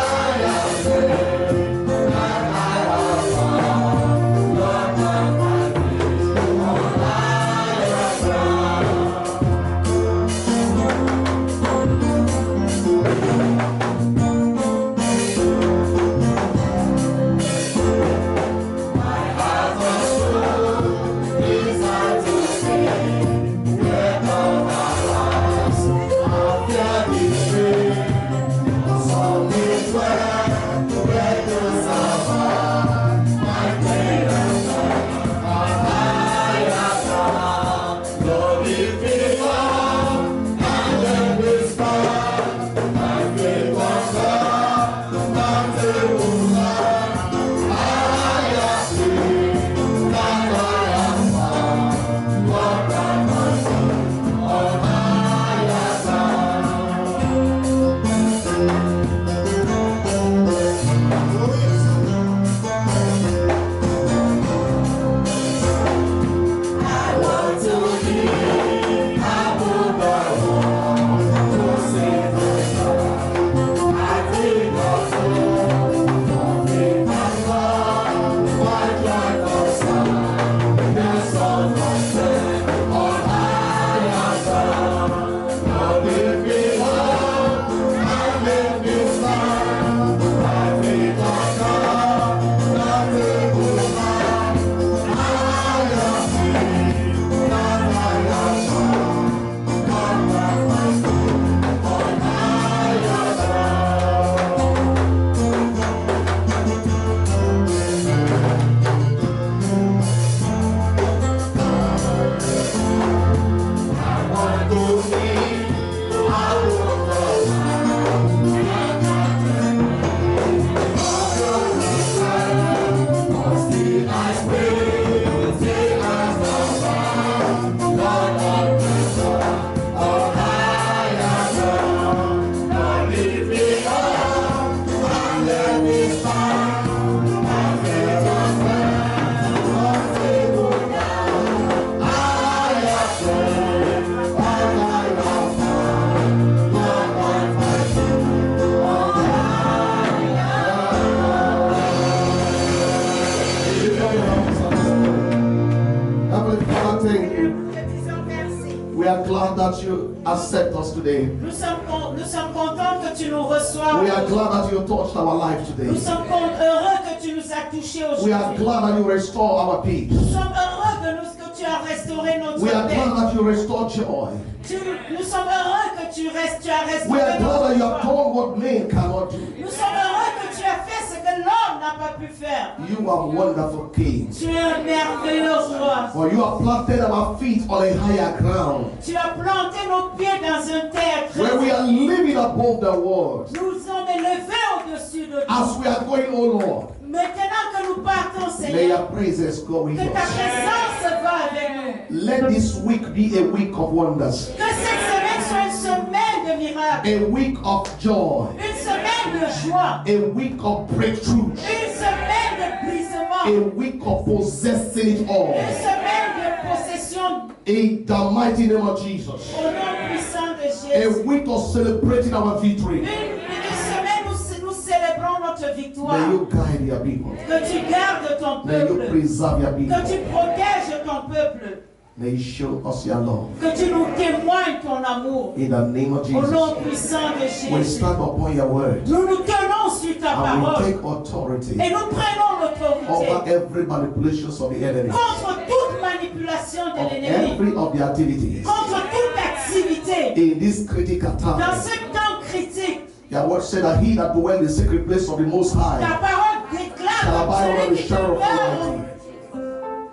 Speaker 4: We are glad that you accept us today.
Speaker 2: Nous sommes contents que tu nous reçois.
Speaker 4: We are glad that you touched our life today.
Speaker 2: Nous sommes heureux que tu nous as touchés aujourd'hui.
Speaker 4: We are glad that you restore our peace.
Speaker 2: Nous sommes heureux que tu as restauré notre
Speaker 4: We are
Speaker 2: paix.
Speaker 4: glad that you restore joy.
Speaker 2: Nous sommes heureux que tu as restauré
Speaker 4: We are glad that you
Speaker 2: notre
Speaker 4: have
Speaker 2: joie.
Speaker 4: done what man cannot do.
Speaker 2: Nous sommes heureux que tu as fait ce que l'homme n'a pas pu faire.
Speaker 4: You are wonderful King.
Speaker 2: Tu es un merveilleux roi.
Speaker 4: For you have planted our feet on a higher ground,
Speaker 2: Tu as planté nos pieds dans une terre
Speaker 4: where we are living above the world.
Speaker 2: Nous sommes élevés au-dessus de tout.
Speaker 4: As we are going, O Lord,
Speaker 2: Maintenant que nous partons,
Speaker 4: may
Speaker 2: Seigneur,
Speaker 4: your praises go with
Speaker 2: que ta
Speaker 4: us.
Speaker 2: présence va avec nous.
Speaker 4: Let this week be a week of wonders,
Speaker 2: Que cette semaine soit une semaine de miracles,
Speaker 4: a week of joy,
Speaker 2: une semaine de joie,
Speaker 4: a week of breakthrough,
Speaker 2: une semaine de brisement,
Speaker 4: a week of possessing it all,
Speaker 2: une semaine de possession,
Speaker 4: a In the mighty name of Jesus.
Speaker 2: Au nom puissant de
Speaker 4: A
Speaker 2: Jésus.
Speaker 4: week of celebrating our victory.
Speaker 2: Une semaine où nous célébrons notre victoire.
Speaker 4: May you guide your people.
Speaker 2: Que tu gardes ton
Speaker 4: May you
Speaker 2: peuple.
Speaker 4: preserve your people.
Speaker 2: Que tu protèges ton peuple.
Speaker 4: May you show us your love.
Speaker 2: Que tu nous témoignes ton amour.
Speaker 4: In the name of
Speaker 2: Au nom
Speaker 4: Jesus.
Speaker 2: puissant de
Speaker 4: We
Speaker 2: Jésus.
Speaker 4: stand upon your word.
Speaker 2: Nous nous tenons sur ta
Speaker 4: And we
Speaker 2: parole.
Speaker 4: take authority
Speaker 2: Et nous prenons
Speaker 4: over
Speaker 2: l'autorité
Speaker 4: every manipulations of the enemy.
Speaker 2: contre toute manipulation de
Speaker 4: Of
Speaker 2: l'ennemi.
Speaker 4: every of the activities.
Speaker 2: Contre toute activité.
Speaker 4: In this critical
Speaker 2: Dans
Speaker 4: time.
Speaker 2: ce temps critique,
Speaker 4: Your word said that he that dwell in the secret place of the Most High
Speaker 2: ta parole déclare
Speaker 4: shall abide
Speaker 2: que
Speaker 4: under
Speaker 2: celui
Speaker 4: the
Speaker 2: qui
Speaker 4: shadow of
Speaker 2: demeure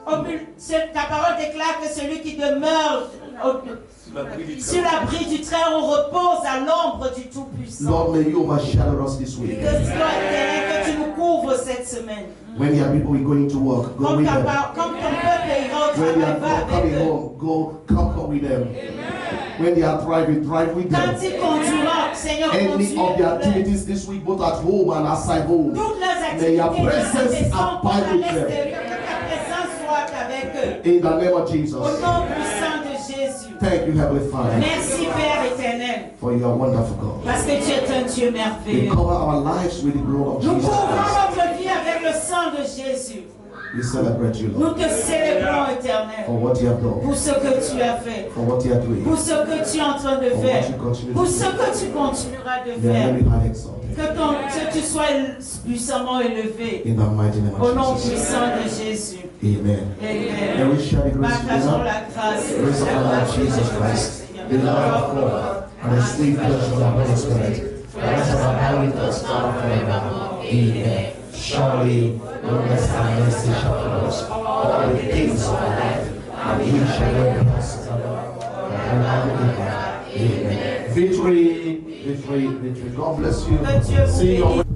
Speaker 4: Almighty.
Speaker 2: ta parole déclare que celui qui demeure sur l'abri du Très-Haut repose à l'ombre du Tout-Puissant.
Speaker 4: Lord, may you overshadow us this week.
Speaker 2: Que tu nous couvres cette semaine.
Speaker 4: When your people are going to work, go
Speaker 2: Comme
Speaker 4: with
Speaker 2: ton
Speaker 4: them.
Speaker 2: peuple ira au
Speaker 4: When they
Speaker 2: travail, va
Speaker 4: are
Speaker 2: avec
Speaker 4: coming
Speaker 2: eux.
Speaker 4: home, go come with them. When they are driving, drive with
Speaker 2: Quand
Speaker 4: them.
Speaker 2: ils conduiront, Seigneur,
Speaker 4: Any
Speaker 2: conduis
Speaker 4: of the activities this week, both at home and outside home,
Speaker 2: toutes leurs
Speaker 4: may your
Speaker 2: activités dans la
Speaker 4: presence
Speaker 2: maison, comme à
Speaker 4: abide with them.
Speaker 2: l'extérieur, que ta présence soit avec eux.
Speaker 4: In the name of
Speaker 2: Au
Speaker 4: Jesus.
Speaker 2: nom puissant de Jésus.
Speaker 4: Thank you, Heavenly Father,
Speaker 2: Merci Père éternel,
Speaker 4: for your wonderful God.
Speaker 2: parce que tu es un Dieu
Speaker 4: We
Speaker 2: merveilleux.
Speaker 4: cover our lives with the blood of
Speaker 2: Nous
Speaker 4: Jesus
Speaker 2: couvrons
Speaker 4: Christ.
Speaker 2: notre vie avec le sang de Jésus.
Speaker 4: We celebrate you,
Speaker 2: Nous
Speaker 4: Lord,
Speaker 2: te célébrons éternel
Speaker 4: for what you have done,
Speaker 2: pour ce que tu as fait,
Speaker 4: for what you are doing,
Speaker 2: pour ce que tu es en train de
Speaker 4: for
Speaker 2: faire,
Speaker 4: what you continue
Speaker 2: pour
Speaker 4: to
Speaker 2: ce
Speaker 4: do.
Speaker 2: que tu continueras de
Speaker 4: May
Speaker 2: faire.
Speaker 4: your name be exalted.
Speaker 2: Que tu sois puissamment élevé.
Speaker 4: In the mighty name
Speaker 2: Au nom
Speaker 4: of Jesus.
Speaker 2: puissant de Jésus.
Speaker 4: Amen.
Speaker 2: Amen.
Speaker 4: May we share the grace
Speaker 2: Partageons
Speaker 4: together.
Speaker 2: la grâce.
Speaker 4: Grace of our Lord Jesus Christ, the love of God, and the sweet fellowship of the Holy Spirit, rest and abide with us now and forevermore. Amen. Surely, goodness and mercy shall follow us all the days of our life, and we shall live in the house of the Lord forever and ever. Amen. Victory, victory, victory. God bless you.
Speaker 2: Que Dieu vous
Speaker 4: See you.
Speaker 2: bénisse.